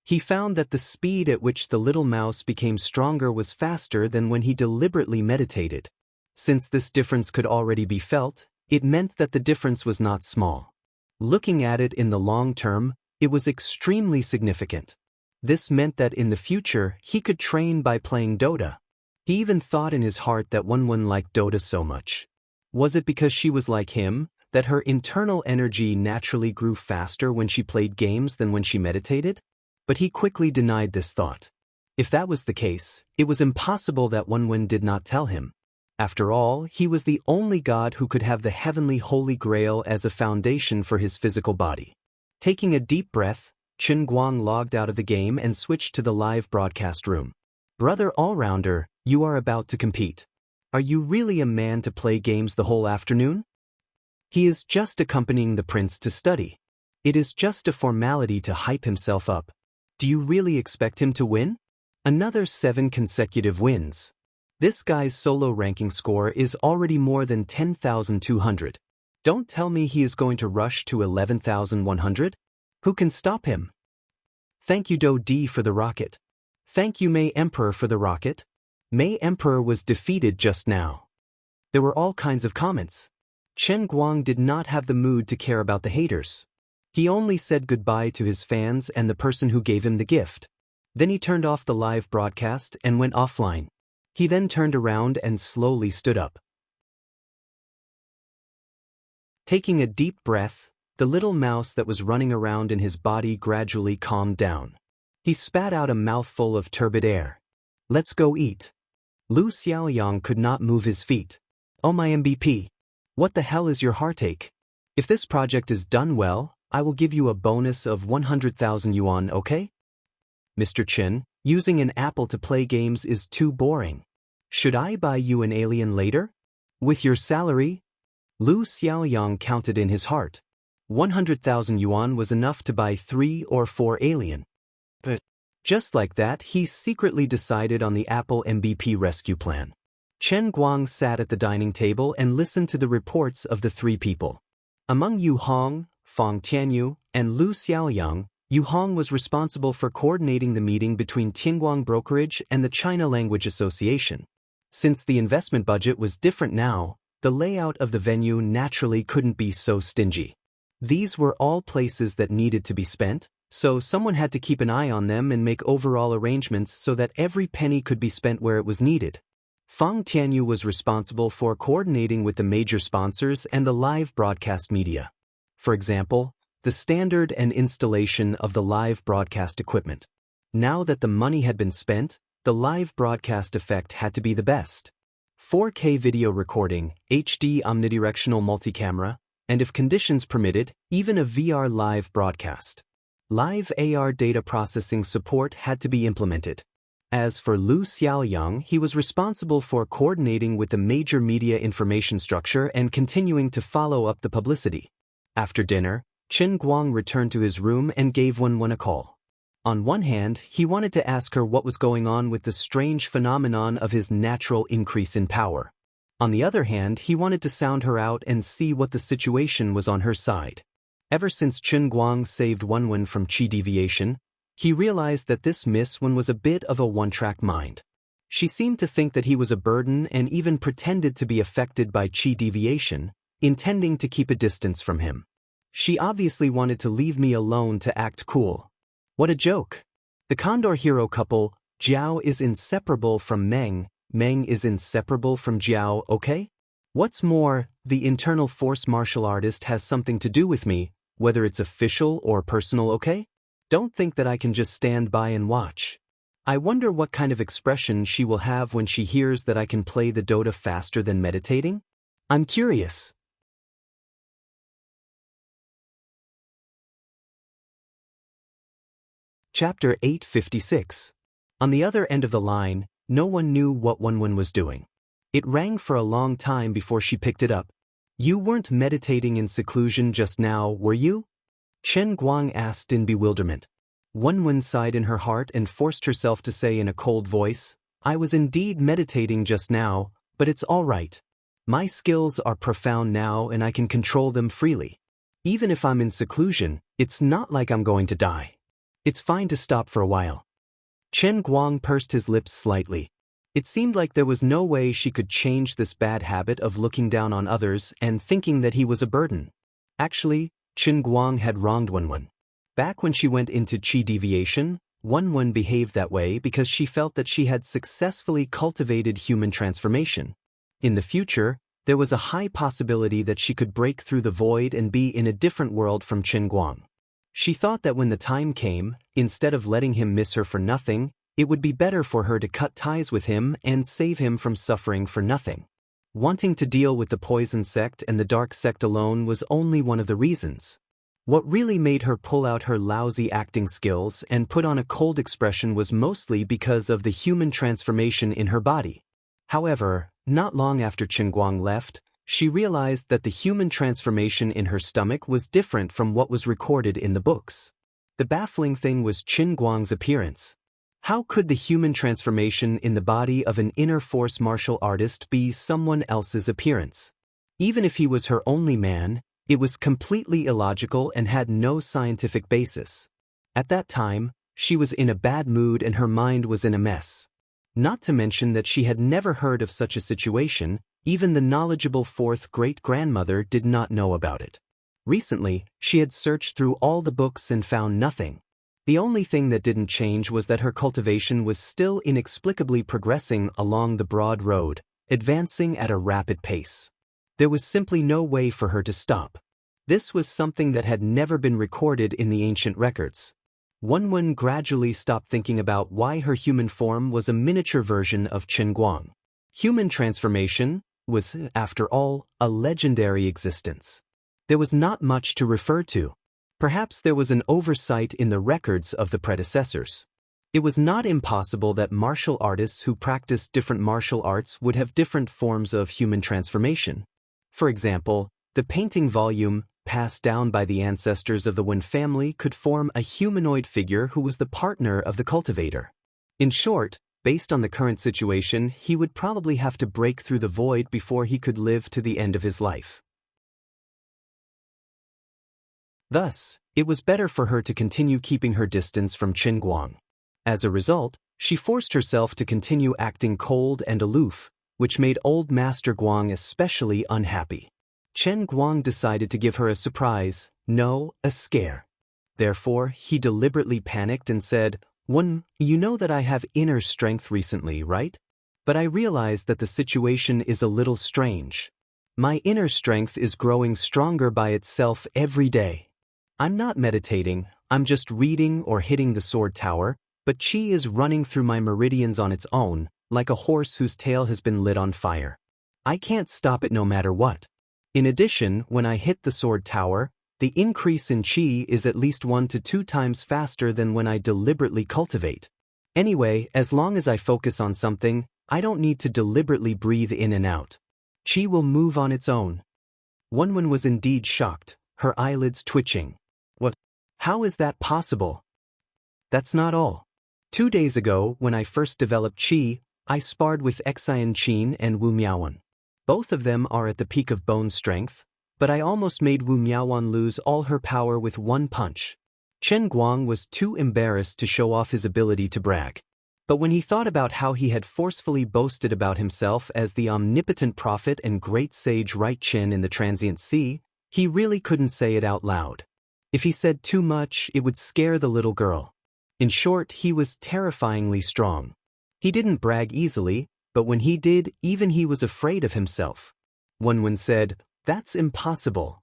A: He found that the speed at which the little mouse became stronger was faster than when he deliberately meditated. Since this difference could already be felt, it meant that the difference was not small. Looking at it in the long term, it was extremely significant. This meant that in the future, he could train by playing Dota. He even thought in his heart that Wen liked Dota so much. Was it because she was like him, that her internal energy naturally grew faster when she played games than when she meditated? But he quickly denied this thought. If that was the case, it was impossible that Wen did not tell him. After all, he was the only god who could have the heavenly Holy Grail as a foundation for his physical body. Taking a deep breath, Qin Guang logged out of the game and switched to the live broadcast room. "Brother all-rounder, you are about to compete. Are you really a man to play games the whole afternoon?" He is just accompanying the prince to study. It is just a formality to hype himself up. Do you really expect him to win? Another 7 consecutive wins. This guy's solo ranking score is already more than 10,200. Don't tell me he is going to rush to 11,100? Who can stop him? Thank you Do D for the rocket. Thank you May Emperor for the rocket. May Emperor was defeated just now. There were all kinds of comments. Qin Guang did not have the mood to care about the haters. He only said goodbye to his fans and the person who gave him the gift. Then he turned off the live broadcast and went offline. He then turned around and slowly stood up. Taking a deep breath, the little mouse that was running around in his body gradually calmed down. He spat out a mouthful of turbid air. "Let's go eat." Lu Xiaoyang could not move his feet. "Oh my MVP. What the hell is your heartache? If this project is done well, I will give you a bonus of 100,000 yuan, okay? Mr. Chen, using an apple to play games is too boring. Should I buy you an alien later? With your salary?" Lu Xiaoyang counted in his heart. 100,000 yuan was enough to buy 3 or 4 alien. But just like that, he secretly decided on the Apple MVP rescue plan. Chen Guang sat at the dining table and listened to the reports of the 3 people. Among Yu Hong, Fang Tianyu, and Lu Xiaoyang, Yu Hong was responsible for coordinating the meeting between Tianguang Brokerage and the China Language Association. Since the investment budget was different now, the layout of the venue naturally couldn't be so stingy. These were all places that needed to be spent, so someone had to keep an eye on them and make overall arrangements so that every penny could be spent where it was needed. Fang Tianyu was responsible for coordinating with the major sponsors and the live broadcast media. For example, the standard and installation of the live broadcast equipment. Now that the money had been spent, the live broadcast effect had to be the best. 4K video recording, HD omnidirectional multicamera, and if conditions permitted, even a VR live broadcast. Live AR data processing support had to be implemented. As for Lu Xiaoyang, he was responsible for coordinating with the major media information structure and continuing to follow up the publicity. After dinner, Chen Guang returned to his room and gave Wen a call. On one hand, he wanted to ask her what was going on with the strange phenomenon of his natural increase in power. On the other hand, he wanted to sound her out and see what the situation was on her side. Ever since Chen Guang saved Wen from qi deviation, he realized that this Miss Wen was a bit of a one-track mind. She seemed to think that he was a burden and even pretended to be affected by qi deviation, intending to keep a distance from him. She obviously wanted to leave me alone to act cool. What a joke. The Condor hero couple, Jiao is inseparable from Meng, Meng is inseparable from Jiao, okay? What's more, the internal force martial artist has something to do with me, whether it's official or personal, okay? Don't think that I can just stand by and watch. I wonder what kind of expression she will have when she hears that I can play the Dota faster than meditating? I'm curious. Chapter 856. On the other end of the line, no one knew what Wen was doing. It rang for a long time before she picked it up. "You weren't meditating in seclusion just now, were you?" Chen Guang asked in bewilderment. Wen sighed in her heart and forced herself to say in a cold voice, "I was indeed meditating just now, but it's all right. My skills are profound now and I can control them freely. Even if I'm in seclusion, it's not like I'm going to die. It's fine to stop for a while." Chen Guang pursed his lips slightly. It seemed like there was no way she could change this bad habit of looking down on others and thinking that he was a burden. Actually, Chen Guang had wronged Wen. Back when she went into qi deviation, Wen behaved that way because she felt that she had successfully cultivated human transformation. In the future, there was a high possibility that she could break through the void and be in a different world from Chen Guang. She thought that when the time came, instead of letting him miss her for nothing, it would be better for her to cut ties with him and save him from suffering for nothing. Wanting to deal with the poison sect and the dark sect alone was only one of the reasons. What really made her pull out her lousy acting skills and put on a cold expression was mostly because of the human transformation in her body. However, not long after Chen Guang left, she realized that the human transformation in her stomach was different from what was recorded in the books. The baffling thing was Chen Guang's appearance. How could the human transformation in the body of an inner force martial artist be someone else's appearance? Even if he was her only man, it was completely illogical and had no scientific basis. At that time, she was in a bad mood and her mind was in a mess. Not to mention that she had never heard of such a situation. Even the knowledgeable fourth great-grandmother did not know about it. Recently, she had searched through all the books and found nothing. The only thing that didn't change was that her cultivation was still inexplicably progressing along the broad road, advancing at a rapid pace. There was simply no way for her to stop. This was something that had never been recorded in the ancient records. Wen gradually stopped thinking about why her human form was a miniature version of Guang. Human transformation was, after all, a legendary existence. There was not much to refer to. Perhaps there was an oversight in the records of the predecessors. It was not impossible that martial artists who practiced different martial arts would have different forms of human transformation. For example, the painting volume passed down by the ancestors of the Wen family could form a humanoid figure who was the partner of the cultivator. In short, based on the current situation, he would probably have to break through the void before he could live to the end of his life. Thus, it was better for her to continue keeping her distance from Guang. As a result, she forced herself to continue acting cold and aloof, which made old Master Guang especially unhappy. Guang decided to give her a surprise, no, a scare. Therefore, he deliberately panicked and said, "Wen, you know that I have inner strength recently, right? But I realize that the situation is a little strange. My inner strength is growing stronger by itself every day. I'm not meditating, I'm just reading or hitting the sword tower, but qi is running through my meridians on its own, like a horse whose tail has been lit on fire. I can't stop it no matter what. In addition, when I hit the sword tower, the increase in qi is at least 1 to 2 times faster than when I deliberately cultivate. Anyway, as long as I focus on something, I don't need to deliberately breathe in and out. Qi will move on its own." Wen was indeed shocked, her eyelids twitching. "What? How is that possible?" "That's not all. 2 days ago, when I first developed qi, I sparred with Xianxia and Wu Miaowan. Both of them are at the peak of bone strength, but I almost made Wu Miaowan lose all her power with 1 punch." Guang was too embarrassed to show off his ability to brag. But when he thought about how he had forcefully boasted about himself as the omnipotent prophet and great sage Right Qin in the transient sea, he really couldn't say it out loud. If he said too much, it would scare the little girl. In short, he was terrifyingly strong. He didn't brag easily, but when he did, even he was afraid of himself. Wen said, "That's impossible."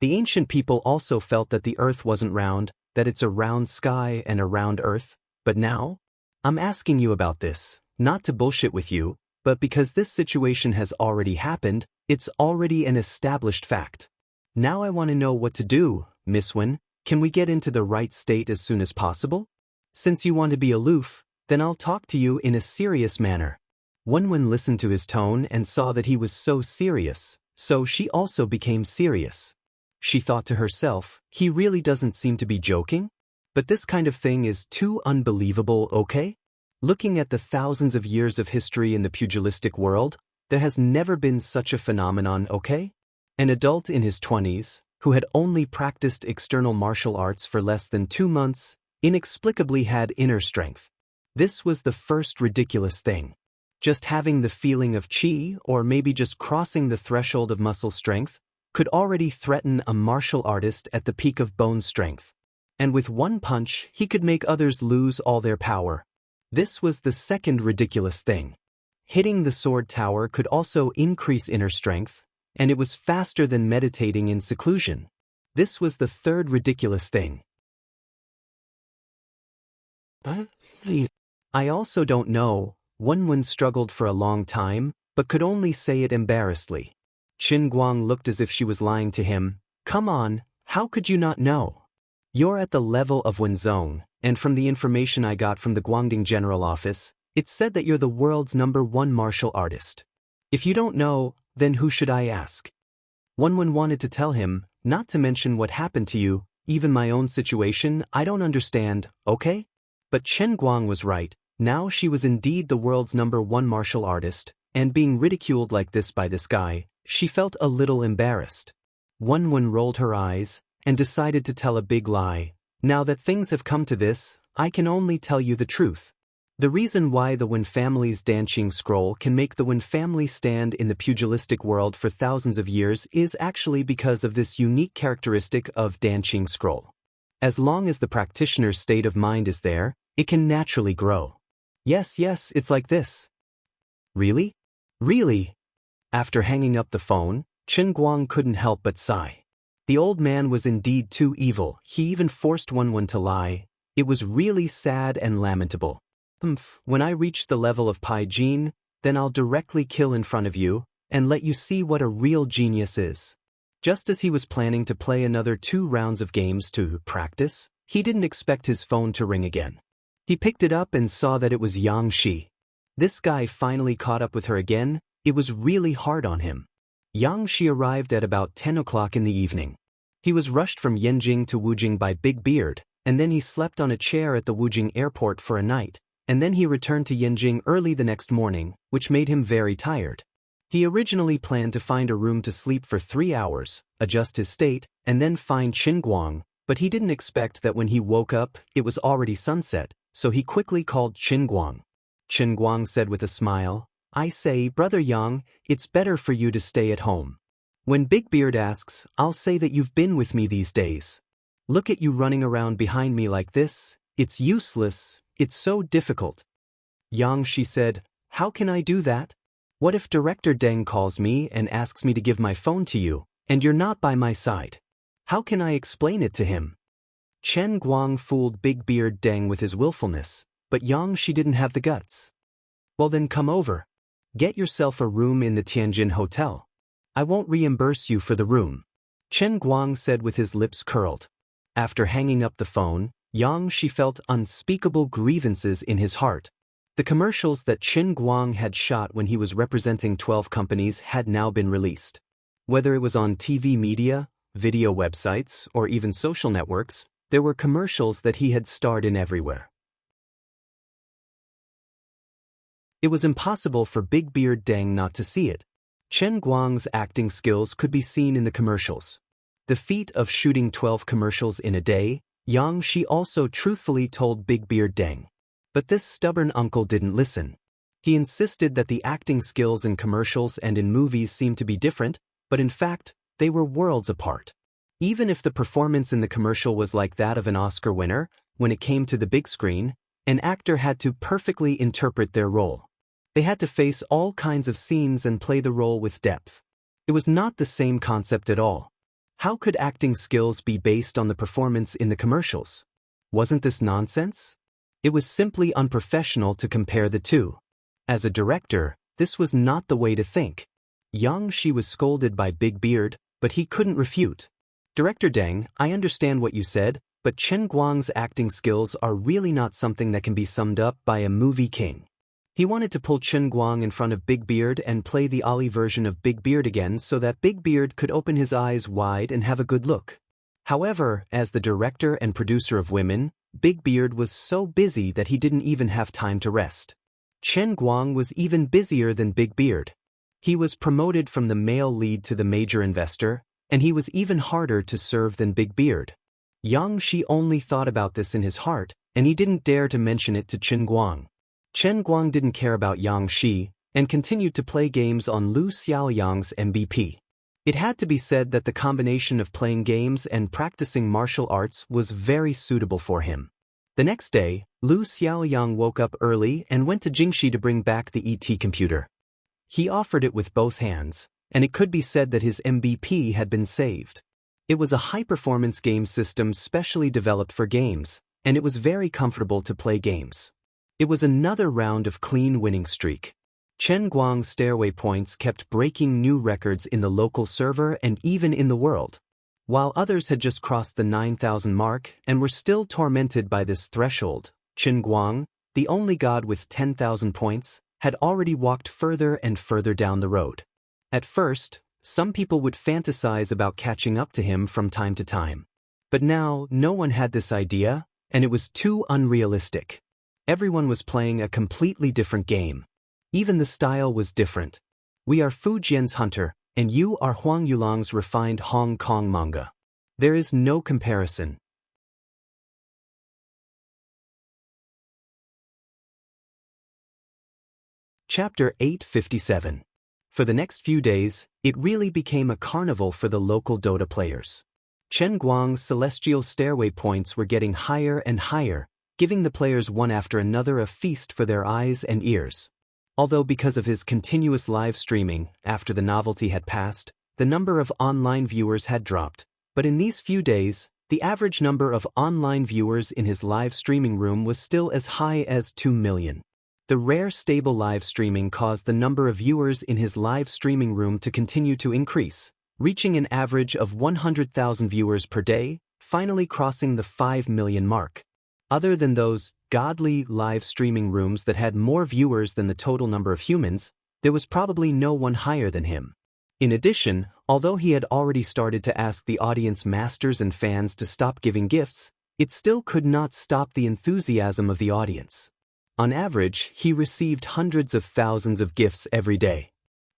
A: The ancient people also felt that the earth wasn't round, that it's a round sky and a round earth, but now? I'm asking you about this, not to bullshit with you, but because this situation has already happened, it's already an established fact. Now I want to know what to do, Miss Wen. Can we get into the right state as soon as possible? Since you want to be aloof, then I'll talk to you in a serious manner. Wen listened to his tone and saw that he was so serious, so she also became serious. She thought to herself, he really doesn't seem to be joking? But this kind of thing is too unbelievable, okay? Looking at the thousands of years of history in the pugilistic world, there has never been such a phenomenon, okay? An adult in his 20s, who had only practiced external martial arts for less than 2 months, inexplicably had inner strength. This was the first ridiculous thing. Just having the feeling of qi, or maybe just crossing the threshold of muscle strength, could already threaten a martial artist at the peak of bone strength. And with 1 punch, he could make others lose all their power. This was the second ridiculous thing. Hitting the sword tower could also increase inner strength, and it was faster than meditating in seclusion. This was the third ridiculous thing. I also don't know. Wen struggled for a long time, but could only say it embarrassedly. Guang looked as if she was lying to him. "Come on, how could you not know? You're at the level of Wenzong, and from the information I got from the Guangding General Office, it said that you're the world's #1 martial artist. If you don't know, then who should I ask?" Wen wanted to tell him, "Not to mention what happened to you, even my own situation, I don't understand, okay?" But Guang was right. Now she was indeed the world's #1 martial artist, and being ridiculed like this by this guy, she felt a little embarrassed. Wen rolled her eyes, and decided to tell a big lie. "Now that things have come to this, I can only tell you the truth. The reason why the Wen family's Danqing scroll can make the Wen family stand in the pugilistic world for thousands of years is actually because of this unique characteristic of Danqing scroll. As long as the practitioner's state of mind is there, it can naturally grow. Yes, it's like this. Really? Really? After hanging up the phone, Chen Guang couldn't help but sigh. The old man was indeed too evil. He even forced Wen to lie. It was really sad and lamentable. When I reach the level of Pai Jin, then I'll directly kill in front of you, and let you see what a real genius is. Just as he was planning to play another 2 rounds of games to practice, he didn't expect his phone to ring again. He picked it up and saw that it was Yang Shi. This guy finally caught up with her again. It was really hard on him. Yang Shi arrived at about 10 o'clock in the evening. He was rushed from Yanjing to Wujing by Big Beard, and then he slept on a chair at the Wujing airport for a night, and then he returned to Yanjing early the next morning, which made him very tired. He originally planned to find a room to sleep for 3 hours, adjust his state, and then find Chen Guang, but he didn't expect that when he woke up, it was already sunset, so he quickly called Chen Guang. Chen Guang said with a smile, "I say, Brother Yang, it's better for you to stay at home. When Big Beard asks, I'll say that you've been with me these days. Look at you running around behind me like this, it's useless, it's so difficult." Yang Shi said, "How can I do that? What if Director Deng calls me and asks me to give my phone to you, and you're not by my side? How can I explain it to him?" Chen Guang fooled Big Beard Deng with his willfulness, but Yang Shi didn't have the guts. "Well then come over. Get yourself a room in the Tianjin Hotel. I won't reimburse you for the room," Chen Guang said with his lips curled. After hanging up the phone, Yang Shi felt unspeakable grievances in his heart. The commercials that Chen Guang had shot when he was representing 12 companies had now been released. Whether it was on TV media, video websites, or even social networks, there were commercials that he had starred in everywhere. It was impossible for Big Beard Deng not to see it. Chen Guang's acting skills could be seen in the commercials. The feat of shooting 12 commercials in a day, Yang Shi also truthfully told Big Beard Deng. But this stubborn uncle didn't listen. He insisted that the acting skills in commercials and in movies seemed to be different, but in fact, they were worlds apart. Even if the performance in the commercial was like that of an Oscar winner, when it came to the big screen, an actor had to perfectly interpret their role. They had to face all kinds of scenes and play the role with depth. It was not the same concept at all. How could acting skills be based on the performance in the commercials? Wasn't this nonsense? It was simply unprofessional to compare the two. As a director, this was not the way to think. Yang Shi was scolded by Big Beard, but he couldn't refute. "Director Deng, I understand what you said, but Chen Guang's acting skills are really not something that can be summed up by a movie king." He wanted to pull Chen Guang in front of Big Beard and play the Ali version of Big Beard again so that Big Beard could open his eyes wide and have a good look. However, as the director and producer of Women, Big Beard was so busy that he didn't even have time to rest. Chen Guang was even busier than Big Beard. He was promoted from the male lead to the major investor, and he was even harder to serve than Big Beard. Yang Shi only thought about this in his heart, and he didn't dare to mention it to Chen Guang. Chen Guang didn't care about Yang Shi, and continued to play games on Lu Xiaoyang's MVP. It had to be said that the combination of playing games and practicing martial arts was very suitable for him. The next day, Lu Xiaoyang woke up early and went to Jingxi to bring back the ET computer. He offered it with both hands, and it could be said that his MVP had been saved. It was a high-performance game system specially developed for games, and it was very comfortable to play games. It was another round of clean winning streak. Chen Guang's stairway points kept breaking new records in the local server and even in the world. While others had just crossed the 9,000 mark and were still tormented by this threshold, Chen Guang, the only god with 10,000 points, had already walked further and further down the road. At first, some people would fantasize about catching up to him from time to time. But now, no one had this idea, and it was too unrealistic. Everyone was playing a completely different game. Even the style was different. We are Fu Jian's hunter, and you are Huang Yulong's refined Hong Kong manga. There is no comparison. Chapter 857. For the next few days, it really became a carnival for the local Dota players. Chen Guang's celestial stairway points were getting higher and higher, giving the players one after another a feast for their eyes and ears. Although because of his continuous live streaming, after the novelty had passed, the number of online viewers had dropped, but in these few days, the average number of online viewers in his live streaming room was still as high as 2 million. The rare stable live streaming caused the number of viewers in his live streaming room to continue to increase, reaching an average of 100,000 viewers per day, finally crossing the 5 million mark. Other than those godly live streaming rooms that had more viewers than the total number of humans, there was probably no one higher than him. In addition, although he had already started to ask the audience masters and fans to stop giving gifts, it still could not stop the enthusiasm of the audience. On average, he received hundreds of thousands of gifts every day.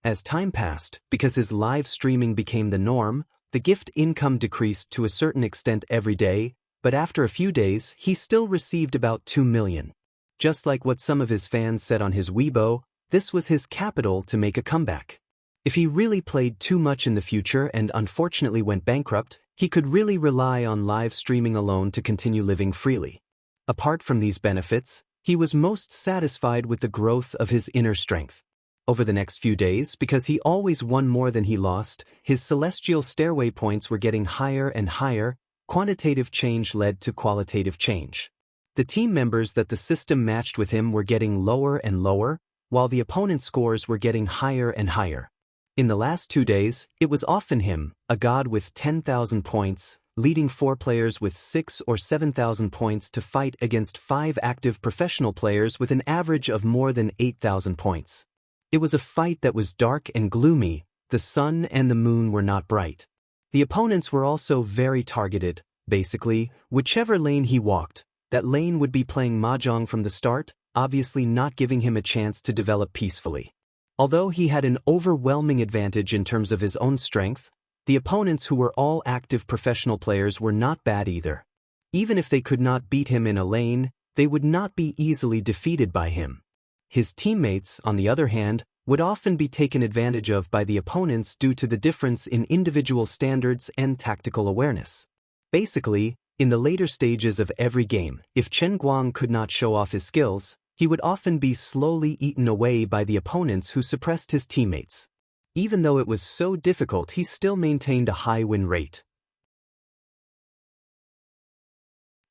A: As time passed, because his live streaming became the norm, the gift income decreased to a certain extent every day, but after a few days, he still received about 2 million. Just like what some of his fans said on his Weibo, this was his capital to make a comeback. If he really played too much in the future and unfortunately went bankrupt, he could really rely on live streaming alone to continue living freely. Apart from these benefits, he was most satisfied with the growth of his inner strength. Over the next few days, because he always won more than he lost, his celestial stairway points were getting higher and higher. Quantitative change led to qualitative change. The team members that the system matched with him were getting lower and lower, while the opponent's scores were getting higher and higher. In the last 2 days, it was often him, a god with 10,000 points, leading 4 players with 6,000 or 7,000 points to fight against 5 active professional players with an average of more than 8,000 points. It was a fight that was dark and gloomy. The sun and the moon were not bright. The opponents were also very targeted. Basically, whichever lane he walked, that lane would be playing mahjong from the start, obviously not giving him a chance to develop peacefully. Although he had an overwhelming advantage in terms of his own strength, the opponents who were all active professional players were not bad either. Even if they could not beat him in a lane, they would not be easily defeated by him. His teammates, on the other hand, would often be taken advantage of by the opponents due to the difference in individual standards and tactical awareness. Basically, in the later stages of every game, if Chen Guang could not show off his skills, he would often be slowly eaten away by the opponents who suppressed his teammates. Even though it was so difficult, he still maintained a high win rate.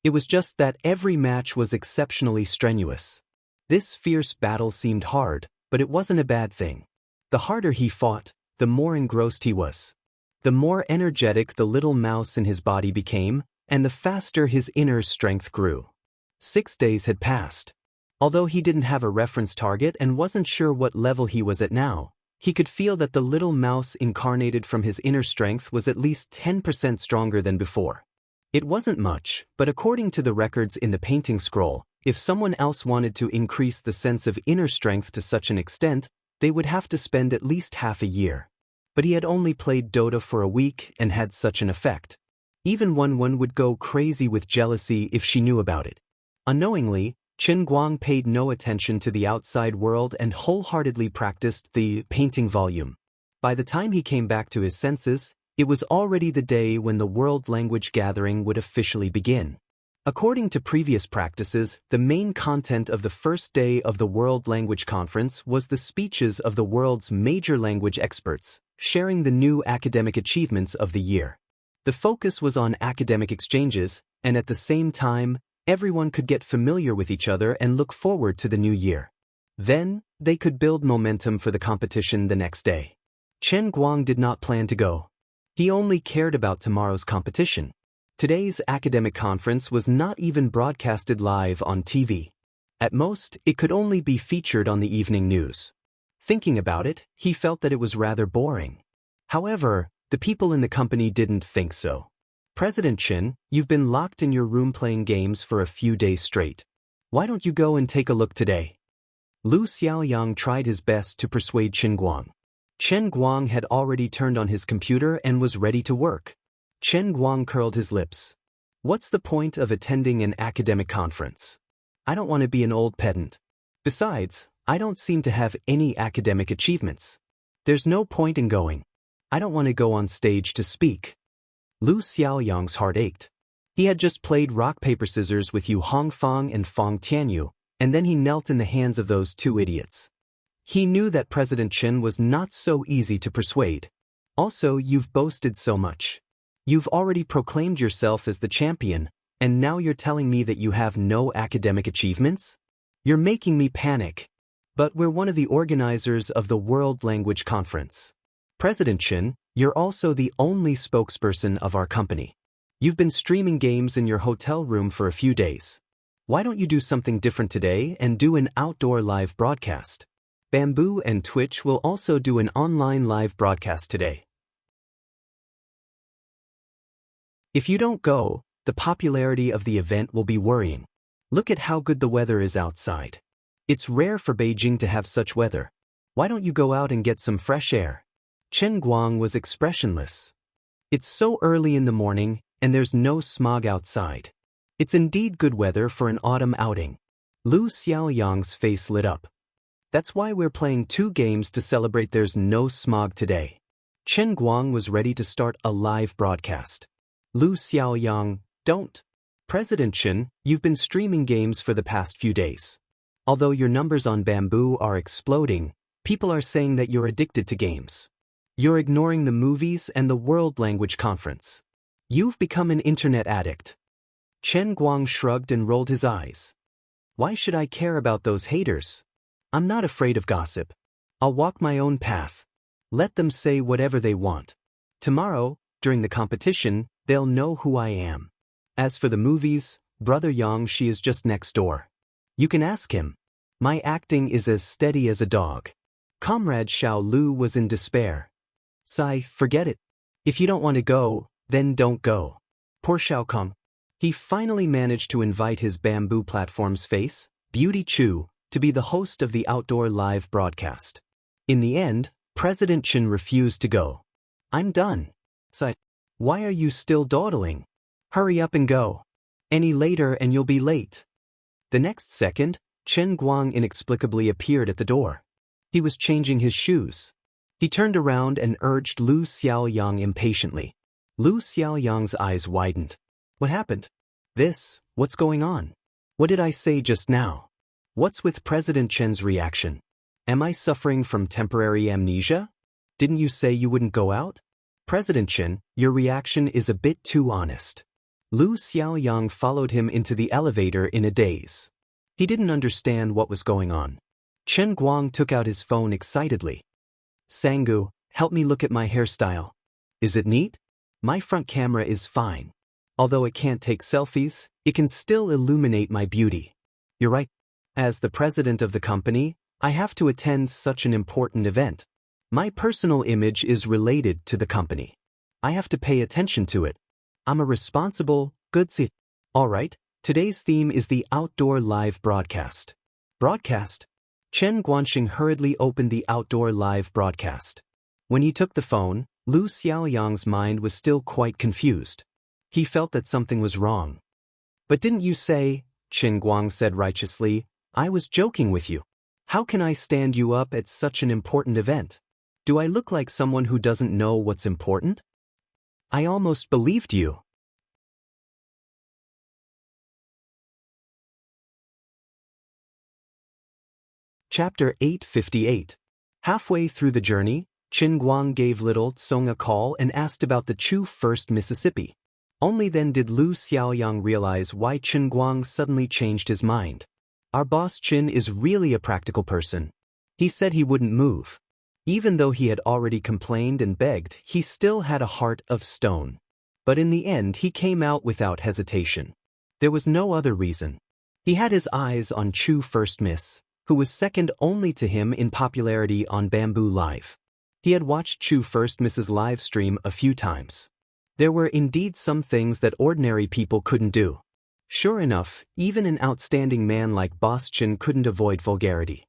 A: It was just that every match was exceptionally strenuous. This fierce battle seemed hard, but it wasn't a bad thing. The harder he fought, the more engrossed he was. The more energetic the little mouse in his body became, and the faster his inner strength grew. 6 days had passed. Although he didn't have a reference target and wasn't sure what level he was at now, he could feel that the little mouse incarnated from his inner strength was at least 10% stronger than before. It wasn't much, but according to the records in the painting scroll, if someone else wanted to increase the sense of inner strength to such an extent, they would have to spend at least half a year. But he had only played Dota for a week and had such an effect. Even one would go crazy with jealousy if she knew about it. Unknowingly, Chen Guang paid no attention to the outside world and wholeheartedly practiced the painting volume. By the time he came back to his senses, it was already the day when the World Language Gathering would officially begin. According to previous practices, the main content of the first day of the World Language Conference was the speeches of the world's major language experts, sharing the new academic achievements of the year. The focus was on academic exchanges, and at the same time, everyone could get familiar with each other and look forward to the new year. Then, they could build momentum for the competition the next day. Chen Guang did not plan to go. He only cared about tomorrow's competition. Today's academic conference was not even broadcasted live on TV. At most, it could only be featured on the evening news. Thinking about it, he felt that it was rather boring. However, the people in the company didn't think so. President Chen, you've been locked in your room playing games for a few days straight. Why don't you go and take a look today? Lu Xiaoyang tried his best to persuade Chen Guang. Chen Guang had already turned on his computer and was ready to work. Chen Guang curled his lips. What's the point of attending an academic conference? I don't want to be an old pedant. Besides, I don't seem to have any academic achievements. There's no point in going. I don't want to go on stage to speak. Lu Xiaoyang's heart ached. He had just played rock paper scissors with Yu Hongfang and Fang Tianyu, and then he knelt in the hands of those two idiots. He knew that President Chen was not so easy to persuade. Also, you've boasted so much. You've already proclaimed yourself as the champion, and now you're telling me that you have no academic achievements? You're making me panic. But we're one of the organizers of the World Language Conference. President Chen, you're also the only spokesperson of our company. You've been streaming games in your hotel room for a few days. Why don't you do something different today and do an outdoor live broadcast? Bamboo and Twitch will also do an online live broadcast today. If you don't go, the popularity of the event will be worrying. Look at how good the weather is outside. It's rare for Beijing to have such weather. Why don't you go out and get some fresh air? Chen Guang was expressionless. It's so early in the morning, and there's no smog outside. It's indeed good weather for an autumn outing. Lu Xiaoyang's face lit up. That's why we're playing 2 games to celebrate there's no smog today. Chen Guang was ready to start a live broadcast. Lu Xiaoyang, don't. President Chen, you've been streaming games for the past few days. Although your numbers on Bamboo are exploding, people are saying that you're addicted to games. You're ignoring the movies and the World Language Conference. You've become an internet addict. Chen Guang shrugged and rolled his eyes. Why should I care about those haters? I'm not afraid of gossip. I'll walk my own path. Let them say whatever they want. Tomorrow, during the competition, they'll know who I am. As for the movies, Brother Yang Shi is just next door. You can ask him. My acting is as steady as a dog. Comrade Xiao Lu was in despair. Sai, forget it. If you don't want to go, then don't go. Poor Xiao Kong. He finally managed to invite his Bamboo platform's face, Beauty Chu, to be the host of the outdoor live broadcast. In the end, President Chen refused to go. I'm done. Sai, why are you still dawdling? Hurry up and go. Any later and you'll be late. The next second, Chen Guang inexplicably appeared at the door. He was changing his shoes. He turned around and urged Lu Xiaoyang impatiently. Lu Xiaoyang's eyes widened. What happened? What's going on? What did I say just now? What's with President Chen's reaction? Am I suffering from temporary amnesia? Didn't you say you wouldn't go out? President Chen, your reaction is a bit too honest. Lu Xiaoyang followed him into the elevator in a daze. He didn't understand what was going on. Chen Guang took out his phone excitedly. Sangu, help me look at my hairstyle. Is it neat? My front camera is fine. Although it can't take selfies, it can still illuminate my beauty. You're right. As the president of the company, I have to attend such an important event. My personal image is related to the company. I have to pay attention to it. I'm a responsible, good citizen. All right, today's theme is the outdoor live broadcast. Broadcast? Chen Guanxing hurriedly opened the outdoor live broadcast. When he took the phone, Lu Xiaoyang's mind was still quite confused. He felt that something was wrong. But didn't you say, Chen Guang said righteously, I was joking with you. How can I stand you up at such an important event? Do I look like someone who doesn't know what's important? I almost believed you. Chapter 858. Halfway through the journey, Chen Guang gave little Tsong a call and asked about the Chu First Mississippi. Only then did Lu Xiaoyang realize why Chen Guang suddenly changed his mind. Our boss Chen is really a practical person. He said he wouldn't move. Even though he had already complained and begged, he still had a heart of stone. But in the end he came out without hesitation. There was no other reason. He had his eyes on Chu First Miss, who was second only to him in popularity on Bamboo Live. He had watched Chu First Miss's live stream a few times. There were indeed some things that ordinary people couldn't do. Sure enough, even an outstanding man like Boss Chen couldn't avoid vulgarity.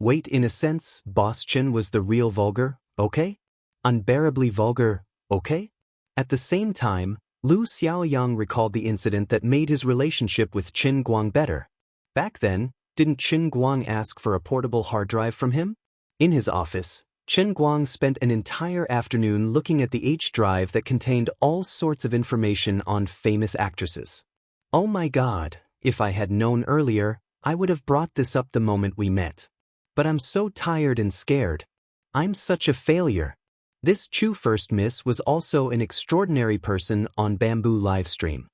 A: Wait, in a sense, Boss Chen was the real vulgar, okay? Unbearably vulgar, okay? At the same time, Lu Xiaoyang recalled the incident that made his relationship with Chen Guang better. Back then, didn't Chen Guang ask for a portable hard drive from him? In his office, Chen Guang spent an entire afternoon looking at the H drive that contained all sorts of information on famous actresses. Oh my god, if I had known earlier, I would have brought this up the moment we met. But I'm so tired and scared. I'm such a failure. This Chu First Miss was also an extraordinary person on Bamboo livestream.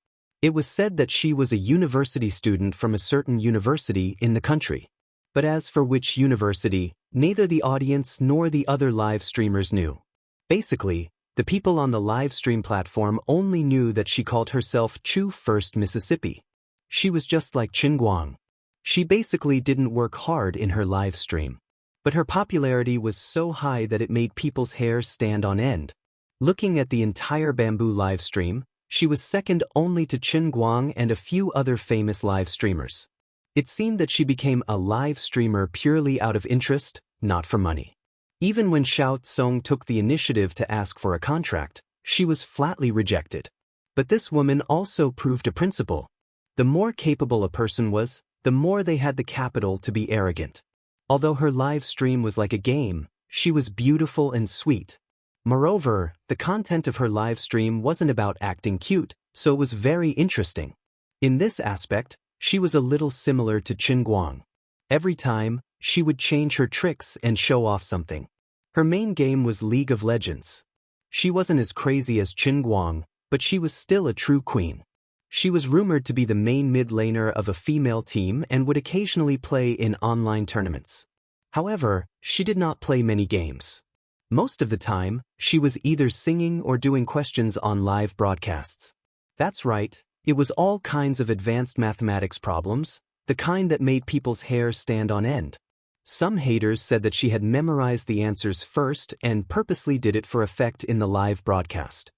A: It was said that she was a university student from a certain university in the country. But as for which university, neither the audience nor the other live streamers knew. Basically, the people on the live stream platform only knew that she called herself Chu First Mississippi. She was just like Chen Guang. She basically didn't work hard in her live stream. But her popularity was so high that it made people's hair stand on end. Looking at the entire Bamboo live stream, she was second only to Chen Guang and a few other famous live streamers. It seemed that she became a live streamer purely out of interest, not for money. Even when Xiao Tsong took the initiative to ask for a contract, she was flatly rejected. But this woman also proved a principle. The more capable a person was, the more they had the capital to be arrogant. Although her live stream was like a game, she was beautiful and sweet. Moreover, the content of her live stream wasn't about acting cute, so it was very interesting. In this aspect, she was a little similar to Chen Guang. Every time, she would change her tricks and show off something. Her main game was League of Legends. She wasn't as crazy as Chen Guang, but she was still a true queen. She was rumored to be the main mid laner of a female team and would occasionally play in online tournaments. However, she did not play many games. Most of the time, she was either singing or doing questions on live broadcasts. That's right, it was all kinds of advanced mathematics problems, the kind that made people's hair stand on end. Some haters said that she had memorized the answers first and purposely did it for effect in the live broadcast.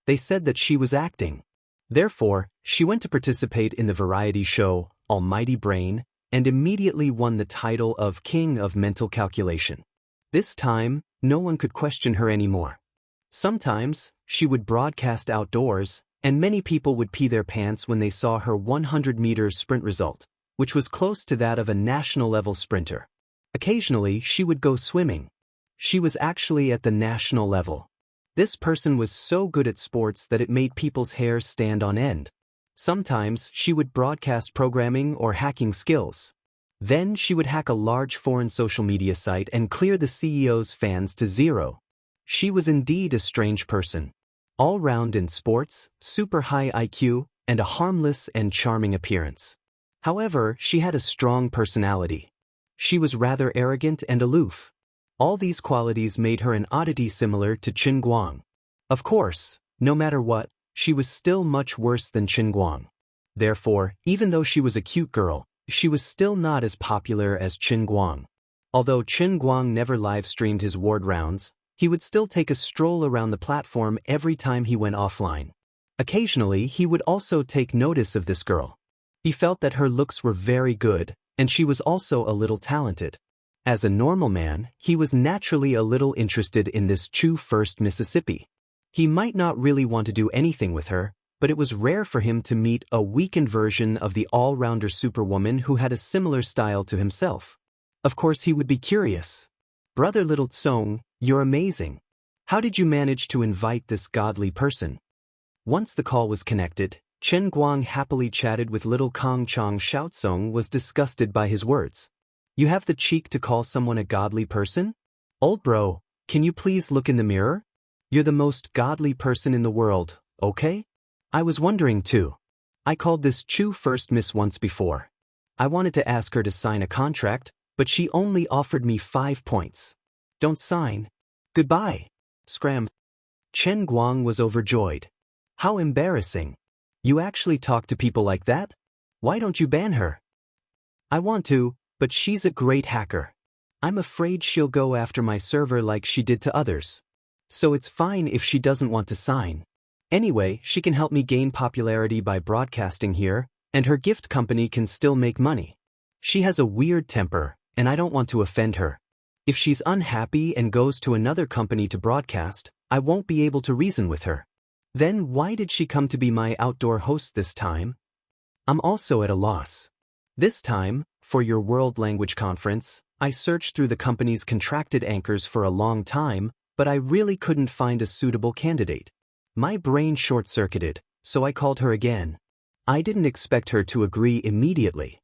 A: They said that she was acting. Therefore, she went to participate in the variety show, Almighty Brain, and immediately won the title of King of Mental Calculation. This time, no one could question her anymore. Sometimes, she would broadcast outdoors, and many people would pee their pants when they saw her 100-meter sprint result, which was close to that of a national-level sprinter. Occasionally, she would go swimming. She was actually at the national level. This person was so good at sports that it made people's hair stand on end. Sometimes, she would broadcast programming or hacking skills. Then she would hack a large foreign social media site and clear the CEO's fans to zero. She was indeed a strange person. All round in sports, super high IQ, and a harmless and charming appearance. However, she had a strong personality. She was rather arrogant and aloof. All these qualities made her an oddity similar to Chen Guang. Of course, no matter what, she was still much worse than Chen Guang. Therefore, even though she was a cute girl, she was still not as popular as Chen Guang. Although Chen Guang never live-streamed his ward rounds, he would still take a stroll around the platform every time he went offline. Occasionally, he would also take notice of this girl. He felt that her looks were very good, and she was also a little talented. As a normal man, he was naturally a little interested in this Chu First Mississippi. He might not really want to do anything with her, but it was rare for him to meet a weakened version of the all-rounder superwoman who had a similar style to himself. Of course he would be curious. Brother Little Tsong, you're amazing. How did you manage to invite this godly person? Once the call was connected, Chen Guang happily chatted with little Kong Chong. Xiao Tsong was disgusted by his words. You have the cheek to call someone a godly person? Old bro, can you please look in the mirror? You're the most godly person in the world, okay? I was wondering too. I called this Chu First Miss once before. I wanted to ask her to sign a contract, but she only offered me 5 points. Don't sign. Goodbye. Scram. Chen Guang was overjoyed. How embarrassing. You actually talk to people like that? Why don't you ban her? I want to, but she's a great hacker. I'm afraid she'll go after my server like she did to others. So it's fine if she doesn't want to sign. Anyway, she can help me gain popularity by broadcasting here, and her gift company can still make money. She has a weird temper, and I don't want to offend her. If she's unhappy and goes to another company to broadcast, I won't be able to reason with her. Then why did she come to be my outdoor host this time? I'm also at a loss. This time, for your world language conference, I searched through the company's contracted anchors for a long time, but I really couldn't find a suitable candidate. My brain short-circuited, so I called her again. I didn't expect her to agree immediately.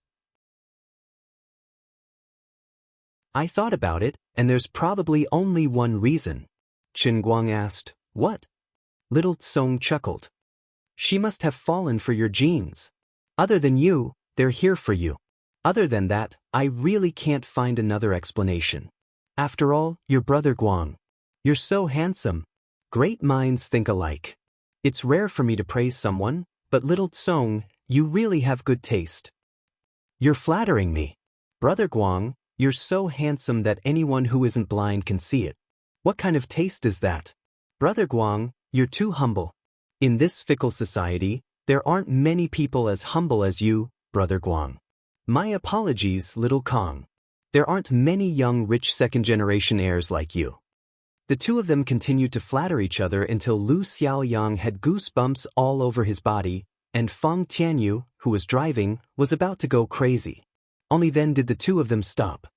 A: I thought about it, and there's probably only one reason. Qin asked, "What?" Little Song chuckled. "She must have fallen for your genes. Other than you, they're here for you. Other than that, I really can't find another explanation. After all, your brother Guang. You're so handsome. Great minds think alike. It's rare for me to praise someone, but Little Song, you really have good taste." "You're flattering me. Brother Guang, you're so handsome that anyone who isn't blind can see it. What kind of taste is that? Brother Guang, you're too humble. In this fickle society, there aren't many people as humble as you, Brother Guang." "My apologies, Little Kong. There aren't many young rich second-generation heirs like you." The two of them continued to flatter each other until Lu Xiaoyang had goosebumps all over his body, and Feng Tianyu, who was driving, was about to go crazy. Only then did the two of them stop.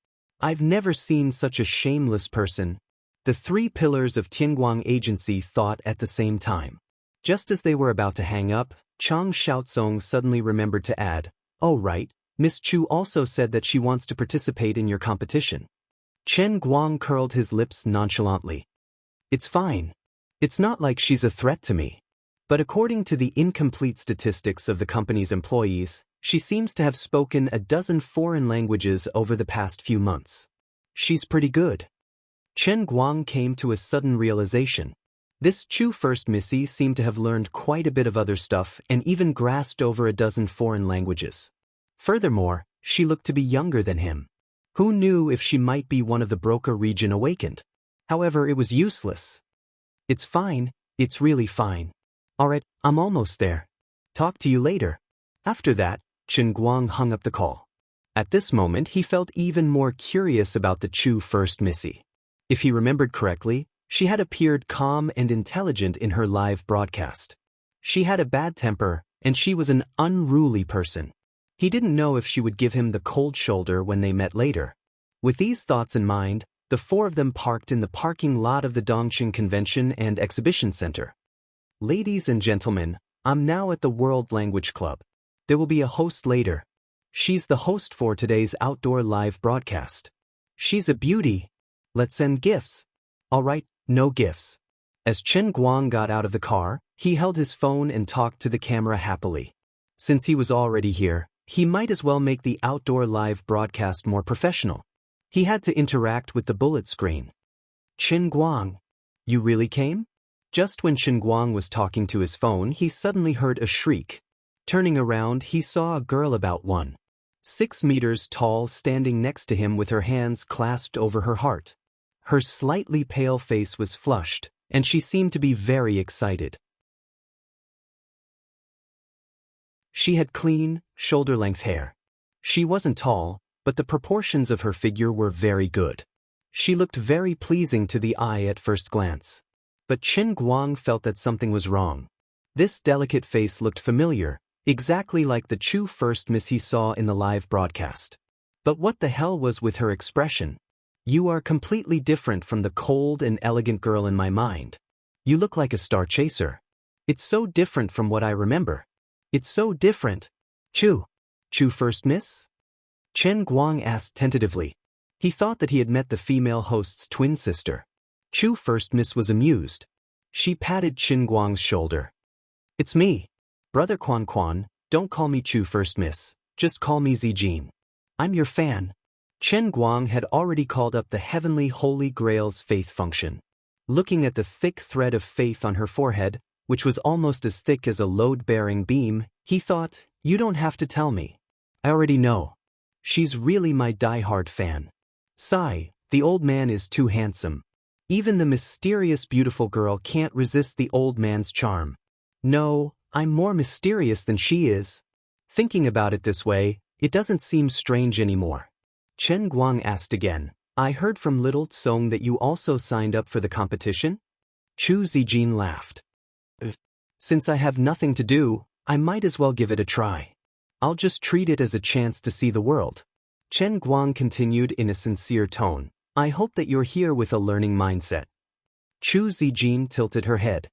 A: I've never seen such a shameless person. The three pillars of Tianguang Agency thought at the same time. Just as they were about to hang up, Chang Xiaozong suddenly remembered to add, "Oh right, Miss Chu also said that she wants to participate in your competition." Chen Guang curled his lips nonchalantly. "It's fine. It's not like she's a threat to me. But according to the incomplete statistics of the company's employees, she seems to have spoken a dozen foreign languages over the past few months. She's pretty good." Chen Guang came to a sudden realization. This Chu First Missy seemed to have learned quite a bit of other stuff and even grasped over a dozen foreign languages. Furthermore, she looked to be younger than him. Who knew if she might be one of the broker region awakened? However, it was useless. "It's fine, it's really fine. Alright, I'm almost there. Talk to you later." After that, Chen Guang hung up the call. At this moment, he felt even more curious about the Chu First Missy. If he remembered correctly, she had appeared calm and intelligent in her live broadcast. She had a bad temper, and she was an unruly person. He didn't know if she would give him the cold shoulder when they met later. With these thoughts in mind, the four of them parked in the parking lot of the Dongqing Convention and Exhibition Center. "Ladies and gentlemen, I'm now at the World Language Club. There will be a host later. She's the host for today's outdoor live broadcast. She's a beauty. Let's send gifts." "Alright, no gifts." As Chen Guang got out of the car, he held his phone and talked to the camera happily. Since he was already here, he might as well make the outdoor live broadcast more professional. He had to interact with the bullet screen. "Chen Guang, you really came?" Just when Chen Guang was talking to his phone, he suddenly heard a shriek. Turning around, he saw a girl about 1.6 meters tall standing next to him with her hands clasped over her heart. Her slightly pale face was flushed, and she seemed to be very excited. She had clean, shoulder-length hair. She wasn't tall, but the proportions of her figure were very good. She looked very pleasing to the eye at first glance. But Chen Guang felt that something was wrong. This delicate face looked familiar, exactly like the Chu First Miss he saw in the live broadcast. But what the hell was with her expression? "You are completely different from the cold and elegant girl in my mind. You look like a star chaser. It's so different from what I remember. It's so different." Chu First Miss?" Chen Guang asked tentatively. He thought that he had met the female host's twin sister. Chu First Miss was amused. She patted Chen Guang's shoulder. "It's me. Brother Quan, don't call me Chu First Miss, just call me Zijin. I'm your fan." Chen Guang had already called up the heavenly Holy Grail's faith function. Looking at the thick thread of faith on her forehead, which was almost as thick as a load-bearing beam, he thought, "You don't have to tell me. I already know. She's really my die-hard fan. Sigh, the old man is too handsome. Even the mysterious beautiful girl can't resist the old man's charm. No, I'm more mysterious than she is." Thinking about it this way, it doesn't seem strange anymore. Chen Guang asked again, "I heard from Little Song that you also signed up for the competition?" Chu Zijin laughed. "Since I have nothing to do, I might as well give it a try. I'll just treat it as a chance to see the world." Chen Guang continued in a sincere tone. I hope that you're here with a learning mindset. Chu Zijin tilted her head.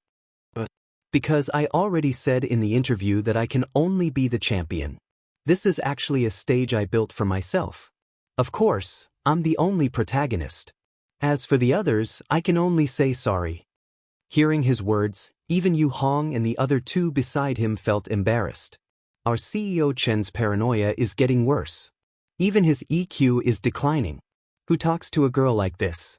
A: Because I already said in the interview that I can only be the champion. This is actually a stage I built for myself. Of course, I'm the only protagonist. As for the others, I can only say sorry. Hearing his words, even Yu Hong and the other two beside him felt embarrassed. Our CEO Chen's paranoia is getting worse. Even his EQ is declining. Who talks to a girl like this?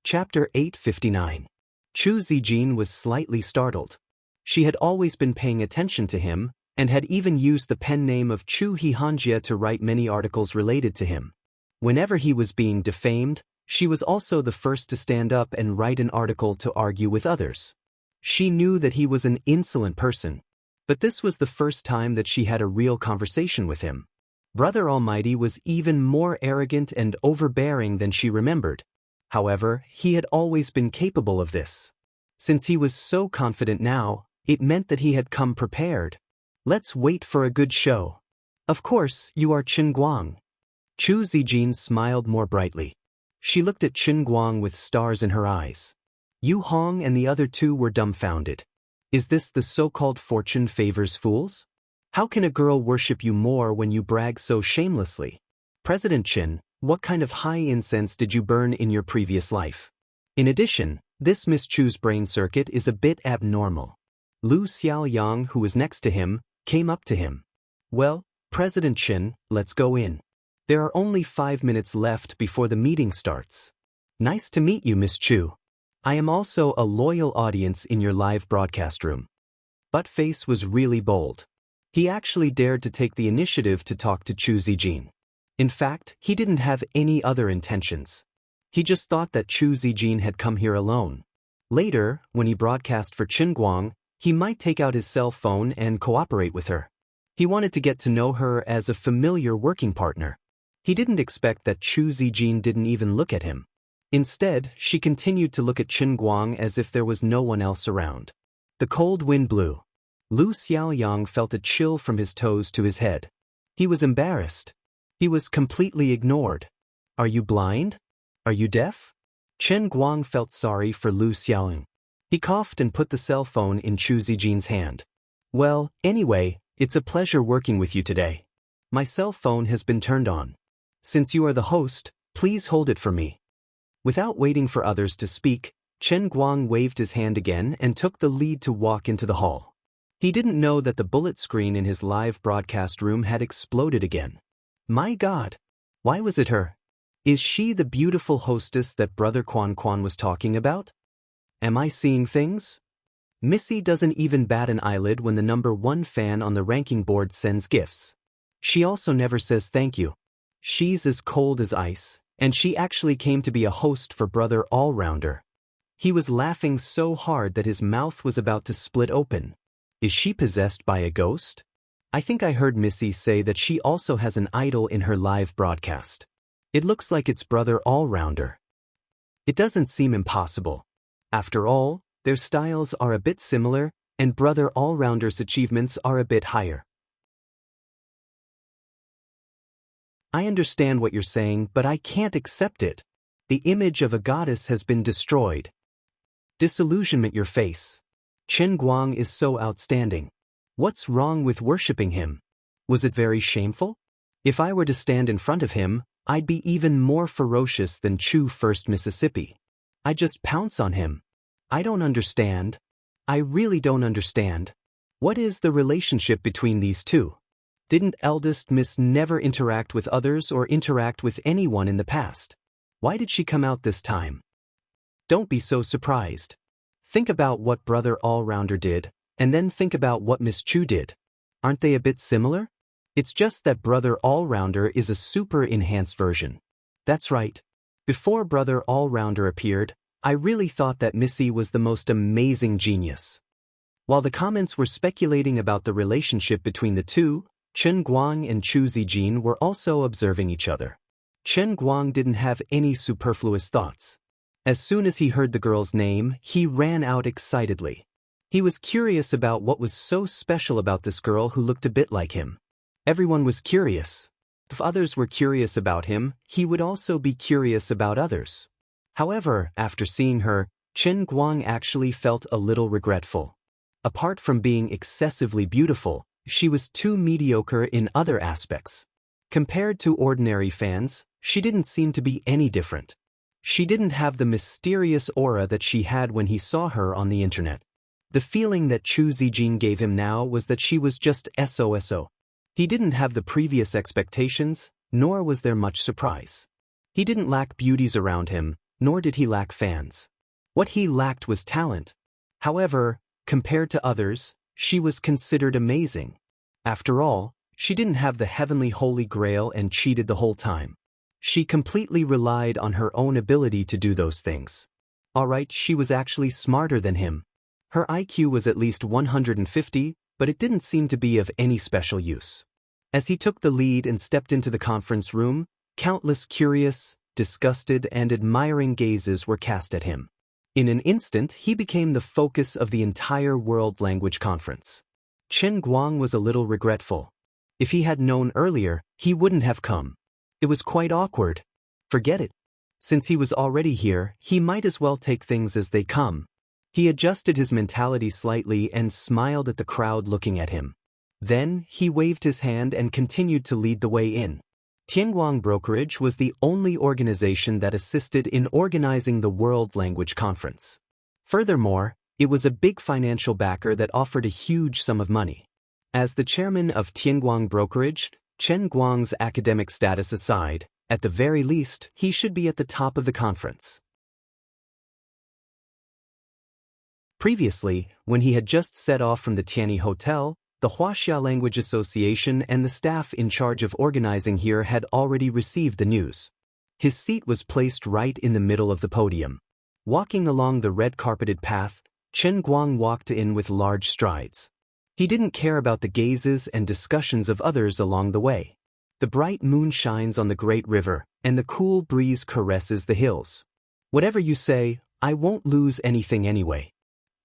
A: Chapter 859. Chu Zijin was slightly startled. She had always been paying attention to him, and had even used the pen name of Chu Xianxia to write many articles related to him. Whenever he was being defamed, she was also the first to stand up and write an article to argue with others. She knew that he was an insolent person, but this was the first time that she had a real conversation with him. Brother Almighty was even more arrogant and overbearing than she remembered. However, he had always been capable of this. Since he was so confident now, it meant that he had come prepared. Let's wait for a good show. Of course, you are Chen Guang. Chu Zijin smiled more brightly. She looked at Chen Guang with stars in her eyes. Yu Hong and the other two were dumbfounded. Is this the so-called fortune favors fools? How can a girl worship you more when you brag so shamelessly? President Chen, what kind of high incense did you burn in your previous life? In addition, this Miss Chu's brain circuit is a bit abnormal. Lu Xiaoyang, who was next to him, came up to him. Well, President Chen, let's go in. There are only 5 minutes left before the meeting starts. Nice to meet you, Miss Chu. I am also a loyal audience in your live broadcast room. Buttface was really bold. He actually dared to take the initiative to talk to Chu Zijin. In fact, he didn't have any other intentions. He just thought that Chu Zijin had come here alone. Later, when he broadcast for Chen Guang, he might take out his cell phone and cooperate with her. He wanted to get to know her as a familiar working partner. He didn't expect that Chu Zijin didn't even look at him. Instead, she continued to look at Chen Guang as if there was no one else around. The cold wind blew. Lu Xiaoyang felt a chill from his toes to his head. He was embarrassed. He was completely ignored. Are you blind? Are you deaf? Chen Guang felt sorry for Lu Xiaoyang. He coughed and put the cell phone in Chu Zijin's hand. Well, anyway, it's a pleasure working with you today. My cell phone has been turned on. Since you are the host, please hold it for me. Without waiting for others to speak, Chen Guang waved his hand again and took the lead to walk into the hall. He didn't know that the bullet screen in his live broadcast room had exploded again. My God! Why was it her? Is she the beautiful hostess that Brother Quan Quan was talking about? Am I seeing things? Missy doesn't even bat an eyelid when the #1 fan on the ranking board sends gifts. She also never says thank you. She's as cold as ice, and she actually came to be a host for Brother Allrounder. He was laughing so hard that his mouth was about to split open. Is she possessed by a ghost? I think I heard Missy say that she also has an idol in her live broadcast. It looks like it's Brother Allrounder. It doesn't seem impossible. After all, their styles are a bit similar, and Brother Allrounder's achievements are a bit higher. I understand what you're saying, but I can't accept it. The image of a goddess has been destroyed. Disillusionment your face. Chen Guang is so outstanding. What's wrong with worshipping him? Was it very shameful? If I were to stand in front of him, I'd be even more ferocious than Chu First Mississippi. I'd just pounce on him. I don't understand. I really don't understand. What is the relationship between these two? Didn't eldest Miss never interact with others or interact with anyone in the past? Why did she come out this time? Don't be so surprised. Think about what Brother Allrounder did, and then think about what Miss Chu did. Aren't they a bit similar? It's just that Brother Allrounder is a super enhanced version. That's right. Before Brother Allrounder appeared, I really thought that Missy was the most amazing genius. While the comments were speculating about the relationship between the two, Chen Guang and Chu Zijin were also observing each other. Chen Guang didn't have any superfluous thoughts. As soon as he heard the girl's name, he ran out excitedly. He was curious about what was so special about this girl who looked a bit like him. Everyone was curious. If others were curious about him, he would also be curious about others. However, after seeing her, Chen Guang actually felt a little regretful. Apart from being excessively beautiful, she was too mediocre in other aspects. Compared to ordinary fans, she didn't seem to be any different. She didn't have the mysterious aura that she had when he saw her on the internet. The feeling that Chu Zijin gave him now was that she was just SOSO. He didn't have the previous expectations, nor was there much surprise. He didn't lack beauties around him, nor did he lack fans. What he lacked was talent. However, compared to others, she was considered amazing. After all, she didn't have the heavenly holy grail and cheated the whole time. She completely relied on her own ability to do those things. Alright, she was actually smarter than him. Her IQ was at least 150, but it didn't seem to be of any special use. As he took the lead and stepped into the conference room, countless curious, disgusted, and admiring gazes were cast at him. In an instant, he became the focus of the entire World Language Conference. Chen Guang was a little regretful. If he had known earlier, he wouldn't have come. It was quite awkward. Forget it. Since he was already here, he might as well take things as they come. He adjusted his mentality slightly and smiled at the crowd looking at him. Then, he waved his hand and continued to lead the way in. Tianguang Brokerage was the only organization that assisted in organizing the World Language Conference. Furthermore, it was a big financial backer that offered a huge sum of money. As the chairman of Tianguang Brokerage, Chen Guang's academic status aside, at the very least, he should be at the top of the conference. Previously, when he had just set off from the Tianyi Hotel, the Wuxia Language Association and the staff in charge of organizing here had already received the news. His seat was placed right in the middle of the podium. Walking along the red-carpeted path, Chen Guang walked in with large strides. He didn't care about the gazes and discussions of others along the way. The bright moon shines on the great river, and the cool breeze caresses the hills. Whatever you say, I won't lose anything anyway.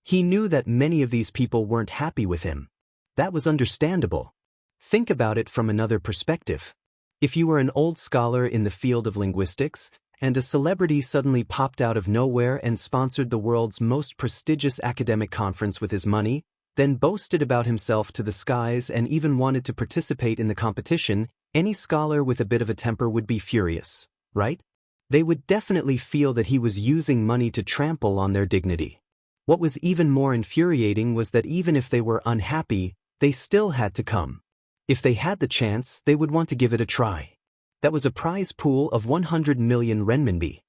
A: He knew that many of these people weren't happy with him. That was understandable. Think about it from another perspective. If you were an old scholar in the field of linguistics, and a celebrity suddenly popped out of nowhere and sponsored the world's most prestigious academic conference with his money, then boasted about himself to the skies and even wanted to participate in the competition, any scholar with a bit of a temper would be furious, right? They would definitely feel that he was using money to trample on their dignity. What was even more infuriating was that even if they were unhappy, they still had to come. If they had the chance, they would want to give it a try. That was a prize pool of 100 million renminbi.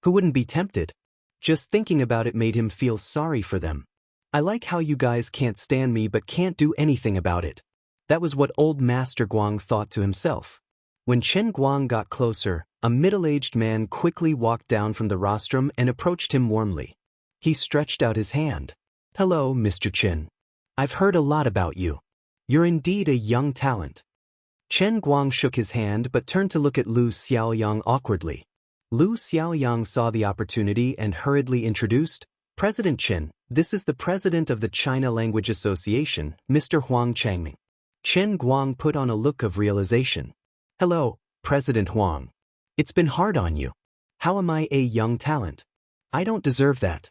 A: Who wouldn't be tempted? Just thinking about it made him feel sorry for them. I like how you guys can't stand me but can't do anything about it. That was what old Master Guang thought to himself. When Chen Guang got closer, a middle-aged man quickly walked down from the rostrum and approached him warmly. He stretched out his hand. Hello, Mr. Chen. I've heard a lot about you. You're indeed a young talent. Chen Guang shook his hand but turned to look at Lu Xiaoyang awkwardly. Lu Xiaoyang saw the opportunity and hurriedly introduced, President Chen, this is the president of the China Language Association, Mr. Huang Changming. Chen Guang put on a look of realization. Hello, President Huang. It's been hard on you. How am I a young talent? I don't deserve that.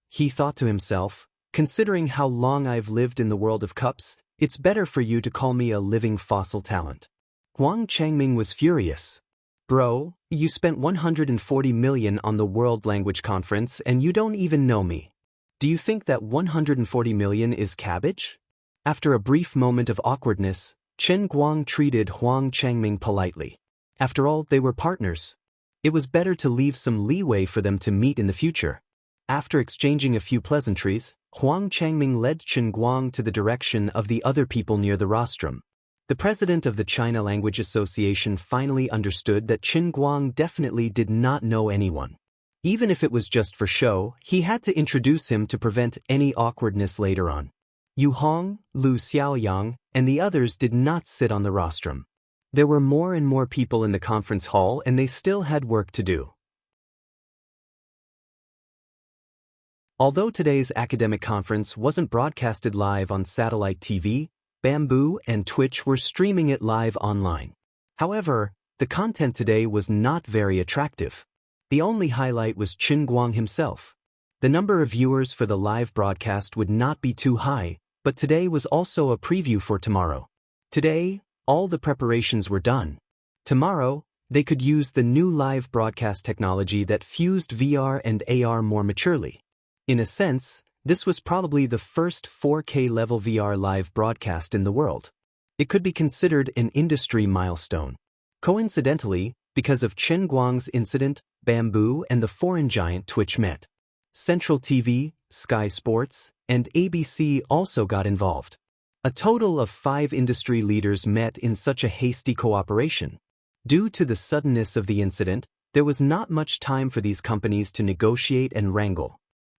A: He thought to himself, considering how long I've lived in the world of cups, it's better for you to call me a living fossil talent. Huang Changming was furious. Bro, you spent 140 million on the World Language Conference and you don't even know me. Do you think that 140 million is cabbage? After a brief moment of awkwardness, Chen Guang treated Huang Changming politely. After all, they were partners. It was better to leave some leeway for them to meet in the future. After exchanging a few pleasantries, Huang Changming led Chen Guang to the direction of the other people near the rostrum. The president of the China Language Association finally understood that Chen Guang definitely did not know anyone. Even if it was just for show, he had to introduce him to prevent any awkwardness later on. Yu Hong, Lu Xiaoyang, and the others did not sit on the rostrum. There were more and more people in the conference hall and they still had work to do. Although today's academic conference wasn't broadcasted live on satellite TV, Bamboo and Twitch were streaming it live online. However, the content today was not very attractive. The only highlight was Qin Guang himself. The number of viewers for the live broadcast would not be too high, but today was also a preview for tomorrow. Today, all the preparations were done. Tomorrow, they could use the new live broadcast technology that fused VR and AR more maturely. In a sense, this was probably the first 4K level VR live broadcast in the world. It could be considered an industry milestone. Coincidentally, because of Qin Guang's incident, Bamboo and the foreign giant Twitch met. Central TV, Sky Sports, and ABC also got involved. A total of 5 industry leaders met in such a hasty cooperation. Due to the suddenness of the incident, there was not much time for these companies to negotiate and wrangle.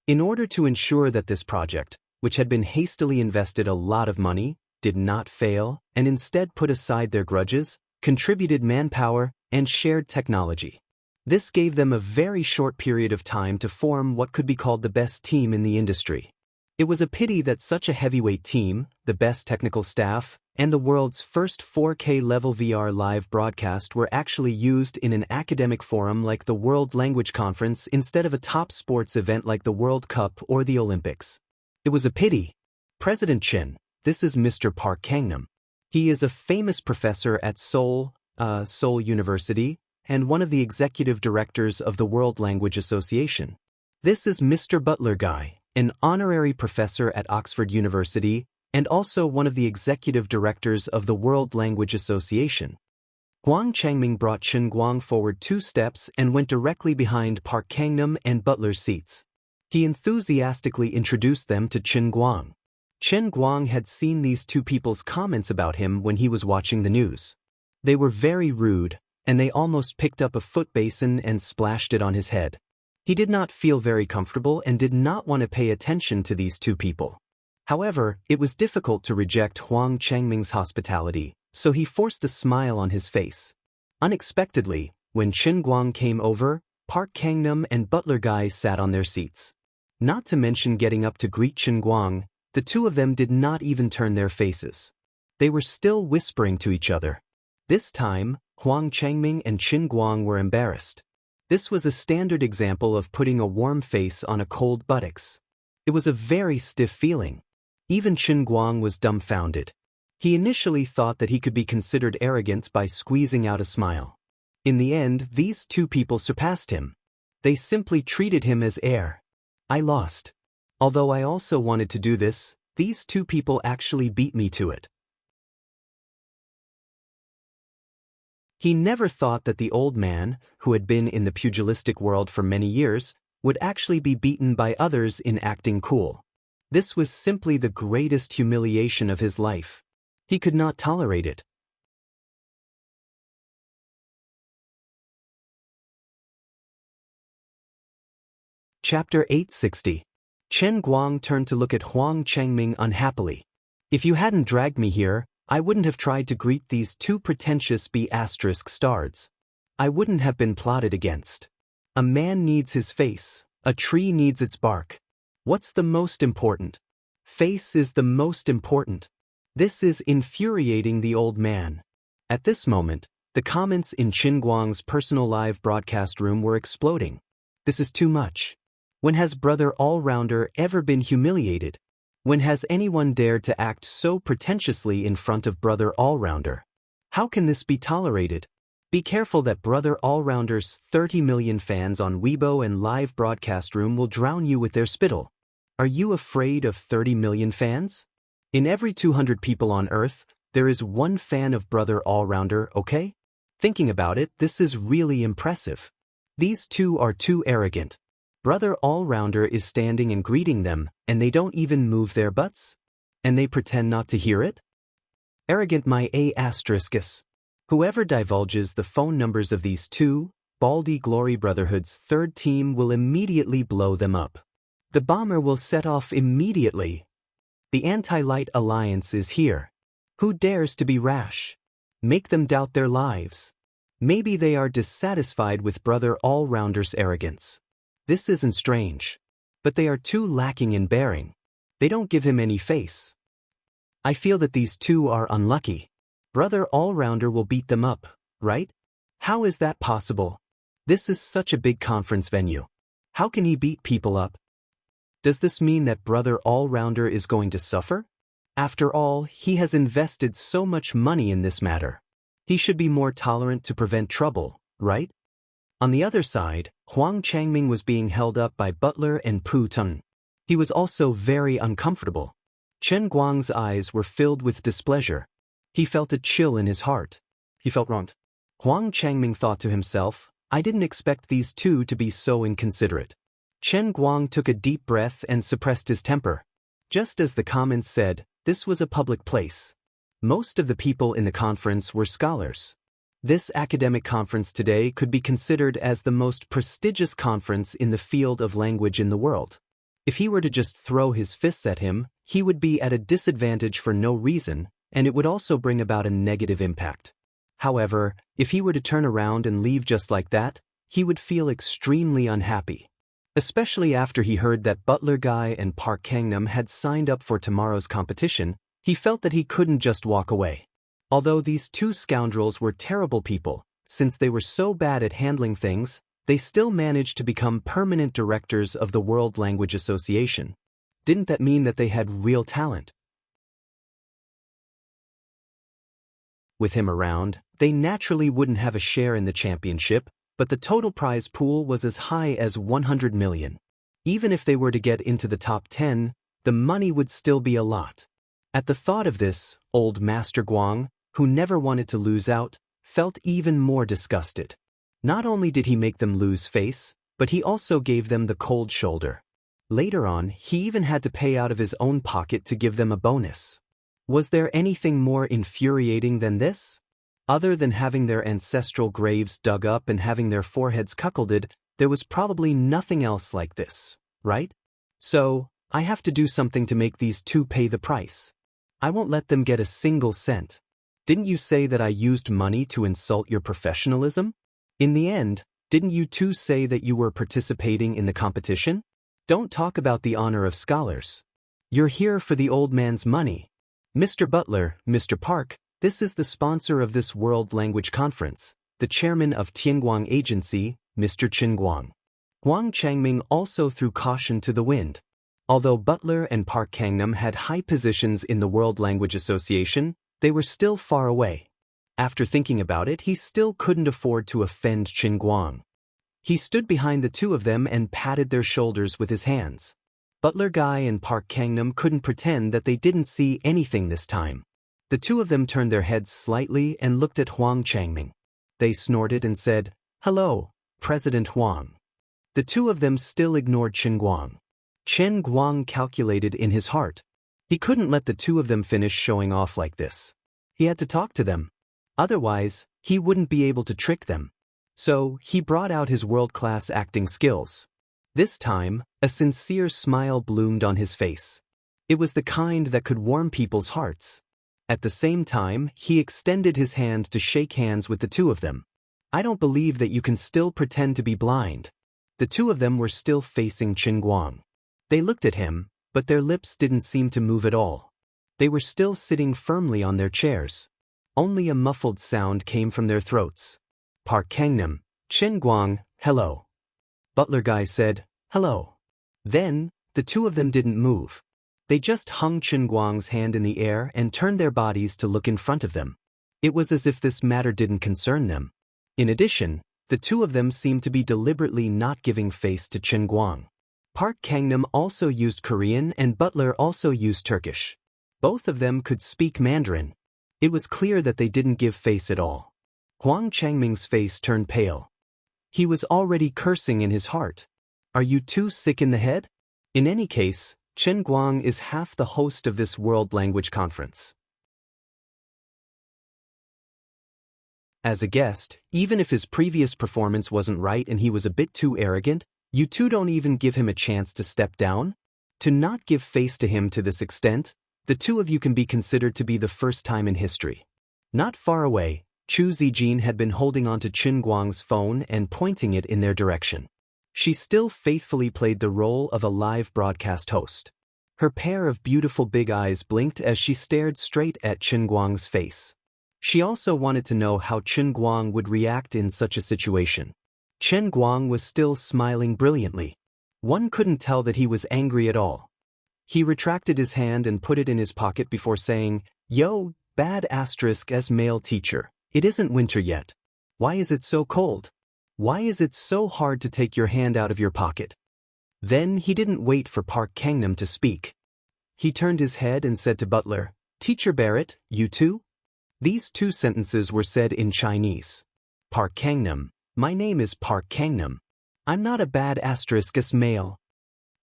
A: In order to ensure that this project, which had been hastily invested a lot of money, did not fail, and instead put aside their grudges, contributed manpower, and shared technology. This gave them a very short period of time to form what could be called the best team in the industry. It was a pity that such a heavyweight team, the best technical staff, and the world's first 4K level VR live broadcast were actually used in an academic forum like the World Language Conference instead of a top sports event like the World Cup or the Olympics. It was a pity. President Qin, this is Mr. Park Kangnam. He is a famous professor at Seoul University and one of the executive directors of the World Language Association. This is Mr. Butler Guy, an honorary professor at Oxford University and also one of the executive directors of the World Language Association. Huang Changming brought Qin Guang forward 2 steps and went directly behind Park Kangnam and Butler's seats. He enthusiastically introduced them to Qin Guang. Qin Guang had seen these 2 people's comments about him when he was watching the news. They were very rude, and they almost picked up a foot basin and splashed it on his head. He did not feel very comfortable and did not want to pay attention to these 2 people. However, it was difficult to reject Huang Changming's hospitality, so he forced a smile on his face. Unexpectedly, when Qin Guang came over, Park Kangnam and Butler Guy sat on their seats. Not to mention getting up to greet Qin Guang, the 2 of them did not even turn their faces. They were still whispering to each other. This time, Huang Changming and Qin Guang were embarrassed. This was a standard example of putting a warm face on a cold buttocks. It was a very stiff feeling. Even Qin Guang was dumbfounded. He initially thought that he could be considered arrogant by squeezing out a smile. In the end, these 2 people surpassed him. They simply treated him as air. I lost. Although I also wanted to do this, these 2 people actually beat me to it. He never thought that the old man, who had been in the pugilistic world for many years, would actually be beaten by others in acting cool. This was simply the greatest humiliation of his life. He could not tolerate it. Chapter 860. Qin Guang turned to look at Huang Changming unhappily. If you hadn't dragged me here, I wouldn't have tried to greet these 2 pretentious B***stards. I wouldn't have been plotted against. A man needs his face, a tree needs its bark. What's the most important? Face is the most important. This is infuriating the old man. At this moment, the comments in Qin Guang's personal live broadcast room were exploding. This is too much. When has Brother All-Rounder ever been humiliated? When has anyone dared to act so pretentiously in front of Brother All-Rounder? How can this be tolerated? Be careful that Brother All-Rounder's 30 million fans on Weibo and live broadcast room will drown you with their spittle. Are you afraid of 30 million fans? In every 200 people on Earth, there is 1 fan of Brother All-Rounder, okay? Thinking about it, this is really impressive. These 2 are too arrogant. Brother All-Rounder is standing and greeting them, and they don't even move their butts? And they pretend not to hear it? Arrogant my A**. Whoever divulges the phone numbers of these 2, Baldy Glory Brotherhood's 3rd team will immediately blow them up. The bomber will set off immediately. The Anti-Light Alliance is here. Who dares to be rash? Make them doubt their lives. Maybe they are dissatisfied with Brother All-Rounder's arrogance. This isn't strange. But they are too lacking in bearing. They don't give him any face. I feel that these two are unlucky. Brother All-Rounder will beat them up, right? How is that possible? This is such a big conference venue. How can he beat people up? Does this mean that Brother All-Rounder is going to suffer? After all, he has invested so much money in this matter. He should be more tolerant to prevent trouble, right? On the other side, Huang Changming was being held up by Butler and Pu Teng. He was also very uncomfortable. Chen Guang's eyes were filled with displeasure. He felt a chill in his heart. He felt wronged. Huang Changming thought to himself, I didn't expect these two to be so inconsiderate. Chen Guang took a deep breath and suppressed his temper. Just as the comments said, this was a public place. Most of the people in the conference were scholars. This academic conference today could be considered as the most prestigious conference in the field of language in the world. If he were to just throw his fists at him, he would be at a disadvantage for no reason, and it would also bring about a negative impact. However, if he were to turn around and leave just like that, he would feel extremely unhappy. Especially after he heard that Butler Guy and Park Kangnam had signed up for tomorrow's competition, he felt that he couldn't just walk away. Although these two scoundrels were terrible people, since they were so bad at handling things, they still managed to become permanent directors of the World Language Association. Didn't that mean that they had real talent? With him around, they naturally wouldn't have a share in the championship, but the total prize pool was as high as 100 million. Even if they were to get into the top 10, the money would still be a lot. At the thought of this, old Master Guang, who never wanted to lose out, felt even more disgusted. Not only did he make them lose face, but he also gave them the cold shoulder. Later on, he even had to pay out of his own pocket to give them a bonus. Was there anything more infuriating than this? Other than having their ancestral graves dug up and having their foreheads cuckolded, there was probably nothing else like this, right? So, I have to do something to make these two pay the price. I won't let them get a single cent. Didn't you say that I used money to insult your professionalism? In the end, didn't you two say that you were participating in the competition? Don't talk about the honor of scholars. You're here for the old man's money. Mr. Butler, Mr. Park, this is the sponsor of this World Language Conference, the chairman of Tianguang Agency, Mr. Chen Guang. Huang Changming also threw caution to the wind. Although Butler and Park Kangnam had high positions in the World Language Association, they were still far away. After thinking about it, he still couldn't afford to offend Chen Guang. He stood behind the two of them and patted their shoulders with his hands. Butler Guy and Park Kangnam couldn't pretend that they didn't see anything this time. The two of them turned their heads slightly and looked at Huang Changming. They snorted and said, "Hello, President Huang." The two of them still ignored Chen Guang. Chen Guang calculated in his heart. He couldn't let the two of them finish showing off like this. He had to talk to them. Otherwise, he wouldn't be able to trick them. So, he brought out his world-class acting skills. This time, a sincere smile bloomed on his face. It was the kind that could warm people's hearts. At the same time, he extended his hand to shake hands with the two of them. I don't believe that you can still pretend to be blind. The two of them were still facing Chen Guang. They looked at him, but their lips didn't seem to move at all. They were still sitting firmly on their chairs. Only a muffled sound came from their throats. Park Kangnam, Chen Guang, hello. Butler Guy said, hello. Then, the two of them didn't move. They just hung Chen Guang's hand in the air and turned their bodies to look in front of them. It was as if this matter didn't concern them. In addition, the two of them seemed to be deliberately not giving face to Chen Guang. Park Kangnam also used Korean and Butler also used Turkish. Both of them could speak Mandarin. It was clear that they didn't give face at all. Huang Changming's face turned pale. He was already cursing in his heart. Are you too sick in the head? In any case, Chen Guang is half the host of this World Language Conference. As a guest, even if his previous performance wasn't right and he was a bit too arrogant, you two don't even give him a chance to step down? To not give face to him to this extent, the two of you can be considered to be the first time in history. Not far away, Chu Zijin had been holding onto Chen Guang's phone and pointing it in their direction. She still faithfully played the role of a live broadcast host. Her pair of beautiful big eyes blinked as she stared straight at Chen Guang's face. She also wanted to know how Chen Guang would react in such a situation. Chen Guang was still smiling brilliantly. One couldn't tell that he was angry at all. He retracted his hand and put it in his pocket before saying, "Yo, bad asterisk as male teacher. It isn't winter yet. Why is it so cold? Why is it so hard to take your hand out of your pocket?" Then he didn't wait for Park Kangnam to speak. He turned his head and said to Butler, "Teacher Barrett, you too?" These two sentences were said in Chinese. "Park Kangnam, my name is Park Kangnam. I'm not a bad asterisk male."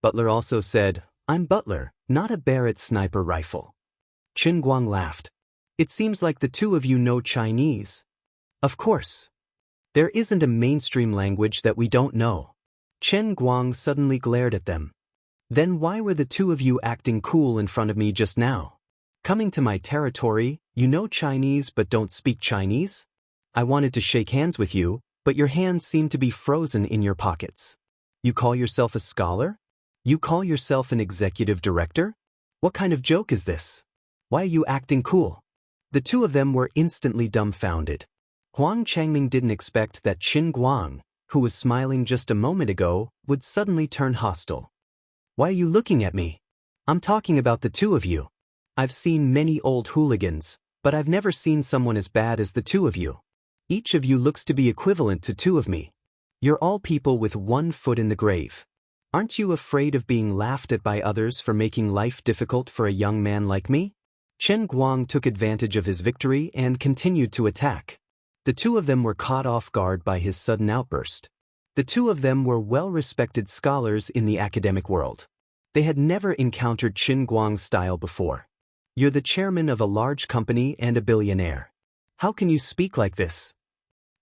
A: Butler also said, "I'm Butler, not a Barrett sniper rifle." Chen Guang laughed. "It seems like the two of you know Chinese." "Of course. There isn't a mainstream language that we don't know." Chen Guang suddenly glared at them. "Then why were the two of you acting cool in front of me just now? Coming to my territory, you know Chinese but don't speak Chinese? I wanted to shake hands with you, but your hands seem to be frozen in your pockets. You call yourself a scholar? You call yourself an executive director? What kind of joke is this? Why are you acting cool?" The two of them were instantly dumbfounded. Huang Changming didn't expect that Chen Guang, who was smiling just a moment ago, would suddenly turn hostile. "Why are you looking at me? I'm talking about the two of you. I've seen many old hooligans, but I've never seen someone as bad as the two of you. Each of you looks to be equivalent to two of me. You're all people with one foot in the grave. Aren't you afraid of being laughed at by others for making life difficult for a young man like me?" Chen Guang took advantage of his victory and continued to attack. The two of them were caught off guard by his sudden outburst. The two of them were well-respected scholars in the academic world. They had never encountered Chen Guang's style before. "You're the chairman of a large company and a billionaire. How can you speak like this?"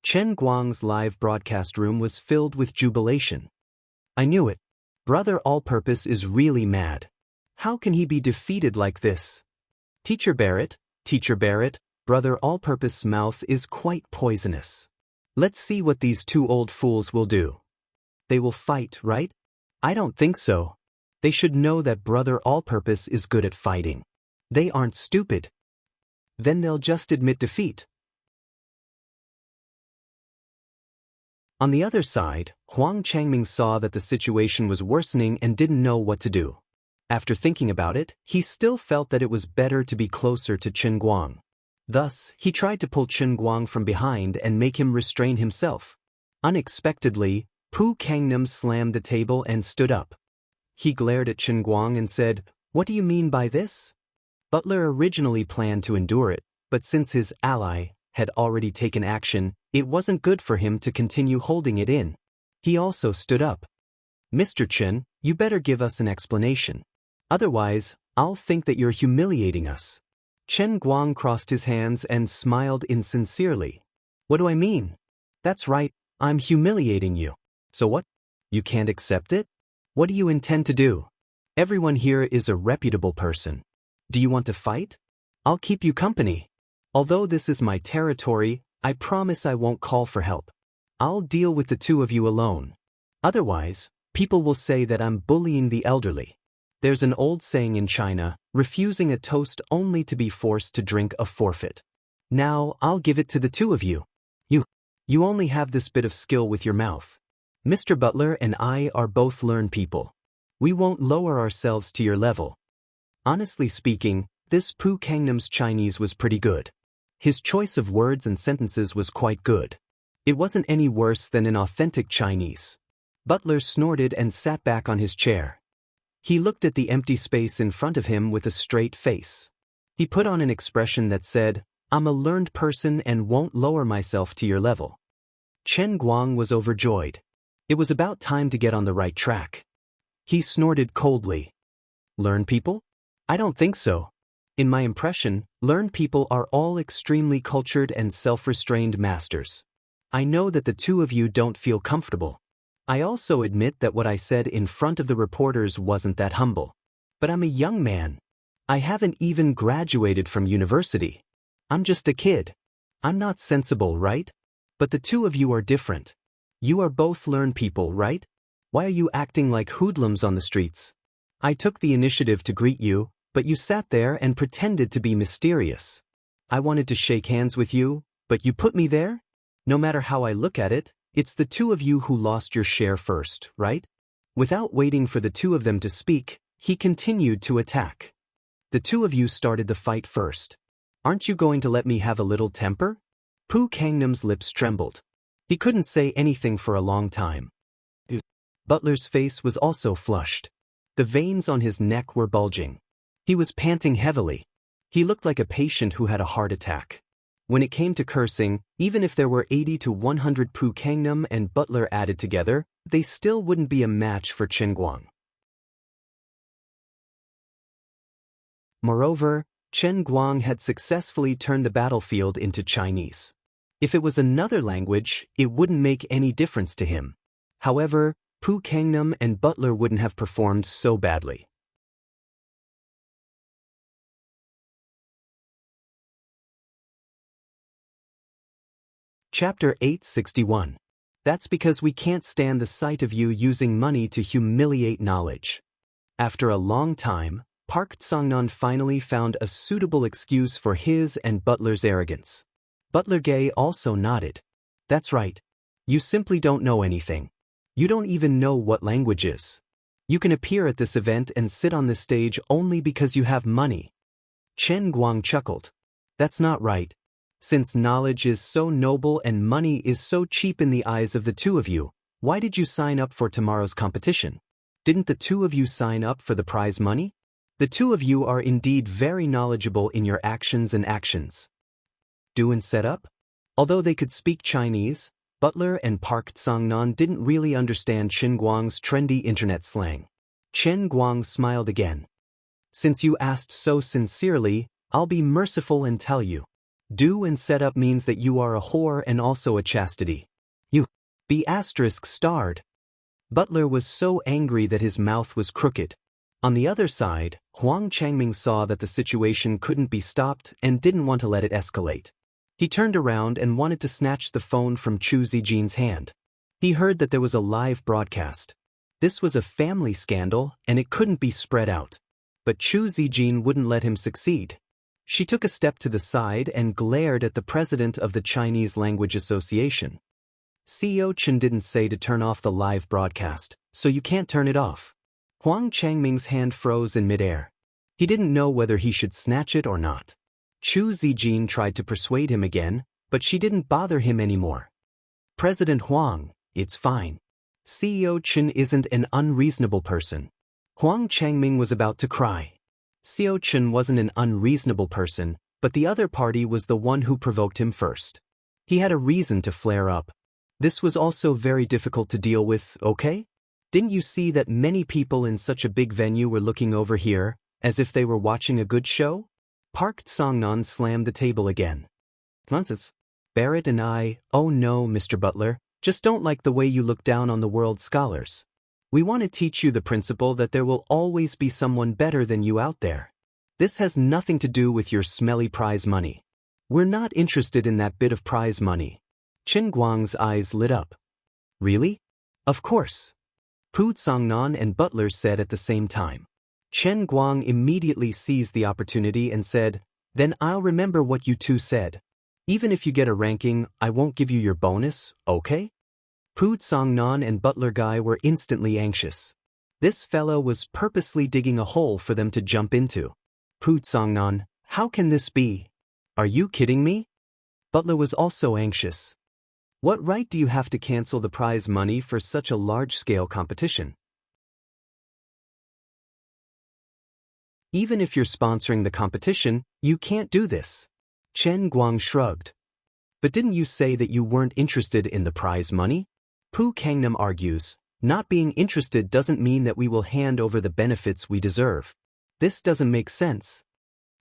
A: Chen Guang's live broadcast room was filled with jubilation. "I knew it. Brother All-Purpose is really mad. How can he be defeated like this? Teacher Barrett, Brother All-Purpose's mouth is quite poisonous. Let's see what these two old fools will do. They will fight, right? I don't think so. They should know that Brother All-Purpose is good at fighting. They aren't stupid. Then they'll just admit defeat." On the other side, Huang Changming saw that the situation was worsening and didn't know what to do. After thinking about it, he still felt that it was better to be closer to Chen Guang. Thus, he tried to pull Chen Guang from behind and make him restrain himself. Unexpectedly, Pu Kangnam slammed the table and stood up. He glared at Chen Guang and said, "What do you mean by this?" Butler originally planned to endure it, but since his ally had already taken action, it wasn't good for him to continue holding it in. He also stood up. "Mr. Chen, you better give us an explanation. Otherwise, I'll think that you're humiliating us." Chen Guang crossed his hands and smiled insincerely. "What do I mean? That's right, I'm humiliating you. So what? You can't accept it? What do you intend to do? Everyone here is a reputable person. Do you want to fight? I'll keep you company. Although this is my territory, I promise I won't call for help. I'll deal with the two of you alone. Otherwise, people will say that I'm bullying the elderly. There's an old saying in China, refusing a toast only to be forced to drink a forfeit. Now, I'll give it to the two of you. You only have this bit of skill with your mouth. Mr. Butler and I are both learned people. We won't lower ourselves to your level." Honestly speaking, this Pu Kangnam's Chinese was pretty good. His choice of words and sentences was quite good. It wasn't any worse than an authentic Chinese. Butler snorted and sat back on his chair. He looked at the empty space in front of him with a straight face. He put on an expression that said, "I'm a learned person and won't lower myself to your level." Chen Guang was overjoyed. It was about time to get on the right track. He snorted coldly. "Learned people? I don't think so. In my impression, learned people are all extremely cultured and self-restrained masters. I know that the two of you don't feel comfortable. I also admit that what I said in front of the reporters wasn't that humble. But I'm a young man. I haven't even graduated from university. I'm just a kid. I'm not sensible, right? But the two of you are different. You are both learned people, right? Why are you acting like hoodlums on the streets? I took the initiative to greet you, but you sat there and pretended to be mysterious. I wanted to shake hands with you, but you put me there? No matter how I look at it, it's the two of you who lost your share first, right? Without waiting for the two of them to speak, he continued to attack. The two of you started the fight first. Aren't you going to let me have a little temper? Pu Kangnam's lips trembled. He couldn't say anything for a long time. Butler's face was also flushed. The veins on his neck were bulging. He was panting heavily. He looked like a patient who had a heart attack. When it came to cursing, even if there were 80 to 100 Pu Kangnam and Butler added together, they still wouldn't be a match for Chen Guang. Moreover, Chen Guang had successfully turned the battlefield into Chinese. If it was another language, it wouldn't make any difference to him. However, Pu Kangnam and Butler wouldn't have performed so badly. Chapter 861. That's because we can't stand the sight of you using money to humiliate knowledge. After a long time, Park Tsongnan finally found a suitable excuse for his and Butler's arrogance. Butler Gay also nodded. That's right. You simply don't know anything. You don't even know what language is. You can appear at this event and sit on the stage only because you have money. Chen Guang chuckled. That's not right. Since knowledge is so noble and money is so cheap in the eyes of the two of you, why did you sign up for tomorrow's competition? Didn't the two of you sign up for the prize money? The two of you are indeed very knowledgeable in your actions and actions. Do and set up? Although they could speak Chinese, Butler and Park Tsongnan didn't really understand Chen Guang's trendy internet slang. Chen Guang smiled again. Since you asked so sincerely, I'll be merciful and tell you. Do and set up means that you are a whore and also a chastity. You be ****. Butler was so angry that his mouth was crooked. On the other side, Huang Changming saw that the situation couldn't be stopped and didn't want to let it escalate. He turned around and wanted to snatch the phone from Chu Zijin's hand. He heard that there was a live broadcast. This was a family scandal and it couldn't be spread out. But Chu Zijin wouldn't let him succeed. She took a step to the side and glared at the president of the Chinese Language Association. CEO Chen didn't say to turn off the live broadcast, so you can't turn it off. Huang Changming's hand froze in midair. He didn't know whether he should snatch it or not. Chu Zijin tried to persuade him again, but she didn't bother him anymore. President Huang, it's fine. CEO Chen isn't an unreasonable person. Huang Changming was about to cry. CEO Chen wasn't an unreasonable person, but the other party was the one who provoked him first. He had a reason to flare up. This was also very difficult to deal with, okay? Didn't you see that many people in such a big venue were looking over here, as if they were watching a good show? Park Tsongnan slammed the table again. Nonsense. Barrett and I, oh no, Mr. Butler, just don't like the way you look down on the world's scholars. We want to teach you the principle that there will always be someone better than you out there. This has nothing to do with your smelly prize money. We're not interested in that bit of prize money. Chen Guang's eyes lit up. Really? Of course. Pu Tsongnan and Butler said at the same time. Chen Guang immediately seized the opportunity and said, then I'll remember what you two said. Even if you get a ranking, I won't give you your bonus, okay? Pu Tsongnan and Butler Guy were instantly anxious. This fellow was purposely digging a hole for them to jump into. Pu Tsongnan, how can this be? Are you kidding me? Butler was also anxious. What right do you have to cancel the prize money for such a large-scale competition? Even if you're sponsoring the competition, you can't do this. Chen Guang shrugged. But didn't you say that you weren't interested in the prize money? Pu Kangnam argues, not being interested doesn't mean that we will hand over the benefits we deserve. This doesn't make sense.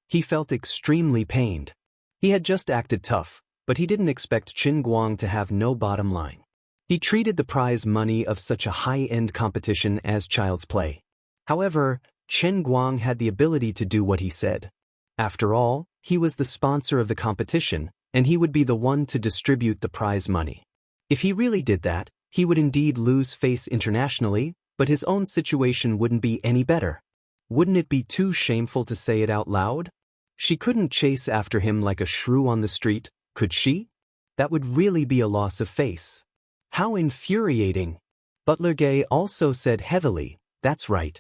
A: He felt extremely pained. He had just acted tough, but he didn't expect Chen Guang to have no bottom line. He treated the prize money of such a high-end competition as child's play. However, Chen Guang had the ability to do what he said. After all, he was the sponsor of the competition, and he would be the one to distribute the prize money. If he really did that, He would indeed lose face internationally, but his own situation wouldn't be any better. Wouldn't it be too shameful to say it out loud? She couldn't chase after him like a shrew on the street, could she? That would really be a loss of face. How infuriating. Butler Gay also said heavily, "That's right.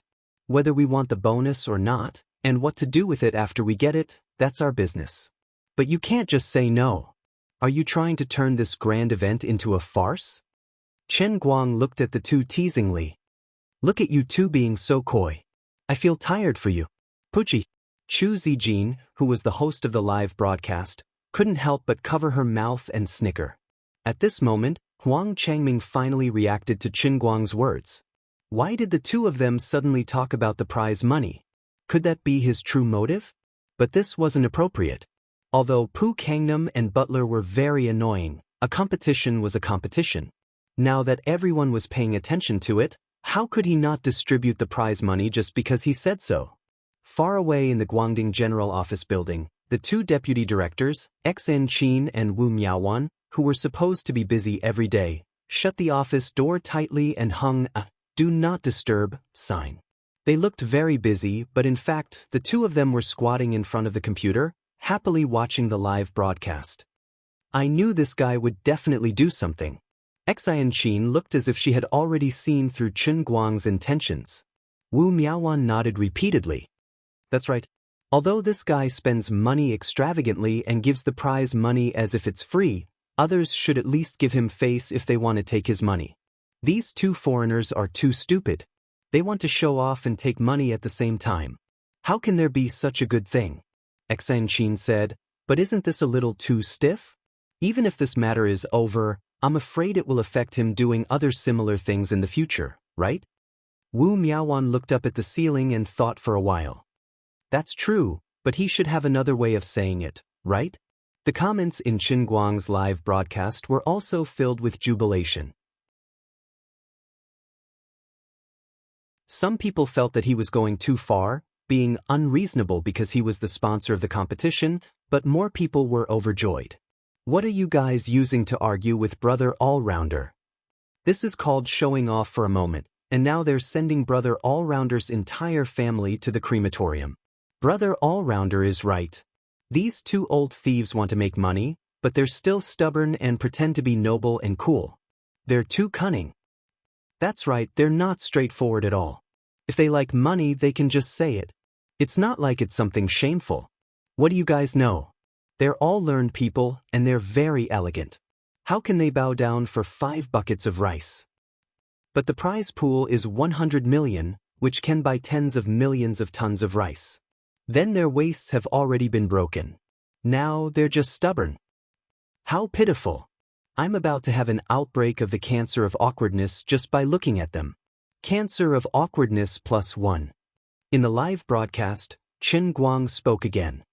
A: Whether we want the bonus or not, and what to do with it after we get it, that's our business. But you can't just say no. Are you trying to turn this grand event into a farce?" Chen Guang looked at the two teasingly. "Look at you two being so coy. I feel tired for you." Pucci. Chu Zijin, who was the host of the live broadcast, couldn't help but cover her mouth and snicker. At this moment, Huang Changming finally reacted to Chen Guang's words. Why did the two of them suddenly talk about the prize money? Could that be his true motive? But this wasn't appropriate. Although Pu Kangnam and Butler were very annoying, a competition was a competition. Now that everyone was paying attention to it, how could he not distribute the prize money just because he said so? Far away in the Guangding General Office building, the two deputy directors, Xen Qin and Wu Miaowan, who were supposed to be busy every day, shut the office door tightly and hung a "Do Not Disturb" sign. They looked very busy, but in fact, the two of them were squatting in front of the computer, happily watching the live broadcast. I knew this guy would definitely do something. Xen Qin looked as if she had already seen through Chen Guang's intentions. Wu Miaowan nodded repeatedly. That's right. Although this guy spends money extravagantly and gives the prize money as if it's free, others should at least give him face if they want to take his money. These two foreigners are too stupid. They want to show off and take money at the same time. How can there be such a good thing? Xen Qin said, but isn't this a little too stiff? Even if this matter is over, I'm afraid it will affect him doing other similar things in the future, right? Wu Miaowan looked up at the ceiling and thought for a while. That's true, but he should have another way of saying it, right? The comments in Chen Guang's live broadcast were also filled with jubilation. Some people felt that he was going too far, being unreasonable because he was the sponsor of the competition, but more people were overjoyed. What are you guys using to argue with Brother Allrounder? This is called showing off for a moment, and now they're sending Brother Allrounder's entire family to the crematorium. Brother Allrounder is right. These two old thieves want to make money, but they're still stubborn and pretend to be noble and cool. They're too cunning. That's right, they're not straightforward at all. If they like money, they can just say it. It's not like it's something shameful. What do you guys know? They're all learned people, and they're very elegant. How can they bow down for 5 buckets of rice? But the prize pool is 100 million, which can buy tens of millions of tons of rice. Then their waists have already been broken. Now they're just stubborn. How pitiful. I'm about to have an outbreak of the cancer of awkwardness just by looking at them. Cancer of awkwardness +1. In the live broadcast, Chen Guang spoke again.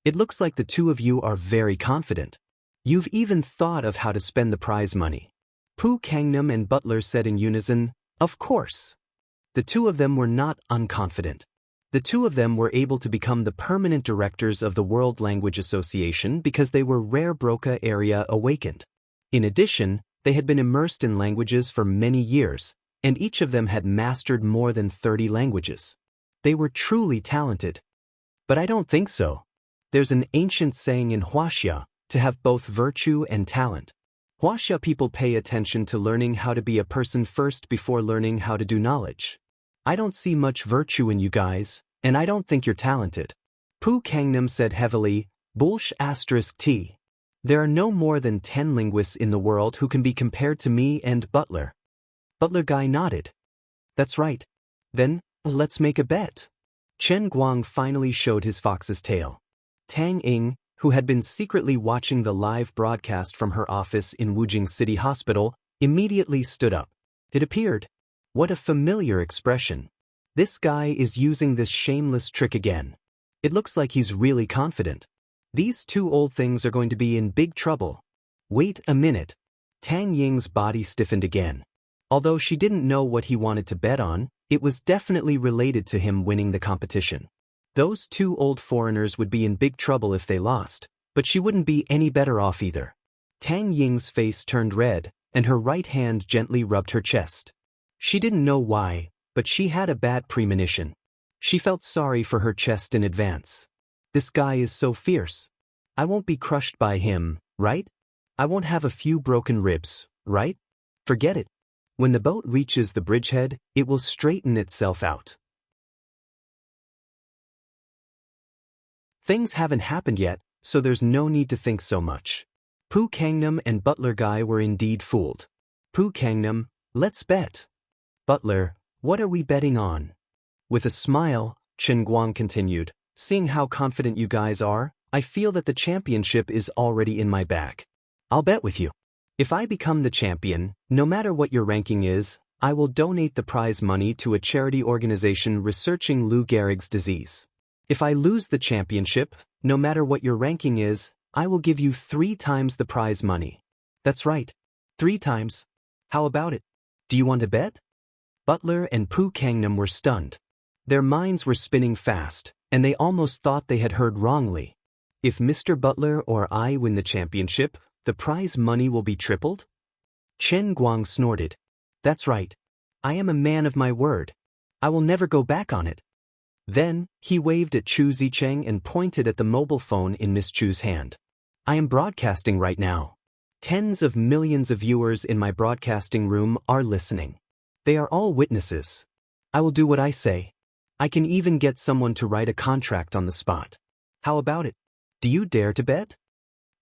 A: It looks like the two of you are very confident. You've even thought of how to spend the prize money. Pu Kangnam and Butler said in unison, of course. The two of them were not unconfident. The two of them were able to become the permanent directors of the World Language Association because they were rare Broca area awakened. In addition, they had been immersed in languages for many years, and each of them had mastered more than 30 languages. They were truly talented. But I don't think so. There's an ancient saying in Wuxia, to have both virtue and talent. Wuxia people pay attention to learning how to be a person first before learning how to do knowledge. I don't see much virtue in you guys, and I don't think you're talented. Pu Kangnam said heavily, **T. There are no more than 10 linguists in the world who can be compared to me and Butler. Butler guy nodded. That's right. Then, let's make a bet. Chen Guang finally showed his fox's tail. Tang Ying, who had been secretly watching the live broadcast from her office in Wujing City Hospital, immediately stood up. It appeared. What a familiar expression. This guy is using this shameless trick again. It looks like he's really confident. These two old things are going to be in big trouble. Wait a minute. Tang Ying's body stiffened again. Although she didn't know what he wanted to bet on, it was definitely related to him winning the competition. Those two old foreigners would be in big trouble if they lost, but she wouldn't be any better off either. Tang Ying's face turned red, and her right hand gently rubbed her chest. She didn't know why, but she had a bad premonition. She felt sorry for her chest in advance. This guy is so fierce. I won't be crushed by him, right? I won't have a few broken ribs, right? Forget it. When the boat reaches the bridgehead, it will straighten itself out. Things haven't happened yet, so there's no need to think so much. Pu Kangnam and Butler Guy were indeed fooled. Pu Kangnam, let's bet. Butler, what are we betting on? With a smile, Chen Guang continued, seeing how confident you guys are, I feel that the championship is already in my bag. I'll bet with you. If I become the champion, no matter what your ranking is, I will donate the prize money to a charity organization researching Lou Gehrig's disease. If I lose the championship, no matter what your ranking is, I will give you 3 times the prize money. That's right. 3 times. How about it? Do you want to bet? Butler and Pu Kangnam were stunned. Their minds were spinning fast, and they almost thought they had heard wrongly. If Mr. Butler or I win the championship, the prize money will be tripled? Chen Guang snorted. That's right. I am a man of my word. I will never go back on it. Then, he waved at Chu Zicheng and pointed at the mobile phone in Miss Chu's hand. I am broadcasting right now. Tens of millions of viewers in my broadcasting room are listening. They are all witnesses. I will do what I say. I can even get someone to write a contract on the spot. How about it? Do you dare to bet?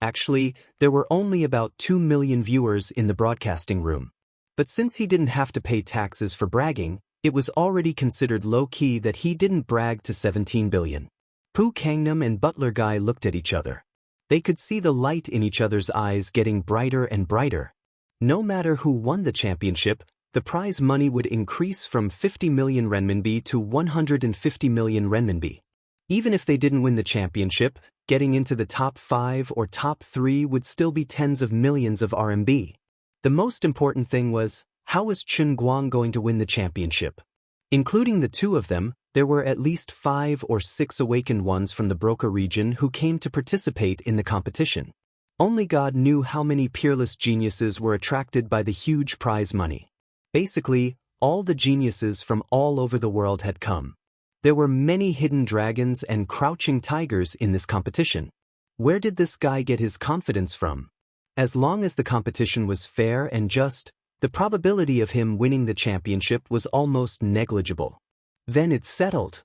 A: Actually, there were only about 2 million viewers in the broadcasting room. But since he didn't have to pay taxes for bragging, it was already considered low-key that he didn't brag to 17 billion. Pu Kangnam and Butler Guy looked at each other. They could see the light in each other's eyes getting brighter and brighter. No matter who won the championship, the prize money would increase from 50 million renminbi to 150 million renminbi. Even if they didn't win the championship, getting into the top 5 or top 3 would still be tens of millions of RMB. The most important thing was, how was Chen Guang going to win the championship? Including the 2 of them, there were at least 5 or 6 awakened ones from the Broca region who came to participate in the competition. Only God knew how many peerless geniuses were attracted by the huge prize money. Basically, all the geniuses from all over the world had come. There were many hidden dragons and crouching tigers in this competition. Where did this guy get his confidence from? As long as the competition was fair and just, the probability of him winning the championship was almost negligible. Then it's settled.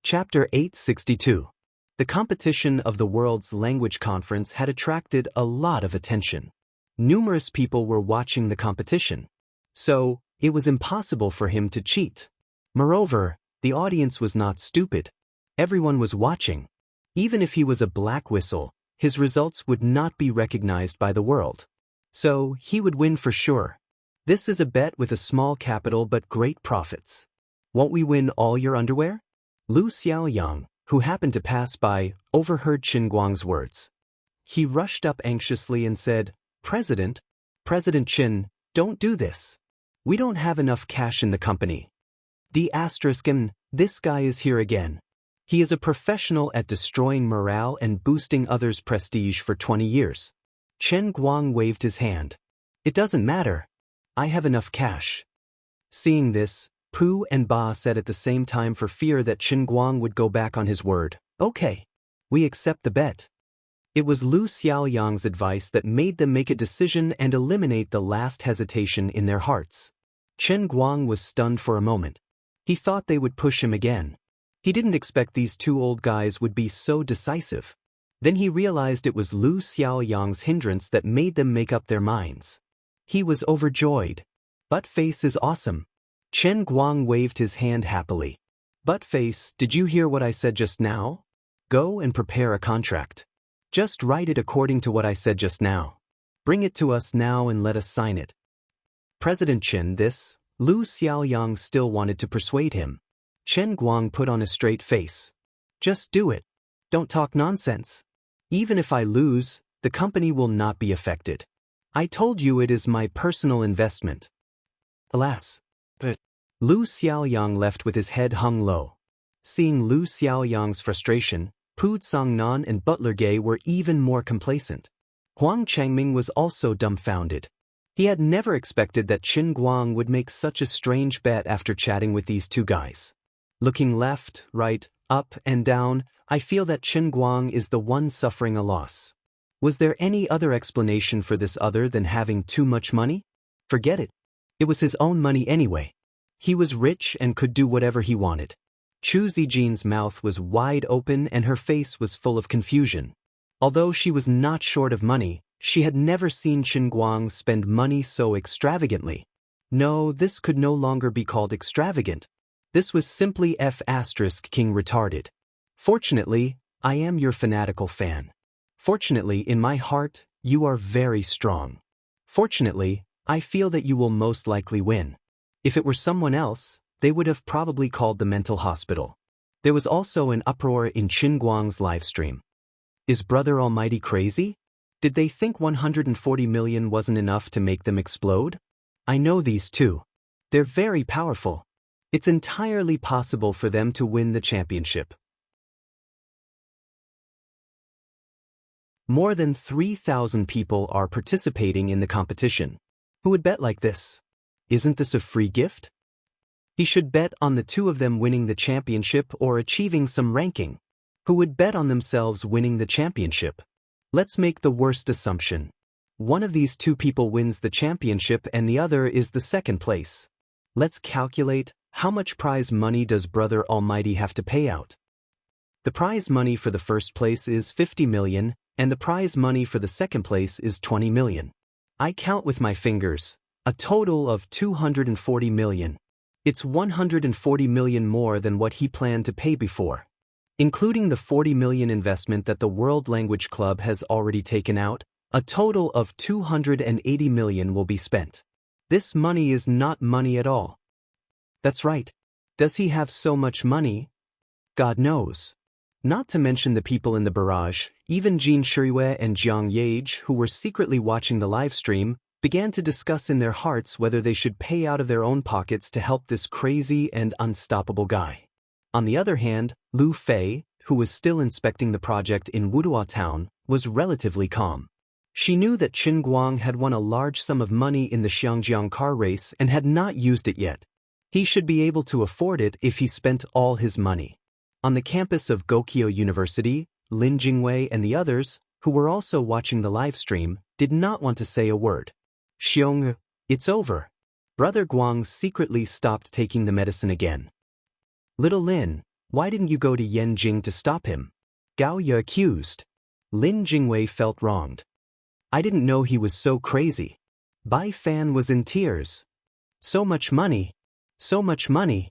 A: Chapter 862. The competition of the World's Language Conference had attracted a lot of attention. Numerous people were watching the competition. So, it was impossible for him to cheat. Moreover, the audience was not stupid. Everyone was watching. Even if he was a black whistle, his results would not be recognized by the world. So, he would win for sure. This is a bet with a small capital but great profits. Won't we win all your underwear? Lu Xiaoyang, who happened to pass by, overheard Chen Guang's words. He rushed up anxiously and said, President Chen, don't do this. We don't have enough cash in the company. This guy is here again. He is a professional at destroying morale and boosting others' prestige for 20 years. Chen Guang waved his hand. It doesn't matter. I have enough cash. Seeing this, Pu and Ba said at the same time for fear that Chen Guang would go back on his word. Okay. We accept the bet. It was Lu Xiaoyang's advice that made them make a decision and eliminate the last hesitation in their hearts. Chen Guang was stunned for a moment. He thought they would push him again. He didn't expect these 2 old guys would be so decisive. Then he realized it was Lu Xiaoyang's hindrance that made them make up their minds. He was overjoyed. Buttface is awesome. Chen Guang waved his hand happily. Buttface, did you hear what I said just now? Go and prepare a contract. Just write it according to what I said just now. Bring it to us now and let us sign it. President Chen, Lu Xiaoyang still wanted to persuade him. Chen Guang put on a straight face. Just do it. Don't talk nonsense. Even if I lose, the company will not be affected. I told you it is my personal investment. Alas. But Lu Xiaoyang left with his head hung low. Seeing Lu Xiaoyang's frustration, Pu Tsangnan and Butler Gay were even more complacent. Huang Changming was also dumbfounded. He had never expected that Qin Guang would make such a strange bet after chatting with these two guys. Looking left, right, up, and down, I feel that Qin Guang is the one suffering a loss. Was there any other explanation for this other than having too much money? Forget it. It was his own money anyway. He was rich and could do whatever he wanted. Chu Zijin's mouth was wide open and her face was full of confusion. Although she was not short of money, she had never seen Qin Guang spend money so extravagantly. No, this could no longer be called extravagant. This was simply King retarded. Fortunately, I am your fanatical fan. Fortunately, in my heart, you are very strong. Fortunately, I feel that you will most likely win. If it were someone else, they would have probably called the mental hospital. There was also an uproar in Qin Guang's livestream. Is Brother Almighty crazy? Did they think 140 million wasn't enough to make them explode? I know these two. They're very powerful. It's entirely possible for them to win the championship. More than 3,000 people are participating in the competition. Who would bet like this? Isn't this a free gift? He should bet on the two of them winning the championship or achieving some ranking. Who would bet on themselves winning the championship? Let's make the worst assumption. One of these two people wins the championship and the other is the second place. Let's calculate, how much prize money does Brother Almighty have to pay out? The prize money for the first place is 50 million, and the prize money for the second place is 20 million. I count with my fingers, a total of 240 million. It's 140 million more than what he planned to pay before. Including the 40 million investment that the World Language Club has already taken out, a total of 280 million will be spent. This money is not money at all. That's right. Does he have so much money? God knows. Not to mention the people in the barrage, even Jin Shirue and Jiang Yage, who were secretly watching the live stream, began to discuss in their hearts whether they should pay out of their own pockets to help this crazy and unstoppable guy. On the other hand, Lu Fei, who was still inspecting the project in Wudua town, was relatively calm. She knew that Qin Guang had won a large sum of money in the Xiangjiang car race and had not used it yet. He should be able to afford it if he spent all his money. On the campus of Gokyo University, Lin Jingwei and the others, who were also watching the live stream, did not want to say a word. Xiong, it's over. Brother Guang secretly stopped taking the medicine again. Little Lin, why didn't you go to Yanjing to stop him? Gao Ye accused. Lin Jingwei felt wronged. I didn't know he was so crazy. Bai Fan was in tears. So much money. So much money.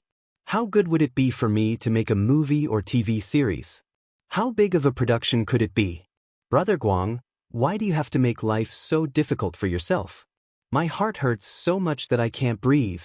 A: How good would it be for me to make a movie or TV series? How big of a production could it be? Brother Guang, why do you have to make life so difficult for yourself? My heart hurts so much that I can't breathe.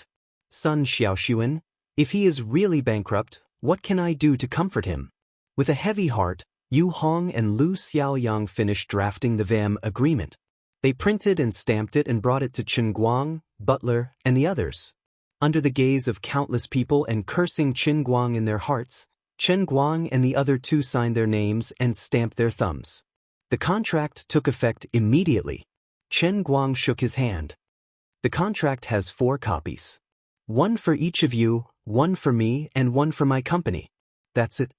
A: Son Xiaoxuan, if he is really bankrupt, what can I do to comfort him? With a heavy heart, Yu Hong and Lu Xiaoyang finished drafting the VM agreement. They printed and stamped it and brought it to Qin Guang, Butler, and the others. Under the gaze of countless people and cursing Qin Guang in their hearts, Qin Guang and the other two signed their names and stamped their thumbs. The contract took effect immediately. Qin Guang shook his hand. The contract has 4 copies. One for each of you, one for me, and one for my company. That's it.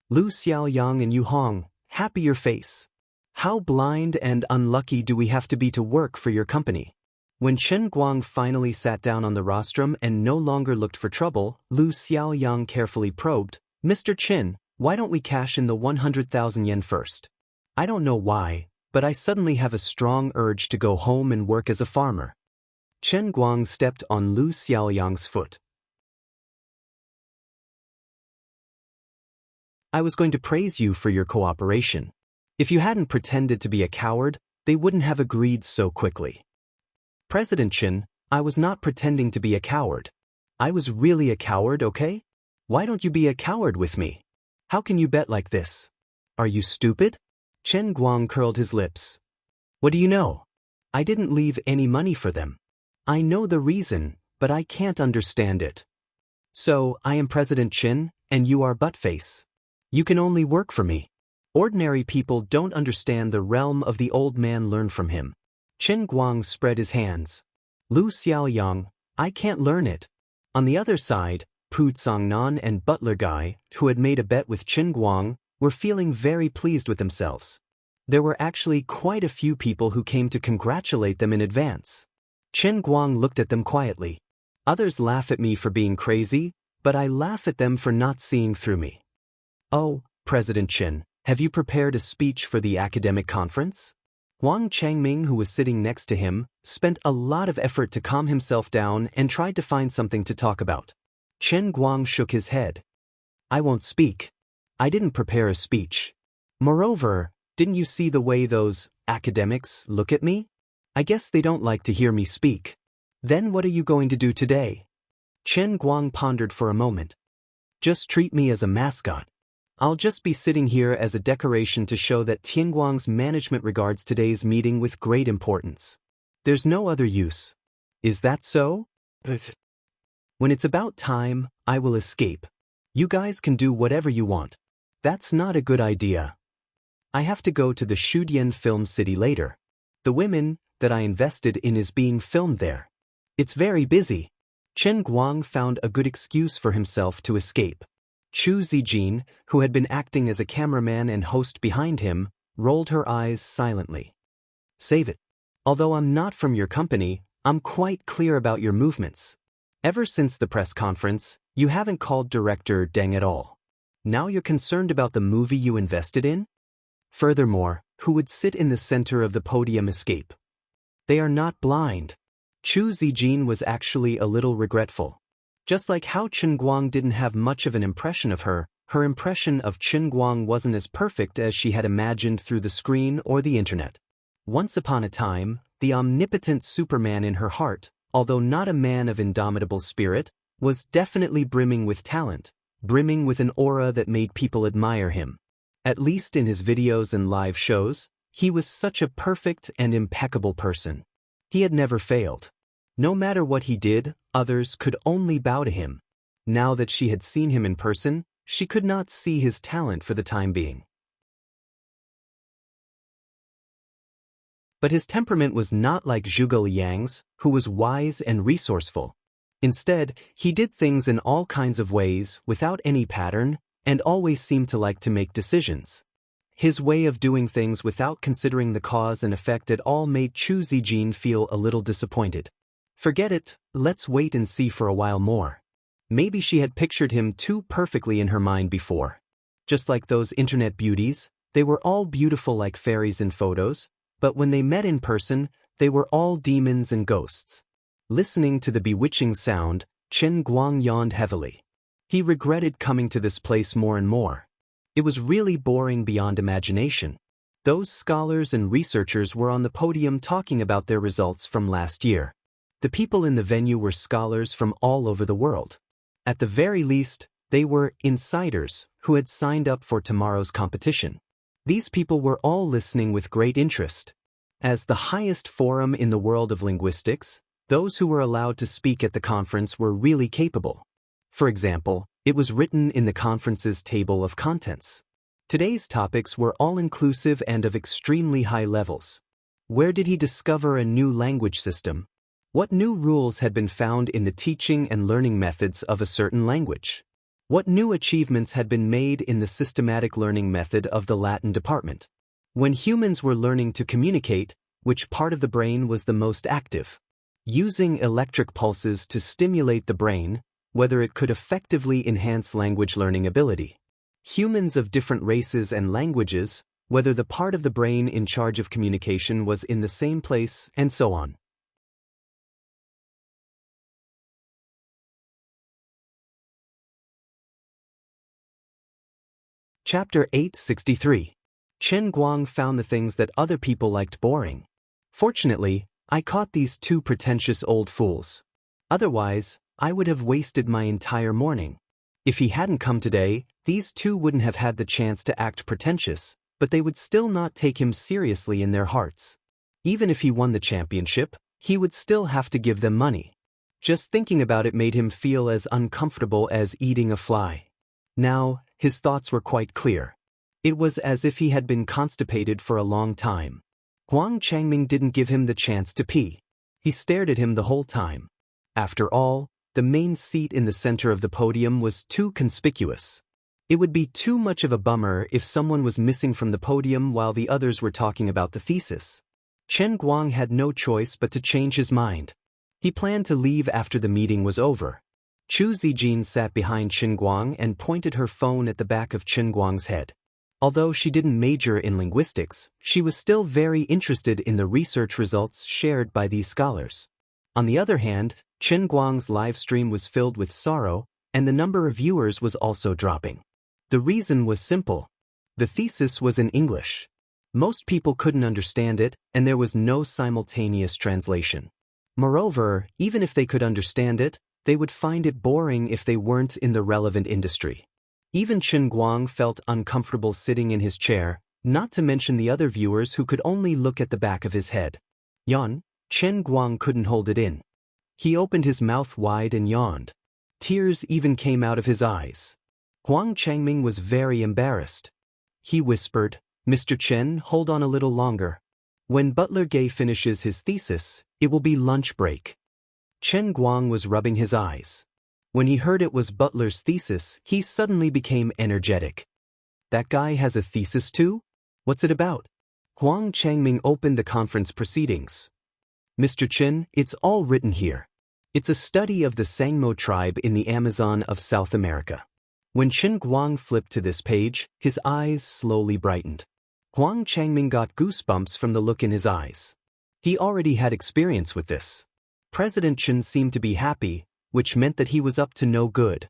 A: Lu Xiaoyang and Yu Hong, happy your face. How blind and unlucky do we have to be to work for your company? When Qin Guang finally sat down on the rostrum and no longer looked for trouble, Lu Xiaoyang carefully probed, Mr. Qin, why don't we cash in the 100,000 yen first? I don't know why, but I suddenly have a strong urge to go home and work as a farmer. Qin Guang stepped on Lu Xiaoyang's foot. I was going to praise you for your cooperation. If you hadn't pretended to be a coward, they wouldn't have agreed so quickly. President Qin, I was not pretending to be a coward. I was really a coward, okay? Why don't you be a coward with me? How can you bet like this? Are you stupid? Qin Guang curled his lips. What do you know? I didn't leave any money for them. I know the reason, but I can't understand it. So, I am President Qin, and you are buttface. You can only work for me. Ordinary people don't understand the realm of the old man learned from him. Chen Guang spread his hands. Lu Xiaoyang, I can't learn it. On the other side, Pu Tsangnan and Butler Guy, who had made a bet with Chen Guang, were feeling very pleased with themselves. There were actually quite a few people who came to congratulate them in advance. Chen Guang looked at them quietly. Others laugh at me for being crazy, but I laugh at them for not seeing through me. Oh, President Chen, have you prepared a speech for the academic conference? Huang Changming, who was sitting next to him, spent a lot of effort to calm himself down and tried to find something to talk about. Chen Guang shook his head. I won't speak. I didn't prepare a speech. Moreover, didn't you see the way those academics look at me? I guess they don't like to hear me speak. Then what are you going to do today? Chen Guang pondered for a moment. Just treat me as a mascot. I'll just be sitting here as a decoration to show that Tianguang's management regards today's meeting with great importance. There's no other use. Is that so? When it's about time, I will escape. You guys can do whatever you want. That's not a good idea. I have to go to the Shudian Film City later. The women that I invested in is being filmed there. It's very busy. Chen Guang found a good excuse for himself to escape. Chu Zijin, who had been acting as a cameraman and host behind him, rolled her eyes silently. Save it. Although I'm not from your company, I'm quite clear about your movements. Ever since the press conference, you haven't called Director Deng at all. Now you're concerned about the movie you invested in? Furthermore, who would sit in the center of the podium escape? They are not blind. Chu Zijin was actually a little regretful. Just like how Chen Guang didn't have much of an impression of her, her impression of Chen Guang wasn't as perfect as she had imagined through the screen or the internet. Once upon a time, the omnipotent Superman in her heart, although not a man of indomitable spirit, was definitely brimming with talent, brimming with an aura that made people admire him. At least in his videos and live shows, he was such a perfect and impeccable person. He had never failed. No matter what he did, others could only bow to him. Now that she had seen him in person, she could not see his talent for the time being. But his temperament was not like Zhuge Liang's, who was wise and resourceful. Instead, he did things in all kinds of ways, without any pattern, and always seemed to like to make decisions. His way of doing things without considering the cause and effect at all made Chu Zijin feel a little disappointed. Forget it, let's wait and see for a while more. Maybe she had pictured him too perfectly in her mind before. Just like those internet beauties, they were all beautiful like fairies in photos, but when they met in person, they were all demons and ghosts. Listening to the bewitching sound, Chen Guang yawned heavily. He regretted coming to this place more and more. It was really boring beyond imagination. Those scholars and researchers were on the podium talking about their results from last year. The people in the venue were scholars from all over the world. At the very least, they were insiders who had signed up for tomorrow's competition. These people were all listening with great interest. As the highest forum in the world of linguistics, those who were allowed to speak at the conference were really capable. For example, it was written in the conference's table of contents. Today's topics were all-inclusive and of extremely high levels. Where did he discover a new language system? What new rules had been found in the teaching and learning methods of a certain language? What new achievements had been made in the systematic learning method of the Latin department? When humans were learning to communicate, which part of the brain was the most active? Using electric pulses to stimulate the brain, whether it could effectively enhance language learning ability. Humans of different races and languages, whether the part of the brain in charge of communication was in the same place, and so on. Chapter 863. Chen Guang found the things that other people liked boring. Fortunately, I caught these two pretentious old fools. Otherwise, I would have wasted my entire morning. If he hadn't come today, these two wouldn't have had the chance to act pretentious, but they would still not take him seriously in their hearts. Even if he won the championship, he would still have to give them money. Just thinking about it made him feel as uncomfortable as eating a fly. Now, his thoughts were quite clear. It was as if he had been constipated for a long time. Huang Changming didn't give him the chance to pee. He stared at him the whole time. After all, the main seat in the center of the podium was too conspicuous. It would be too much of a bummer if someone was missing from the podium while the others were talking about the thesis. Chen Guang had no choice but to change his mind. He planned to leave after the meeting was over. Chu Zijin sat behind Chen Guang and pointed her phone at the back of Chen Guang's head. Although she didn't major in linguistics, she was still very interested in the research results shared by these scholars. On the other hand, Chen Guang's live stream was filled with sorrow, and the number of viewers was also dropping. The reason was simple. The thesis was in English. Most people couldn't understand it, and there was no simultaneous translation. Moreover, even if they could understand it, they would find it boring if they weren't in the relevant industry. Even Chen Guang felt uncomfortable sitting in his chair, not to mention the other viewers who could only look at the back of his head. Yawn. Chen Guang couldn't hold it in. He opened his mouth wide and yawned. Tears even came out of his eyes. Huang Changming was very embarrassed. He whispered, "Mr. Chen, hold on a little longer. When Butler Gay finishes his thesis, it will be lunch break." Chen Guang was rubbing his eyes. When he heard it was Butler's thesis, he suddenly became energetic. "That guy has a thesis too? What's it about?" Huang Changming opened the conference proceedings. "Mr. Chen, it's all written here. It's a study of the Sangmo tribe in the Amazon of South America." When Chen Guang flipped to this page, his eyes slowly brightened. Huang Changming got goosebumps from the look in his eyes. He already had experience with this. President Chen seemed to be happy, which meant that he was up to no good.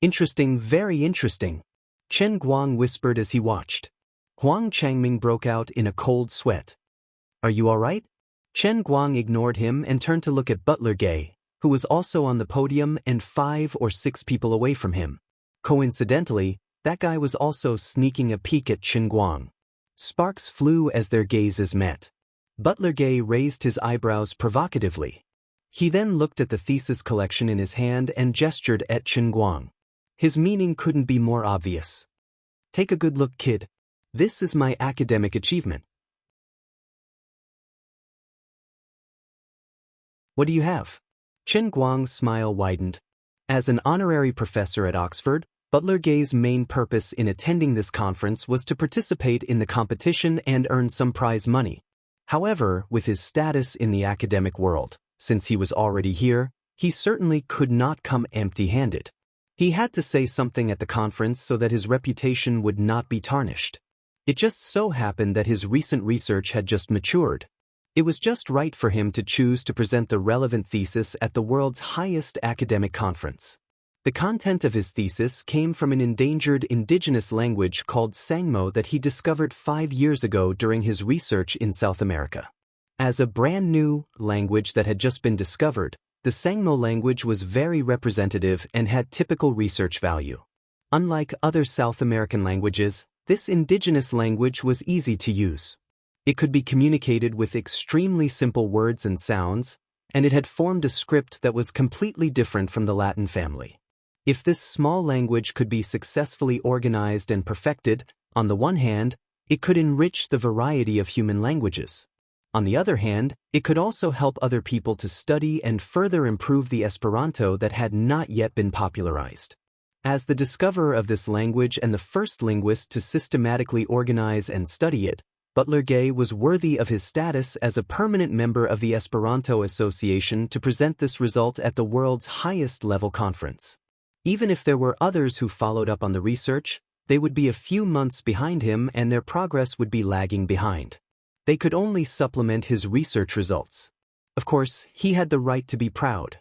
A: "Interesting, very interesting," Chen Guang whispered as he watched. Huang Changming broke out in a cold sweat. "Are you all right?" Chen Guang ignored him and turned to look at Butler Gay, who was also on the podium and 5 or 6 people away from him. Coincidentally, that guy was also sneaking a peek at Chen Guang. Sparks flew as their gazes met. Butler Gay raised his eyebrows provocatively. He then looked at the thesis collection in his hand and gestured at Chen Guang. His meaning couldn't be more obvious. "Take a good look, kid. This is my academic achievement. What do you have?" Chen Guang's smile widened. As an honorary professor at Oxford, Butler Gay's main purpose in attending this conference was to participate in the competition and earn some prize money. However, with his status in the academic world, since he was already here, he certainly could not come empty-handed. He had to say something at the conference so that his reputation would not be tarnished. It just so happened that his recent research had just matured. It was just right for him to choose to present the relevant thesis at the world's highest academic conference. The content of his thesis came from an endangered indigenous language called Sangmo that he discovered 5 years ago during his research in South America. As a brand new language that had just been discovered, the Sangmo language was very representative and had typical research value. Unlike other South American languages, this indigenous language was easy to use. It could be communicated with extremely simple words and sounds, and it had formed a script that was completely different from the Latin family. If this small language could be successfully organized and perfected, on the one hand, it could enrich the variety of human languages. On the other hand, it could also help other people to study and further improve the Esperanto that had not yet been popularized. As the discoverer of this language and the first linguist to systematically organize and study it, Butler Gay was worthy of his status as a permanent member of the Esperanto Association to present this result at the world's highest level conference. Even if there were others who followed up on the research, they would be a few months behind him and their progress would be lagging behind. They could only supplement his research results. Of course, he had the right to be proud.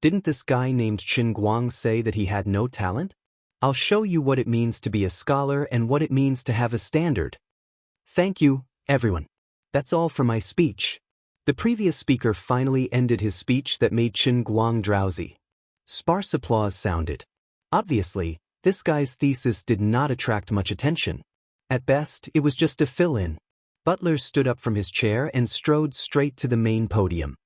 A: Didn't this guy named Chen Guang say that he had no talent? I'll show you what it means to be a scholar and what it means to have a standard. Thank you, everyone. That's all for my speech. The previous speaker finally ended his speech that made Chen Guang drowsy. Sparse applause sounded. Obviously, this guy's thesis did not attract much attention. At best, it was just a fill-in. Butler stood up from his chair and strode straight to the main podium.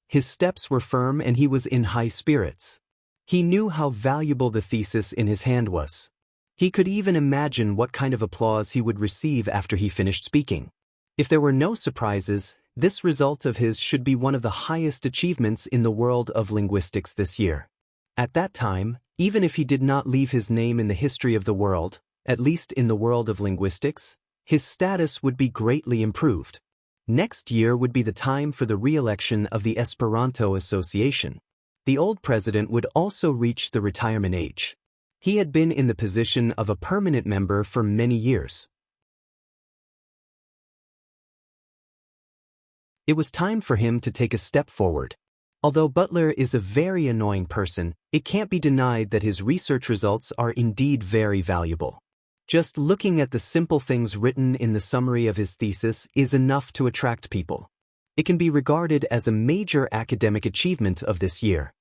A: His steps were firm and he was in high spirits. He knew how valuable the thesis in his hand was. He could even imagine what kind of applause he would receive after he finished speaking. If there were no surprises, this result of his should be one of the highest achievements in the world of linguistics this year. At that time, even if he did not leave his name in the history of the world, at least in the world of linguistics, his status would be greatly improved. Next year would be the time for the re-election of the Esperanto Association. The old president would also reach the retirement age. He had been in the position of a permanent member for many years. It was time for him to take a step forward. Although Butler is a very annoying person, it can't be denied that his research results are indeed very valuable. Just looking at the simple things written in the summary of his thesis is enough to attract people. It can be regarded as a major academic achievement of this year.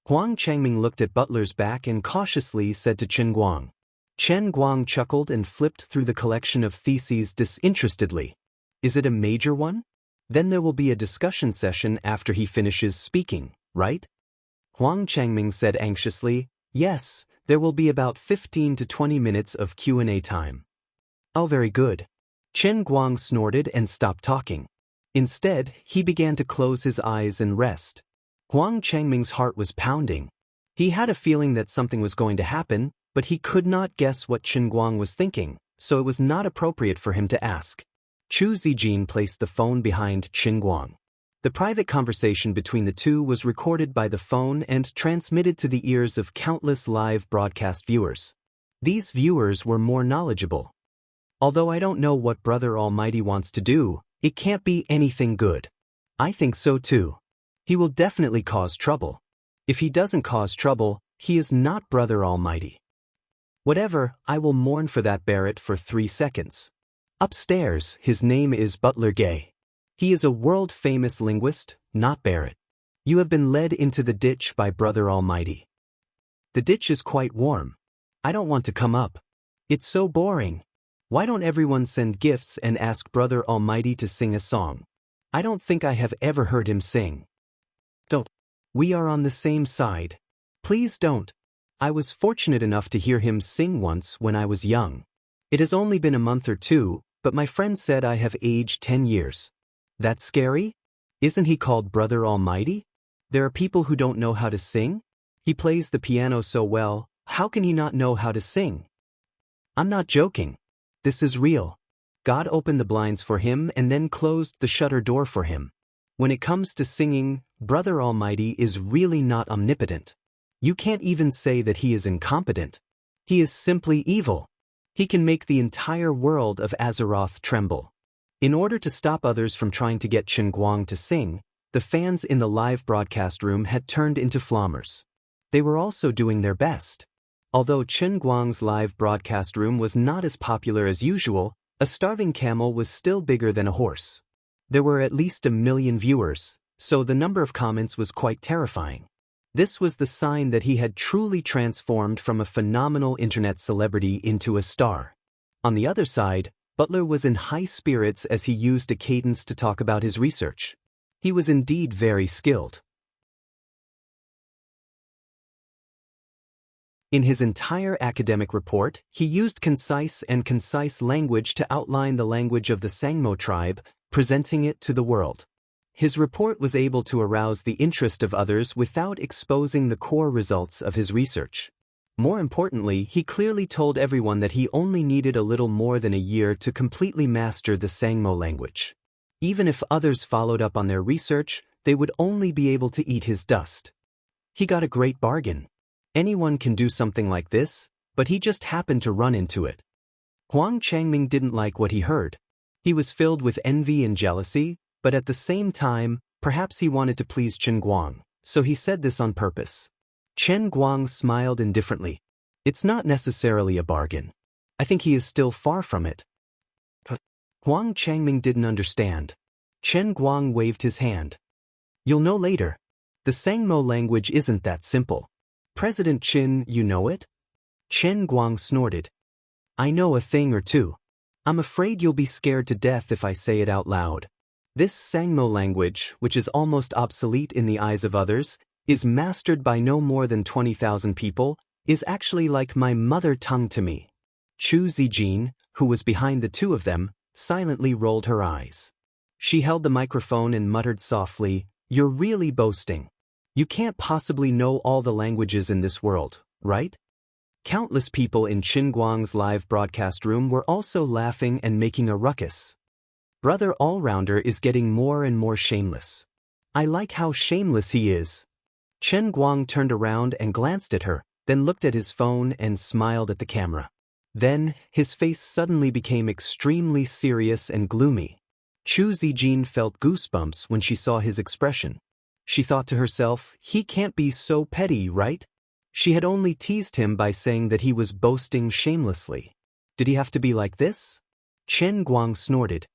A: Huang Changming looked at Butler's back and cautiously said to Chen Guang. Chen Guang chuckled and flipped through the collection of theses disinterestedly. Is it a major one? Then there will be a discussion session after he finishes speaking, right? Huang Changming said anxiously, yes, there will be about 15 to 20 minutes of Q&A time. Oh, very good. Chen Guang snorted and stopped talking. Instead, he began to close his eyes and rest. Huang Changming's heart was pounding. He had a feeling that something was going to happen, but he could not guess what Chen Guang was thinking, so it was not appropriate for him to ask. Chu Zijin placed the phone behind Chen Guang. The private conversation between the two was recorded by the phone and transmitted to the ears of countless live broadcast viewers. These viewers were more knowledgeable. Although I don't know what Brother Almighty wants to do, it can't be anything good. I think so too. He will definitely cause trouble. If he doesn't cause trouble, he is not Brother Almighty. Whatever, I will mourn for that Barrett for 3 seconds. Upstairs, his name is Butler Gay. He is a world-famous linguist, not Barrett. You have been led into the ditch by Brother Almighty. The ditch is quite warm. I don't want to come up. It's so boring. Why don't everyone send gifts and ask Brother Almighty to sing a song? I don't think I have ever heard him sing. Don't. We are on the same side. Please don't. I was fortunate enough to hear him sing once when I was young. It has only been a month or two, but my friend said I have aged 10 years. That's scary? Isn't he called Brother Almighty? There are people who don't know how to sing? He plays the piano so well, how can he not know how to sing? I'm not joking. This is real. God opened the blinds for him and then closed the shutter door for him. When it comes to singing, Brother Almighty is really not omnipotent. You can't even say that he is incompetent. He is simply evil. He can make the entire world of Azeroth tremble. In order to stop others from trying to get Chen Guang to sing, the fans in the live broadcast room had turned into flommers. They were also doing their best. Although Chen Guang's live broadcast room was not as popular as usual, a starving camel was still bigger than a horse. There were at least 1 million viewers, so the number of comments was quite terrifying. This was the sign that he had truly transformed from a phenomenal internet celebrity into a star. On the other side, Butler was in high spirits as he used a cadence to talk about his research. He was indeed very skilled. In his entire academic report, he used concise language to outline the language of the Sangmo tribe, presenting it to the world. His report was able to arouse the interest of others without exposing the core results of his research. More importantly, he clearly told everyone that he only needed a little more than a year to completely master the Sangmo language. Even if others followed up on their research, they would only be able to eat his dust. He got a great bargain. Anyone can do something like this, but he just happened to run into it. Huang Changming didn't like what he heard. He was filled with envy and jealousy, but at the same time, perhaps he wanted to please Chen Guang, so he said this on purpose. Chen Guang smiled indifferently. It's not necessarily a bargain. I think he is still far from it. Huang Changming didn't understand. Chen Guang waved his hand. You'll know later. The Sangmo language isn't that simple. President Qin, you know it? Chen Guang snorted. I know a thing or two. I'm afraid you'll be scared to death if I say it out loud. This Sangmo language, which is almost obsolete in the eyes of others, is mastered by no more than 20,000 people, is actually like my mother tongue to me, Chu Zijin, who was behind the two of them, silently rolled her eyes. She held the microphone and muttered softly, "You're really boasting. You can't possibly know all the languages in this world, right?" Countless people in Qin Guang's live broadcast room were also laughing and making a ruckus. Brother Allrounder is getting more and more shameless. I like how shameless he is. Chen Guang turned around and glanced at her, then looked at his phone and smiled at the camera. Then, his face suddenly became extremely serious and gloomy. Chu Zijin felt goosebumps when she saw his expression. She thought to herself, he can't be so petty, right? She had only teased him by saying that he was boasting shamelessly. Did he have to be like this? Chen Guang snorted.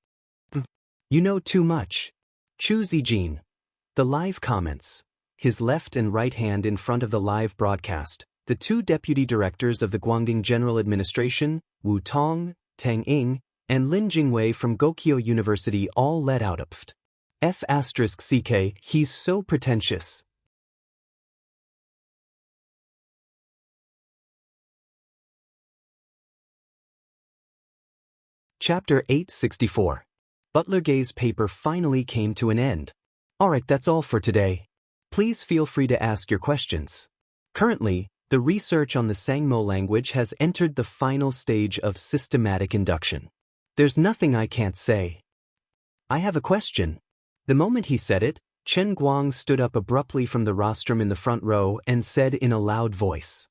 A: You know too much. Chu Zijin. The live comments. His left and right hand in front of the live broadcast. The two deputy directors of the Guangdong General Administration, Wu Tong, Tang Ying, and Lin Jingwei from Gokyo University all let out a pft. F***ck, he's so pretentious. Chapter 864. Butler Gay's paper finally came to an end. Alright, that's all for today. Please feel free to ask your questions. Currently, the research on the Sangmo language has entered the final stage of systematic induction. There's nothing I can't say. I have a question. The moment he said it, Chen Guang stood up abruptly from the rostrum in the front row and said in a loud voice.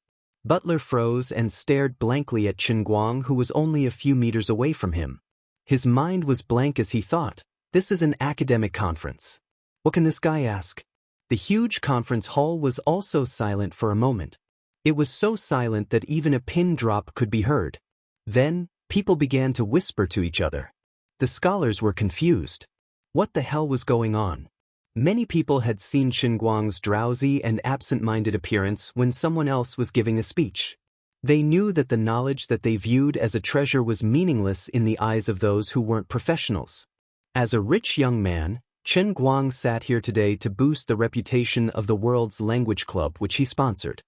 A: Butler froze and stared blankly at Chen Guang, who was only a few meters away from him. His mind was blank as he thought, this is an academic conference. What can this guy ask? The huge conference hall was also silent for a moment. It was so silent that even a pin drop could be heard. Then, people began to whisper to each other. The scholars were confused. What the hell was going on? Many people had seen Chen Guang's drowsy and absent-minded appearance when someone else was giving a speech. They knew that the knowledge that they viewed as a treasure was meaningless in the eyes of those who weren't professionals. As a rich young man, Chen Guang sat here today to boost the reputation of the world's language club which he sponsored.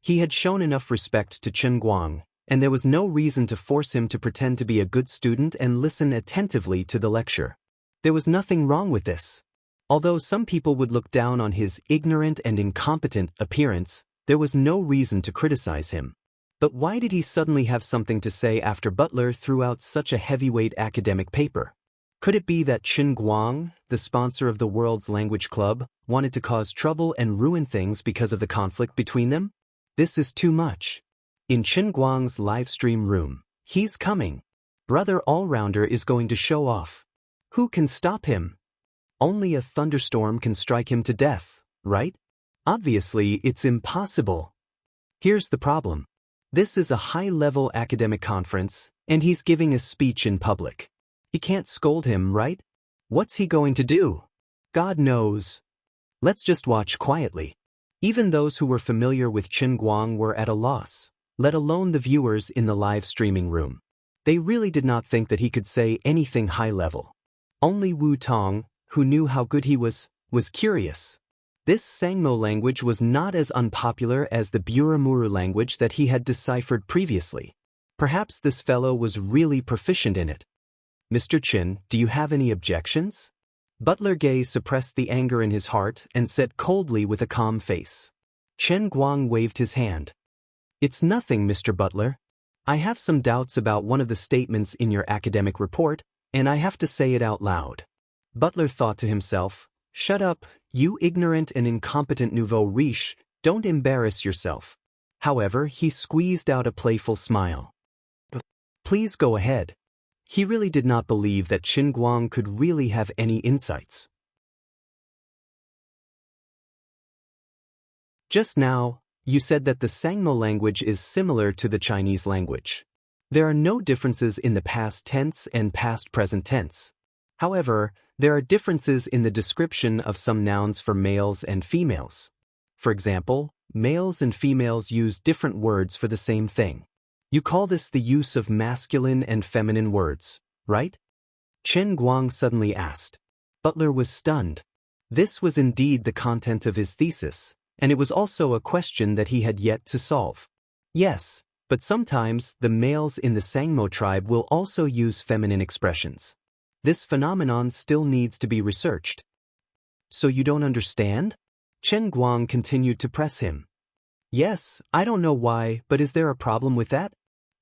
A: He had shown enough respect to Chen Guang, and there was no reason to force him to pretend to be a good student and listen attentively to the lecture. There was nothing wrong with this. Although some people would look down on his ignorant and incompetent appearance, there was no reason to criticize him. But why did he suddenly have something to say after Butler threw out such a heavyweight academic paper? Could it be that Chen Guang, the sponsor of the world's language club, wanted to cause trouble and ruin things because of the conflict between them? This is too much. In Chen Guang's live stream room, he's coming. Brother Allrounder is going to show off. Who can stop him? Only a thunderstorm can strike him to death, right? Obviously, it's impossible. Here's the problem. This is a high-level academic conference, and he's giving a speech in public. You can't scold him, right? What's he going to do? God knows. Let's just watch quietly. Even those who were familiar with Chen Guang were at a loss, let alone the viewers in the live streaming room. They really did not think that he could say anything high-level. Only Wu Tong, who knew how good he was curious. This Sangmo language was not as unpopular as the Buramuru language that he had deciphered previously. Perhaps this fellow was really proficient in it. Mr. Chin, do you have any objections? Butler Gay suppressed the anger in his heart and said coldly with a calm face. Chen Guang waved his hand. It's nothing, Mr. Butler. I have some doubts about one of the statements in your academic report, and I have to say it out loud. Butler thought to himself, shut up, you ignorant and incompetent nouveau riche, don't embarrass yourself. However, he squeezed out a playful smile. Please go ahead. He really did not believe that Chen Guang could really have any insights. Just now, you said that the Sangmo language is similar to the Chinese language. There are no differences in the past tense and past present tense. However, there are differences in the description of some nouns for males and females. For example, males and females use different words for the same thing. You call this the use of masculine and feminine words, right? Chen Guang suddenly asked. Butler was stunned. This was indeed the content of his thesis, and it was also a question that he had yet to solve. Yes, But sometimes, the males in the Sangmo tribe will also use feminine expressions. This phenomenon still needs to be researched. So you don't understand? Chen Guang continued to press him. Yes, I don't know why, but is there a problem with that?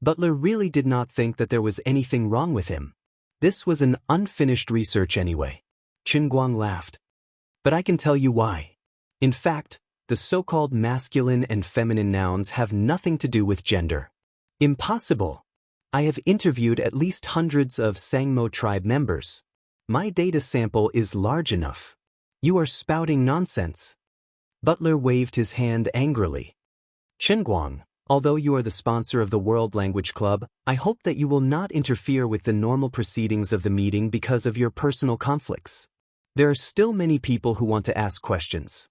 A: Butler really did not think that there was anything wrong with him. This was an unfinished research anyway. Chen Guang laughed. But I can tell you why. In fact, the so-called masculine and feminine nouns have nothing to do with gender. Impossible. I have interviewed at least hundreds of Sangmo tribe members. My data sample is large enough. You are spouting nonsense. Butler waved his hand angrily. Chen Guang, although you are the sponsor of the World Language Club, I hope that you will not interfere with the normal proceedings of the meeting because of your personal conflicts. There are still many people who want to ask questions.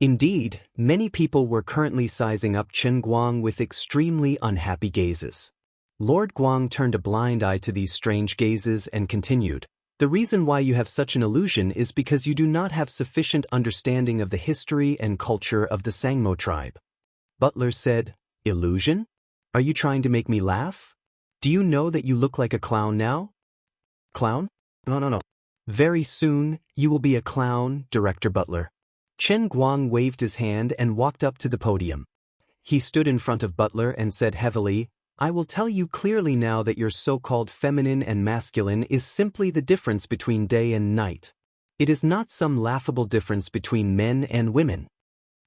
A: Indeed, many people were currently sizing up Chen Guang with extremely unhappy gazes. Lord Guang turned a blind eye to these strange gazes and continued. The reason why you have such an illusion is because you do not have sufficient understanding of the history and culture of the Sangmo tribe. Butler said, Illusion? Are you trying to make me laugh? Do you know that you look like a clown now? Clown? No. Very soon, you will be a clown, Director Butler. Chen Guang waved his hand and walked up to the podium. He stood in front of Butler and said heavily, I will tell you clearly now that your so-called feminine and masculine is simply the difference between day and night. It is not some laughable difference between men and women.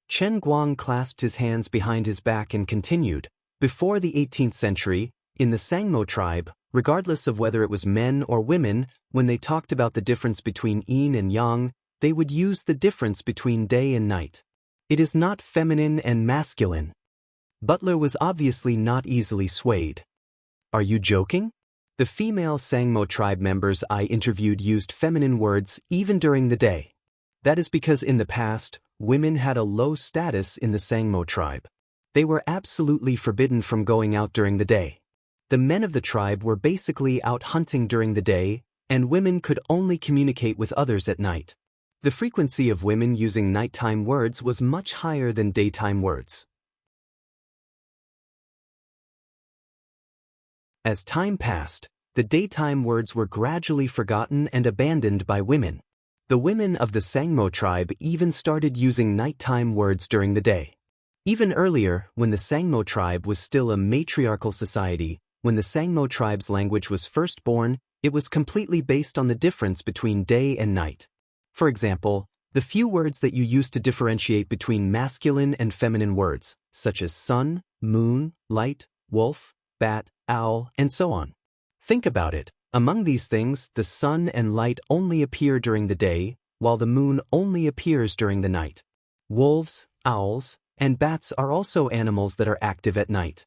A: Chen Guang clasped his hands behind his back and continued, before the 18th century, in the Sangmo tribe, regardless of whether it was men or women, when they talked about the difference between yin and yang, they would use the difference between day and night. It is not feminine and masculine. Butler was obviously not easily swayed. Are you joking? The female Sangmo tribe members I interviewed used feminine words even during the day. That is because in the past, women had a low status in the Sangmo tribe. They were absolutely forbidden from going out during the day. The men of the tribe were basically out hunting during the day, and women could only communicate with others at night. The frequency of women using nighttime words was much higher than daytime words. As time passed, the daytime words were gradually forgotten and abandoned by women. The women of the Sangmo tribe even started using nighttime words during the day. Even earlier, when the Sangmo tribe was still a matriarchal society, when the Sangmo tribe's language was first born, it was completely based on the difference between day and night. For example, the few words that you use to differentiate between masculine and feminine words, such as sun, moon, light, wolf, bat, owl, and so on. Think about it. Among these things, the sun and light only appear during the day, while the moon only appears during the night. Wolves, owls, and bats are also animals that are active at night.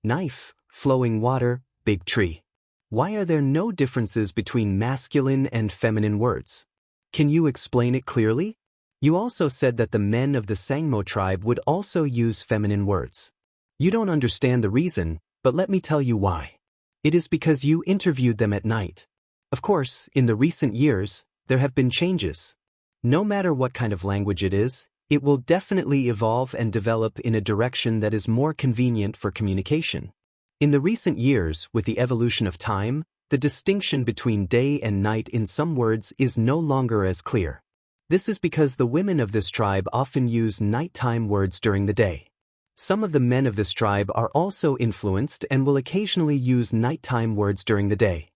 A: Knife, flowing water, big tree. Why are there no differences between masculine and feminine words? Can you explain it clearly? You also said that the men of the Sangmo tribe would also use feminine words. You don't understand the reason, but let me tell you why. It is because you interviewed them at night. Of course, in the recent years, there have been changes. No matter what kind of language it is, it will definitely evolve and develop in a direction that is more convenient for communication. In the recent years, with the evolution of time, the distinction between day and night in some words is no longer as clear. This is because the women of this tribe often use nighttime words during the day. Some of the men of this tribe are also influenced and will occasionally use nighttime words during the day.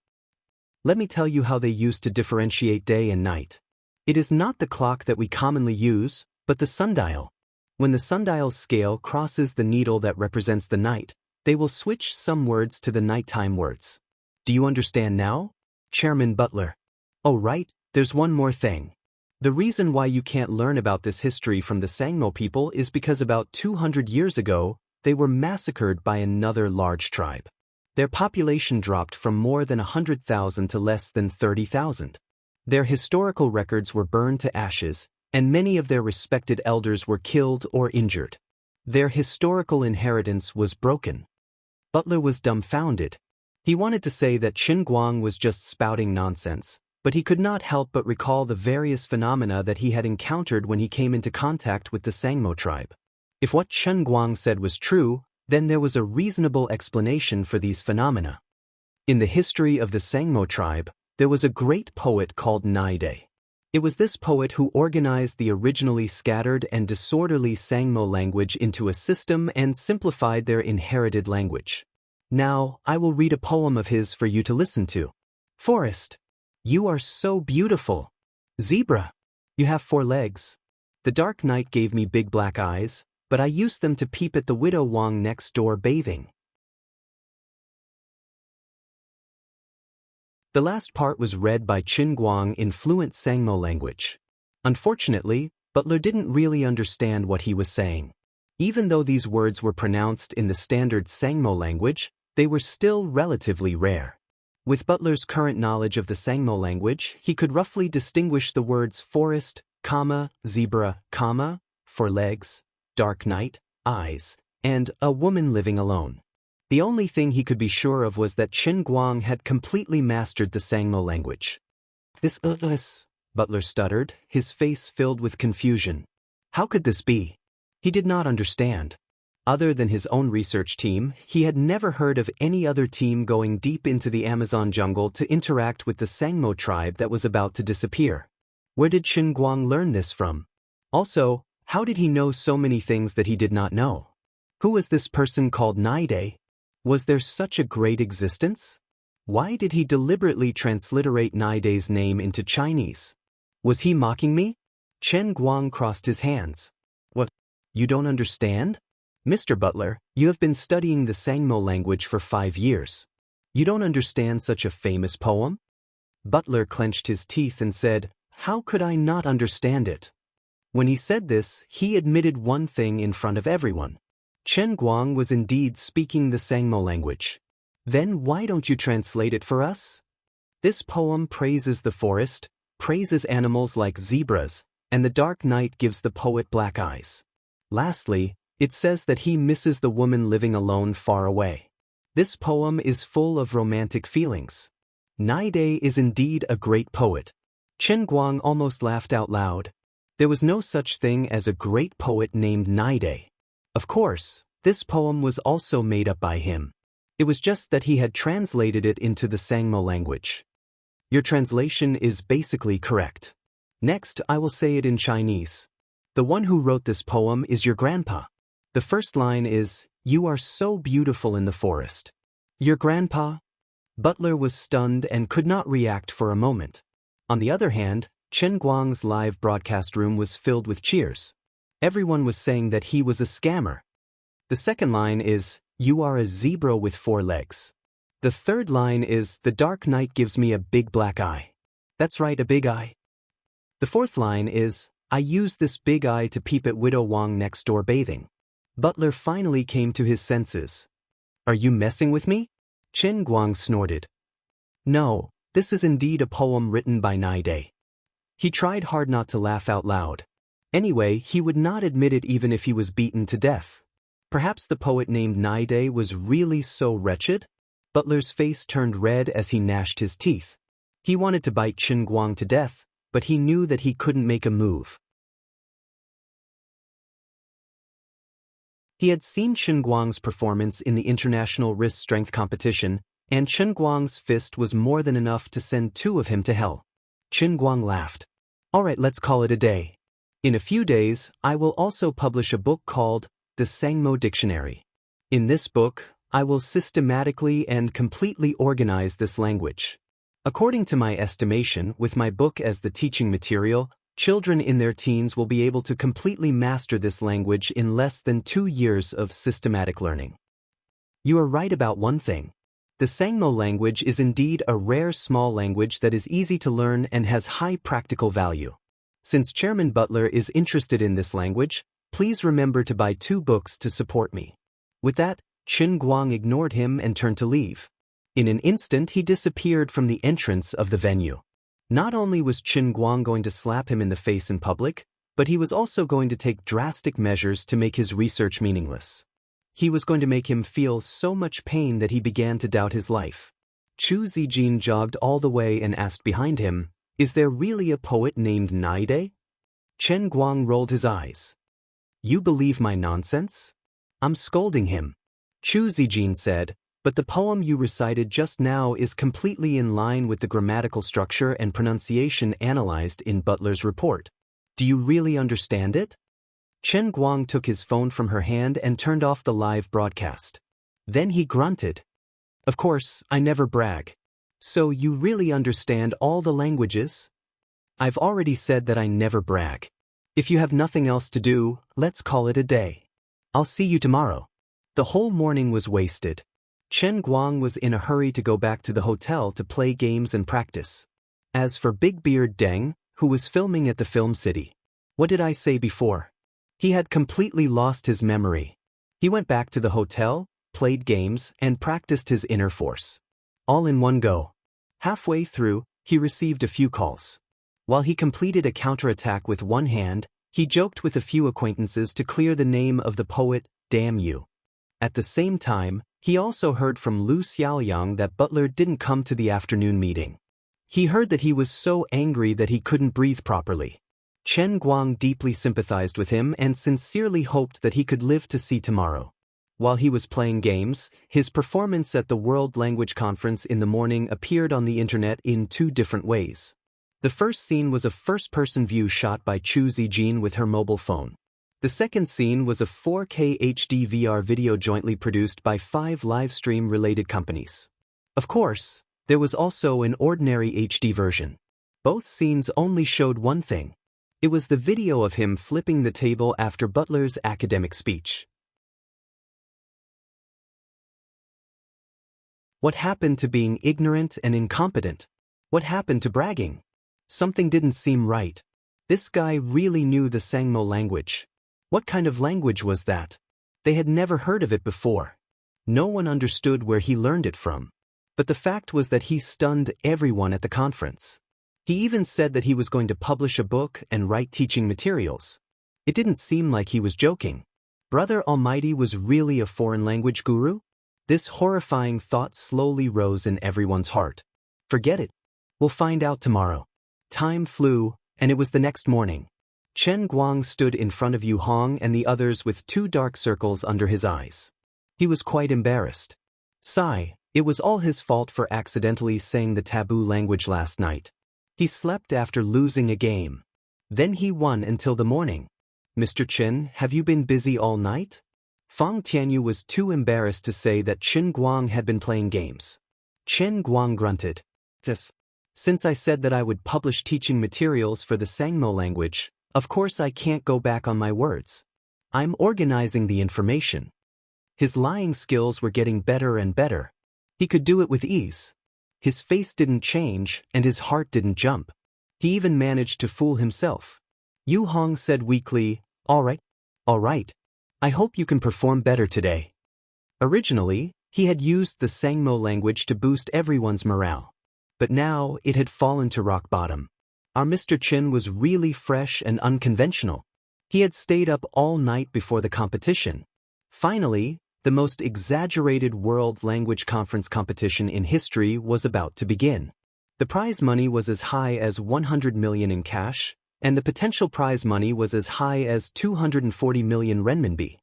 A: Let me tell you how they used to differentiate day and night. It is not the clock that we commonly use, but the sundial. When the sundial's scale crosses the needle that represents the night, they will switch some words to the nighttime words. Do you understand now? Chairman Butler. Oh right, there's one more thing. The reason why you can't learn about this history from the Sangmo people is because about 200 years ago, they were massacred by another large tribe. Their population dropped from more than 100,000 to less than 30,000. Their historical records were burned to ashes, and many of their respected elders were killed or injured. Their historical inheritance was broken. Butler was dumbfounded. He wanted to say that Chen Guang was just spouting nonsense, but he could not help but recall the various phenomena that he had encountered when he came into contact with the Sangmo tribe. If what Chen Guang said was true, then there was a reasonable explanation for these phenomena. In the history of the Sangmo tribe, there was a great poet called Naide. It was this poet who organized the originally scattered and disorderly Sangmo language into a system and simplified their inherited language. Now, I will read a poem of his for you to listen to. Forest. You are so beautiful. Zebra. You have 4 legs. The dark night gave me big black eyes, but I used them to peep at the widow Wang next door bathing. The last part was read by Qin Guang in fluent Sangmo language. Unfortunately, Butler didn't really understand what he was saying. Even though these words were pronounced in the standard Sangmo language, they were still relatively rare. With Butler's current knowledge of the Sangmo language, he could roughly distinguish the words forest, zebra, 4 legs, dark night, eyes, and a woman living alone. The only thing he could be sure of was that Qin Guang had completely mastered the Sangmo language. This, Butler stuttered, his face filled with confusion. How could this be? He did not understand. Other than his own research team, he had never heard of any other team going deep into the Amazon jungle to interact with the Sangmo tribe that was about to disappear. Where did Qin Guang learn this from? Also, how did he know so many things that he did not know? Who was this person called Naide? Was there such a great existence? Why did he deliberately transliterate Naide's name into Chinese? Was he mocking me? Qin Guang crossed his hands. What? You don't understand? Mr. Butler, you have been studying the Sangmo language for 5 years. You don't understand such a famous poem? Butler clenched his teeth and said, How could I not understand it? When he said this, he admitted one thing in front of everyone. Qin Guang was indeed speaking the Sangmo language. Then why don't you translate it for us? This poem praises the forest, praises animals like zebras, and the dark night gives the poet black eyes. Lastly, it says that he misses the woman living alone far away. This poem is full of romantic feelings. Naide is indeed a great poet. Qin Guang almost laughed out loud. There was no such thing as a great poet named Naide. Of course, this poem was also made up by him. It was just that he had translated it into the Sangmo language. Your translation is basically correct. Next, I will say it in Chinese. The one who wrote this poem is your grandpa. The first line is, You are so beautiful in the forest. Your grandpa? Butler was stunned and could not react for a moment. On the other hand, Qin Guang's live broadcast room was filled with cheers. Everyone was saying that he was a scammer. The second line is, You are a zebra with 4 legs. The third line is, The dark night gives me a big black eye. That's right, a big eye. The fourth line is, I use this big eye to peep at widow Wang next door bathing. Butler finally came to his senses. Are you messing with me? Qin Guang snorted. No, this is indeed a poem written by Naide. He tried hard not to laugh out loud. Anyway, he would not admit it even if he was beaten to death. Perhaps the poet named Naide was really so wretched? Butler's face turned red as he gnashed his teeth. He wanted to bite Qin Guang to death, but he knew that he couldn't make a move. He had seen Qin Guang's performance in the international wrist strength competition, and Qin Guang's fist was more than enough to send 2 of him to hell. Qin Guang laughed. All right, let's call it a day. In a few days, I will also publish a book called The Sangmo Dictionary. In this book, I will systematically and completely organize this language. According to my estimation, with my book as the teaching material, children in their teens will be able to completely master this language in less than 2 years of systematic learning. You are right about one thing. The Sangmo language is indeed a rare small language that is easy to learn and has high practical value. Since Chairman Butler is interested in this language, please remember to buy 2 books to support me. With that, Qin Guang ignored him and turned to leave. In an instant, he disappeared from the entrance of the venue. Not only was Qin Guang going to slap him in the face in public, but he was also going to take drastic measures to make his research meaningless. He was going to make him feel so much pain that he began to doubt his life. Chu Zijin jogged all the way and asked behind him, Is there really a poet named Naide? Qin Guang rolled his eyes. You believe my nonsense? I'm scolding him. Chu Zijin said, but the poem you recited just now is completely in line with the grammatical structure and pronunciation analyzed in Butler's report. Do you really understand it? Chen Guang took his phone from her hand and turned off the live broadcast. Then he grunted. Of course, I never brag. So you really understand all the languages? I've already said that I never brag. If you have nothing else to do, let's call it a day. I'll see you tomorrow. The whole morning was wasted. Chen Guang was in a hurry to go back to the hotel to play games and practice. As for Big Beard Deng, who was filming at the film city, what did I say before? He had completely lost his memory. He went back to the hotel, played games, and practiced his inner force. All in one go. Halfway through, he received a few calls. While he completed a counterattack with one hand, he joked with a few acquaintances to clear the name of the poet, damn you. At the same time, he also heard from Lu Xiaoyang that Butler didn't come to the afternoon meeting. He heard that he was so angry that he couldn't breathe properly. Chen Guang deeply sympathized with him and sincerely hoped that he could live to see tomorrow. While he was playing games, his performance at the World Language Conference in the morning appeared on the internet in two different ways. The first scene was a first-person view shot by Chu Zijin with her mobile phone. The second scene was a 4K HD VR video jointly produced by 5 live-stream-related companies. Of course, there was also an ordinary HD version. Both scenes only showed one thing. It was the video of him flipping the table after Butler's academic speech. What happened to being ignorant and incompetent? What happened to bragging? Something didn't seem right. This guy really knew the Sangmo language. What kind of language was that? They had never heard of it before. No one understood where he learned it from. But the fact was that he stunned everyone at the conference. He even said that he was going to publish a book and write teaching materials. It didn't seem like he was joking. Brother Almighty was really a foreign language guru? This horrifying thought slowly rose in everyone's heart. Forget it. We'll find out tomorrow. Time flew, and it was the next morning. Chen Guang stood in front of Yu Hong and the others with 2 dark circles under his eyes. He was quite embarrassed. Sigh, it was all his fault for accidentally saying the taboo language last night. He slept after losing a game. Then he won until the morning. Mr. Chen, have you been busy all night? Fang Tianyu was too embarrassed to say that Chen Guang had been playing games. Chen Guang grunted. Yes. Since I said that I would publish teaching materials for the Sangmo language, of course I can't go back on my words. I'm organizing the information. His lying skills were getting better and better. He could do it with ease. His face didn't change and his heart didn't jump. He even managed to fool himself. Yu Hong said weakly, All right. I hope you can perform better today. Originally, he had used the Sangmo language to boost everyone's morale. But now it had fallen to rock bottom. Our Mr. Chen was really fresh and unconventional. He had stayed up all night before the competition. Finally, the most exaggerated World Language Conference competition in history was about to begin. The prize money was as high as 100 million in cash, and the potential prize money was as high as 240 million renminbi.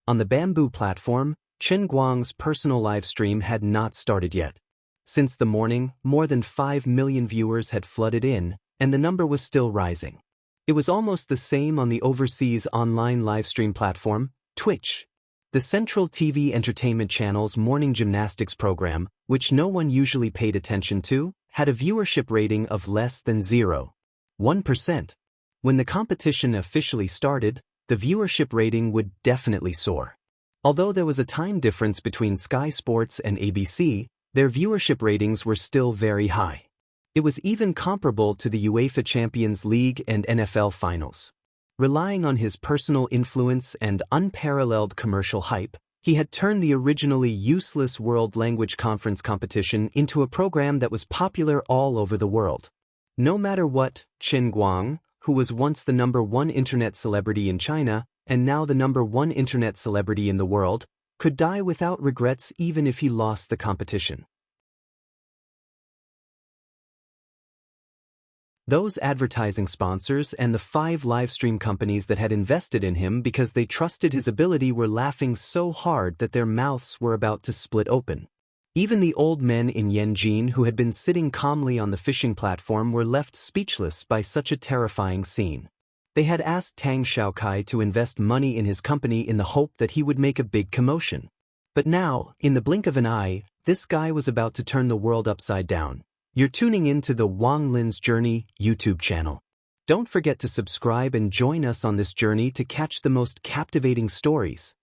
A: On the Bamboo platform, Chen Guang's personal live stream had not started yet. Since the morning, more than 5 million viewers had flooded in, and the number was still rising. It was almost the same on the overseas online livestream platform, Twitch. The Central TV Entertainment Channel's morning gymnastics program, which no one usually paid attention to, had a viewership rating of less than 0.1%. When the competition officially started, the viewership rating would definitely soar. Although there was a time difference between Sky Sports and ABC, their viewership ratings were still very high. It was even comparable to the UEFA Champions League and NFL finals. Relying on his personal influence and unparalleled commercial hype, he had turned the originally useless World Language Conference competition into a program that was popular all over the world. No matter what, Chen Guang, who was once the #1 internet celebrity in China and now the #1 internet celebrity in the world, could die without regrets even if he lost the competition. Those advertising sponsors and the 5 livestream companies that had invested in him because they trusted his ability were laughing so hard that their mouths were about to split open. Even the old men in Yanjin who had been sitting calmly on the fishing platform were left speechless by such a terrifying scene. They had asked Tang Xiaokai to invest money in his company in the hope that he would make a big commotion. But now, in the blink of an eye, this guy was about to turn the world upside down. You're tuning in to the Wang Lin's Journey YouTube channel. Don't forget to subscribe and join us on this journey to catch the most captivating stories.